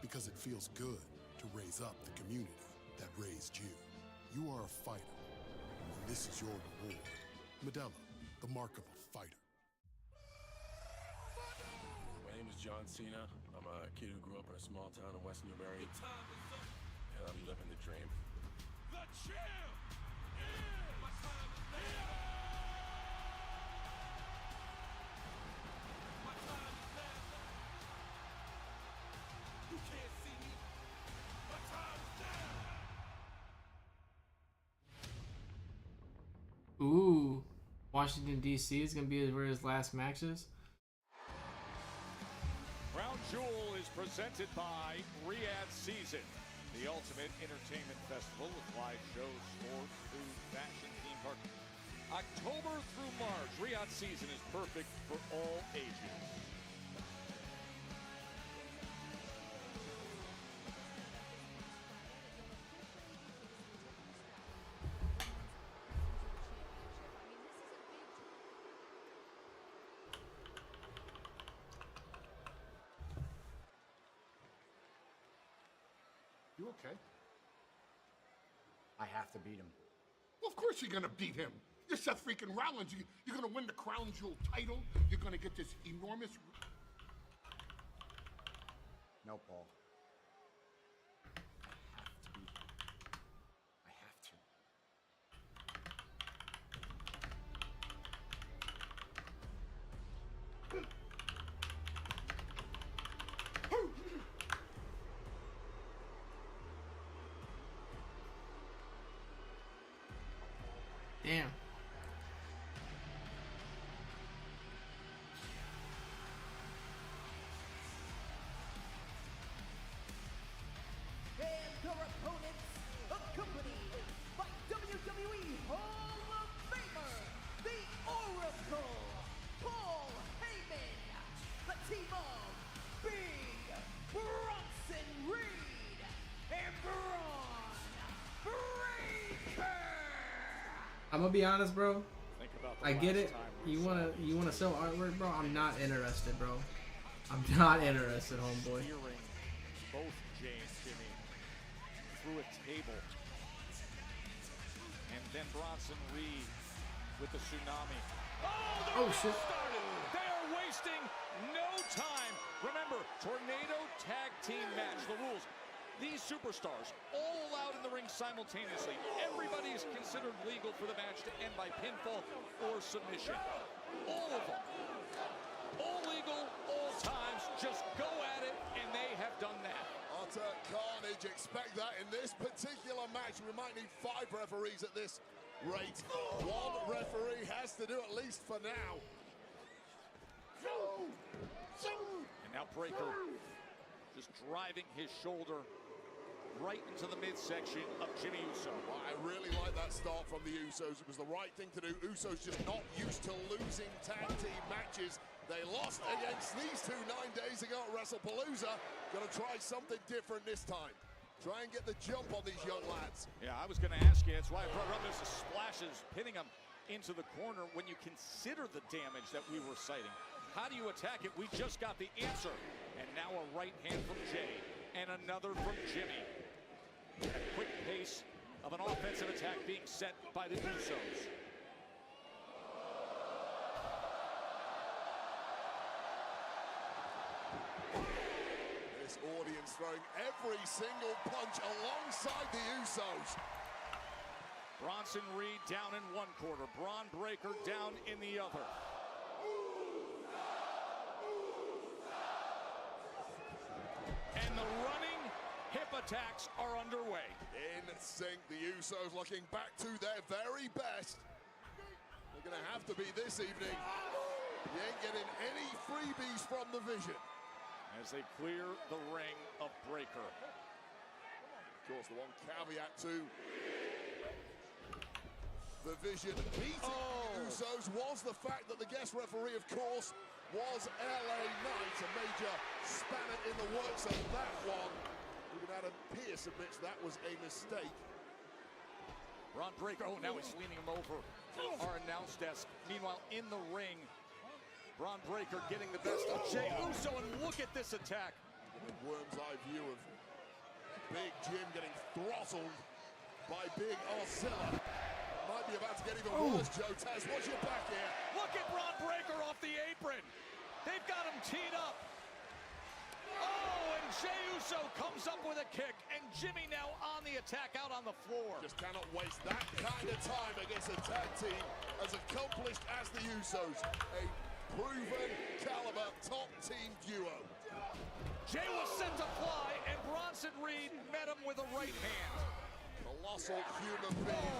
Because it feels good to raise up the community that raised you. You are a fighter, and this is your reward. Modelo, the mark of a fighter. My name is John Cena. I'm a kid who grew up in a small town in West Newbury. And I'm living the dream. The champ! You can't see me. My time is now. Ooh, Washington D.C. is gonna be where his last match is. Crown Jewel is presented by Riyadh Season, the ultimate entertainment festival with live shows, sports, food, fashion, theme park. October through March, Riyadh Season is perfect for all ages. You okay? I have to beat him. Well, of course you're gonna beat him. You're Seth freaking Rollins. You're gonna win the Crown Jewel title. You're gonna get this enormous... No, Paul. I have to beat him. I have to. Damn. And their opponents, accompanied by WWE Hall of Famer, the Oracle, Paul Heyman, the team of Big Bronson Reed and Braun Breaker. I'm gonna be honest, bro. Think about the I get last it. time You wanna sell artwork, bro? I'm not interested, bro. I'm not interested, homeboy. Spearing both James Jimmy through a table. And then Bronson Reed with the tsunami. Oh, shit. Started. They are wasting no time. Remember, tornado tag team match. The rules. These superstars all allowed in the ring simultaneously. Everybody is considered legal for the match to end by pinfall or submission. All of them. All legal, all times. Just go at it, and they have done that. Utter carnage. Expect that in this particular match. We might need 5 referees at this rate. One referee has to do at least for now. And now Breaker just driving his shoulder right into the midsection of Jimmy Uso. Well, I really like that start from the Usos. It was the right thing to do. Usos just not used to losing tag team matches. They lost against these two 9 days ago at WrestlePalooza. Gonna try something different this time. Try and get the jump on these young lads. Yeah, I was gonna ask you, that's why I brought up those splashes, pinning him into the corner. When you consider the damage that we were citing, how do you attack it? We just got the answer. And now a right hand from Jay and another from Jimmy. A quick pace of an offensive attack being set by the Usos. This audience throwing every single punch alongside the Usos. Bronson Reed down in one quarter, Bron Breakker down in the other. And the running hip attacks are underway. In sync, the Usos looking back to their very best. They're gonna have to be this evening. You ain't getting any freebies from the Vision. As they clear the ring of Breakker. Of course, the one caveat to the Vision beating the Usos was the fact that the guest referee, of course, was LA Knight. A major spanner in the works of that one. Even Adam Pearce admits that was a mistake. Bron Breakker, now he's leaning him over our announce desk. Meanwhile, in the ring, Bron Breakker getting the best of Jey Uso, and look at this attack. A worm's eye view of Big Jim getting throttled by Big Arcilla. Might be about to get even worse, Joe Taz. Watch your back here. Look at Bron Breakker off the apron. They've got him teed up. Oh, and Jey Uso comes up with a kick, and Jimmy now on the attack out on the floor. Just cannot waste that kind of time against a tag team as accomplished as the Usos. A proven caliber top team duo. Jay was sent to fly, and Bronson Reed met him with a right hand. Colossal human being.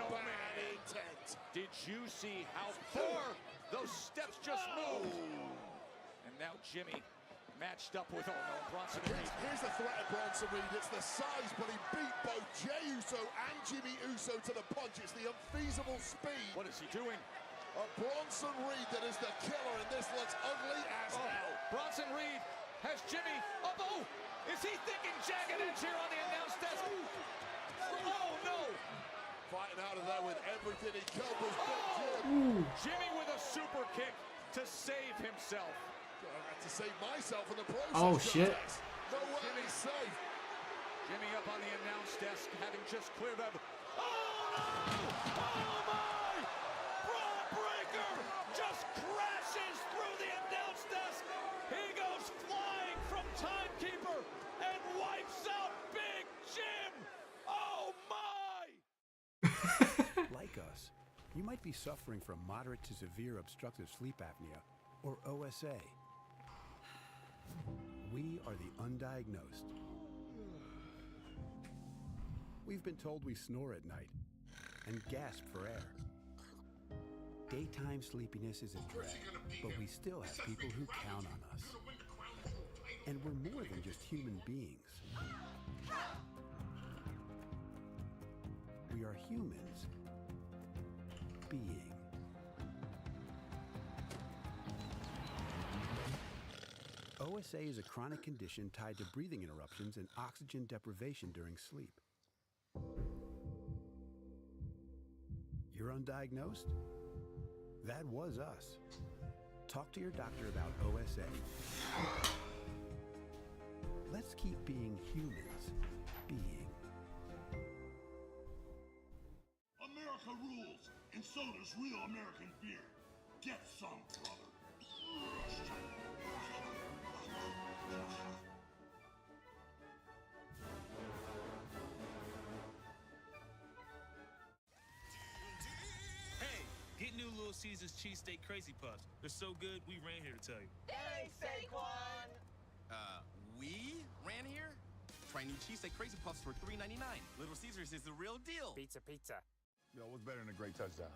Bad intent. Did you see how far those steps just moved? And now Jimmy matched up with, Bronson Reed. Here's the threat of Bronson Reed. It's the size, but he beat both Jey Uso and Jimmy Uso to the punch. It's the unfeasible speed. What is he doing? Bronson Reed that is the killer, and this looks ugly as hell. Bronson Reed has Jimmy. Is he thinking jagged edge here on the announce desk? Oh, no. Fighting out of there with everything he could was Big Jim. Jimmy with a super kick to save himself. I had to save myself in the process. Oh, shit. No way he's safe. Jimmy up on the announce desk, having just cleared up. Oh, no! Oh, my! Bron Breakker just crashes through the announce desk. He goes flying from Timekeeper and wipes out Big Jim. Oh, my! Like us, you might be suffering from moderate to severe obstructive sleep apnea, or OSA. We are the undiagnosed. We've been told we snore at night and gasp for air. Daytime sleepiness is a drag, but we still have people who count on us. And we're more than just human beings. We are humans being. OSA is a chronic condition tied to breathing interruptions and oxygen deprivation during sleep. You're undiagnosed? That was us. Talk to your doctor about OSA. Let's keep being humans being. America rules, and so does real American beer. Get some, brother. Hey, get new Little Caesars cheesesteak crazy puffs. They're so good, we ran here to tell you. Hey, Saquon! We ran here? Try new cheesesteak crazy puffs for $3.99. Little Caesars is the real deal. Pizza. Yo, what's better than a great touchdown?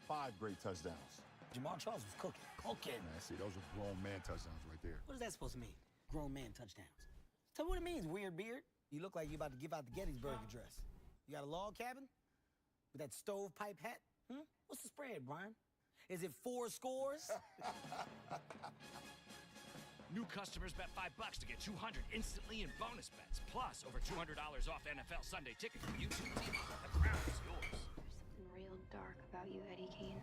5 great touchdowns. Jamal Charles was cooking. Man, see, those are grown man touchdowns right there. What is that supposed to mean? grown man touchdowns. Tell me what it means, weird beard. You look like you about to give out the Gettysburg Address. You got a log cabin with that stovepipe hat? What's the spread, Brian? Is it 4 scores? New customers bet $5 to get $200 instantly in bonus bets, plus over $200 off NFL Sunday ticket from YouTube TV. The crown is yours. There's something real dark about you, Eddie Kane.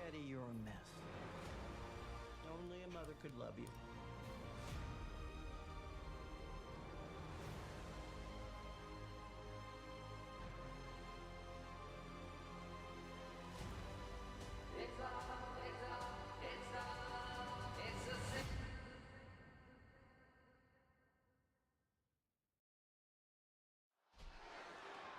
Eddie, you're a mess. Only a mother could love you.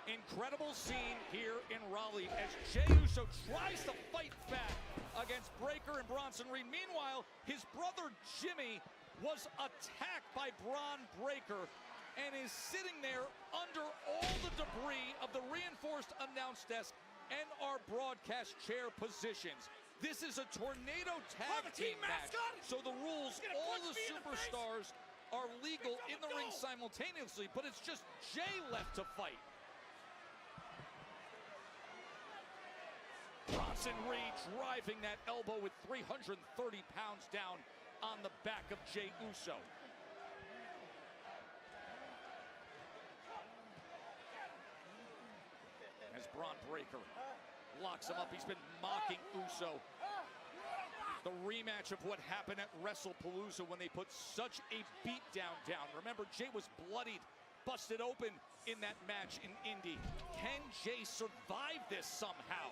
Incredible scene here in Raleigh as Jey Uso tries to fight back against Breakker and Bronson Reed. Meanwhile, his brother Jimmy was attacked by Bron Breakker and is sitting there under all the debris of the reinforced announce desk and our broadcast chair positions. This is a tornado tag team match, so the rules, all the superstars are legal in the ring simultaneously, but it's just Jey left to fight. Bronson Reed driving that elbow with 330 pounds down on the back of Jey Uso. As Bron Breakker locks him up, he's been mocking Uso. The rematch of what happened at WrestlePalooza when they put such a beatdown down. Remember, Jey was bloodied, busted open in that match in Indy. Can Jey survive this somehow?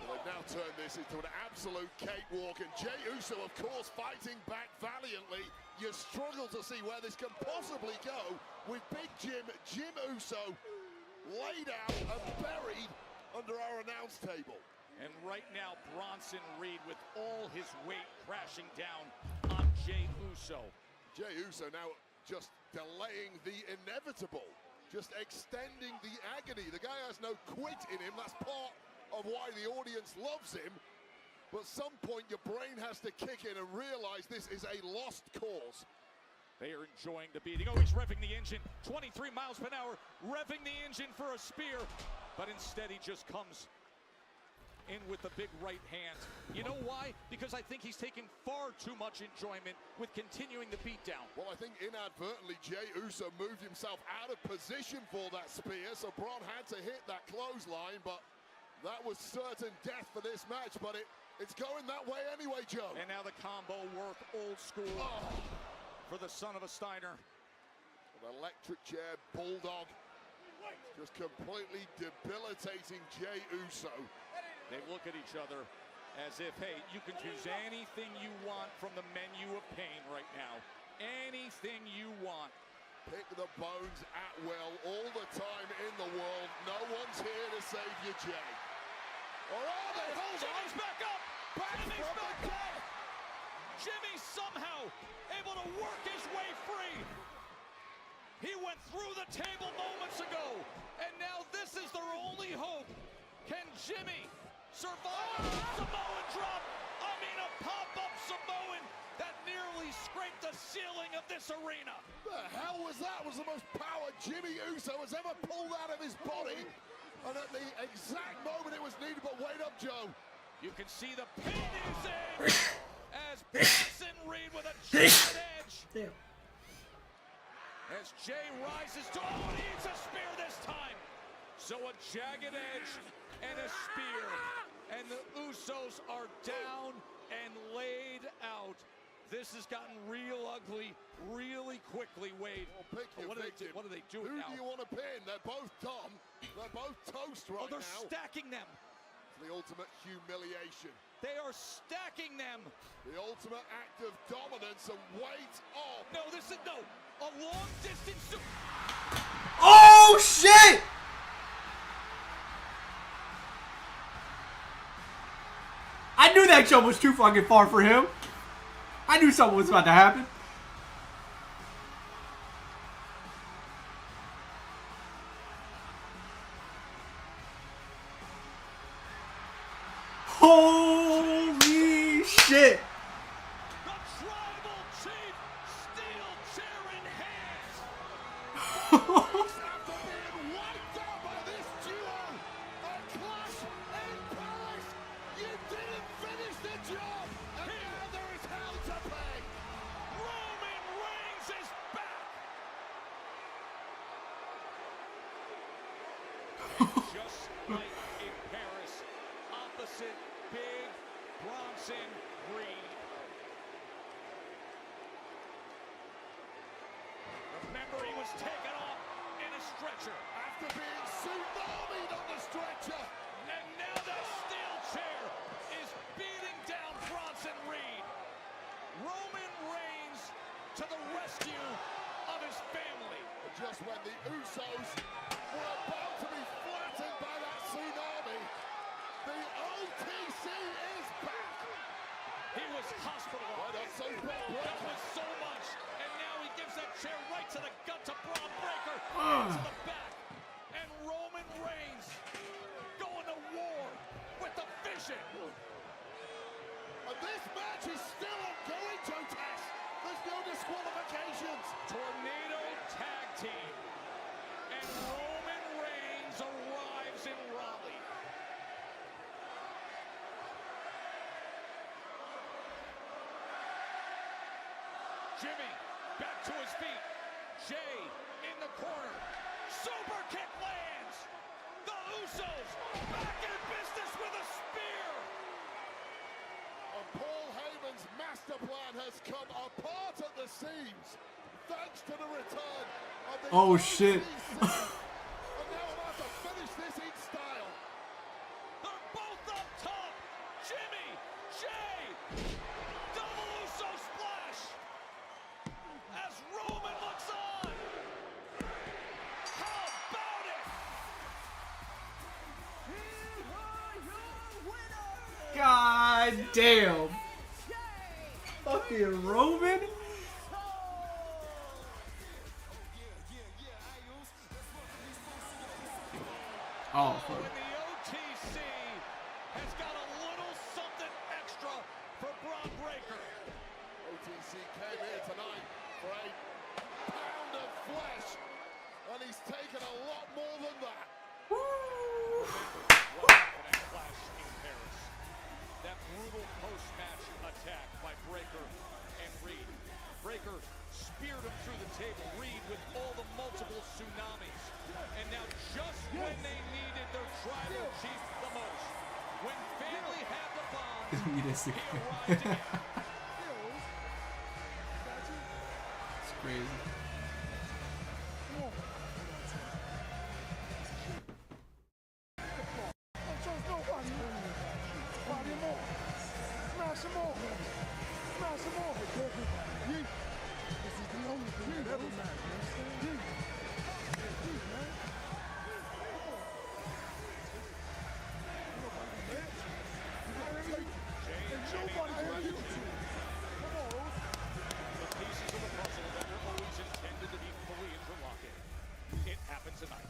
Well, they've now turned this into an absolute cakewalk, and Jey Uso, of course, fighting back valiantly. You struggle to see where this can possibly go with Big Jim Uso laid out and buried under our announce table. And right now, Bronson Reed with all his weight crashing down on Jey Uso. Jey Uso now just delaying the inevitable, just extending the agony. The guy has no quit in him. That's part of why the audience loves him. But at some point, your brain has to kick in and realize this is a lost cause. They are enjoying the beating. Oh, he's revving the engine. 23 miles per hour, revving the engine for a spear. But instead, he just comes in with the big right hand. You know why? Because I think he's taking far too much enjoyment with continuing the beatdown. Well, I think inadvertently, Jey Uso moved himself out of position for that spear, so Bron had to hit that clothesline, but that was certain death for this match, but it's going that way anyway, Joe. And now the combo work, old school, for the son of a Steiner. An electric chair bulldog, just completely debilitating Jey Uso. They look at each other as if, hey, you can choose anything you want from the menu of pain right now. Anything you want. Pick the bones at will all the time in the world. No one's here to save you, Jey. Or are they? Hold on, he's back up. Jimmy's back up. Jimmy somehow able to work his way free. He went through the table moments ago, and now this is their only hope. Can Jimmy survive a Samoan drop? I mean, a pop-up Samoan that nearly scraped the ceiling of this arena. The hell was that? Was the most power Jimmy Uso has ever pulled out of his body. And at the exact moment it was needed, but wait up, Joe. You can see the pin using as Bronson Reed with a jagged edge. As Jey rises to, oh, he needs a spear this time. So a jagged edge and a spear. And the Usos are down and laid out. This has gotten real ugly really quickly, Wade. Well, pick your victim. What are they doing Who now? do you want to pin? They're both dumb. They're both toast right now. Oh, they're stacking them. The ultimate humiliation. They are stacking them. The ultimate act of dominance and weight off. No, this is a long distance. Oh shit! I knew that jump was too fucking far for him. I knew something was about to happen. Holy shit. The tribal chief, steel chair in hands. After being wiped out by this duo, a clash in Paris. You didn't finish the job, and now there is hell to pay. Roman Reigns is back. Just like in Paris, opposite Big Bronson Reed. Remember, he was taken off in a stretcher. After being tsunamied on the stretcher. And now that steel chair is beating down Bronson Reed. Roman Reigns to the rescue of his family. Just when the Usos were about to be flattened by that tsunami, the OTC is back. He was hospitalized. That was so much. And now he gives that chair right to the gut to Braun Breaker. To the back. And Roman Reigns going to war with the Vision. And this match is still ongoing, Joe Tess. There's no disqualifications. Tornado tag team. And Roman Reigns arrives in Raleigh. Jimmy back to his feet. Jay in the corner. Super kick lands. The Usos back in business with a spear. And Paul Heyman's master plan has come apart at the seams, thanks to the return of the Oh shit. and now about to finish this in style. They're both up top. Jimmy, Jay, double Uso splash. As Roman looks on. How about it? God damn. Fucking Roman. Oh, fuck. And the OTC has got a little something extra for Braun Breaker. OTC came here tonight for a pound of flesh, and he's taken a lot more than that. What happened at Clash in Paris? That brutal post-match attack by Breaker and Reed. Breaker speared him through the table. Reed with all the multiple tsunamis. And now just when they needed their tribal chief the most, when family had the bond, he arrived again. It's crazy.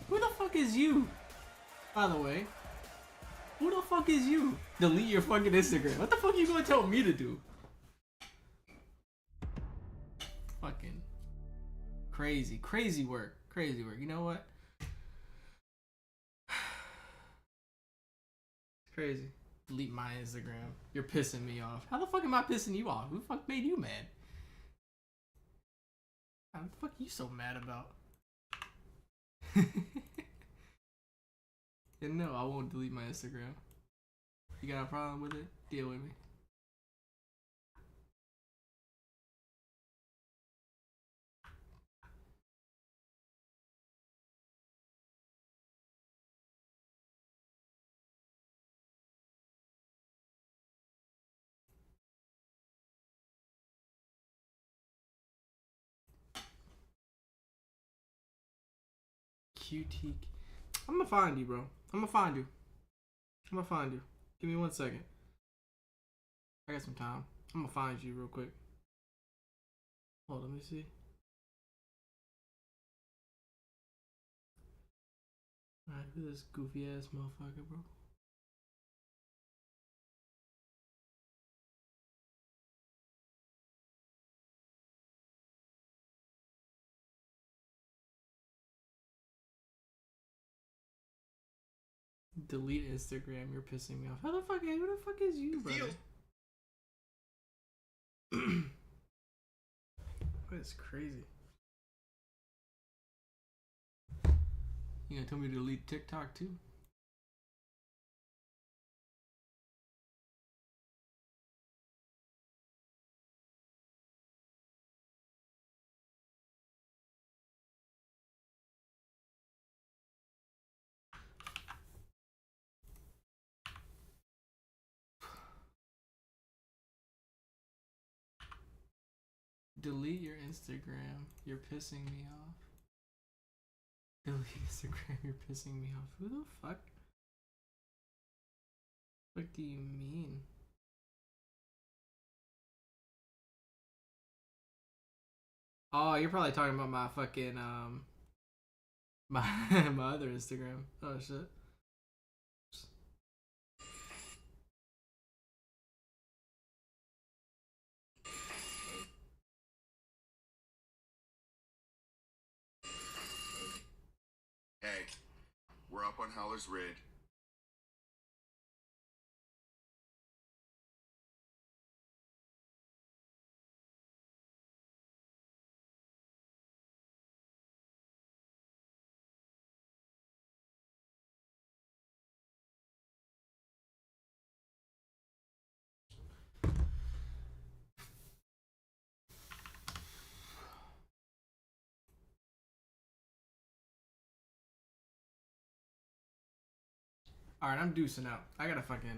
Who the fuck is you? By the way, who the fuck is you? Delete your fucking Instagram. What the fuck you gonna tell me to do? Fucking crazy, crazy work, crazy work. You know what? It's crazy. Delete my Instagram. You're pissing me off. How the fuck am I pissing you off? Who the fuck made you mad? What the fuck are you so mad about? And no, I won't delete my Instagram. You got a problem with it? Deal with me. QT. I'm gonna find you, bro. I'm gonna find you. I'm gonna find you. Give me 1 second. I got some time. I'm gonna find you real quick. Hold on, let me see. Alright, who's this goofy ass motherfucker, bro? Delete Instagram. You're pissing me off. Who the fuck is you, brother? What is crazy? You gonna tell me to delete TikTok too? Delete your Instagram. You're pissing me off. Delete Instagram. You're pissing me off. Who the fuck? What do you mean? Oh, you're probably talking about my fucking my my other Instagram. Oh shit. Hey, we're up on Howler's Rid. Alright, I'm deucing out. I gotta fucking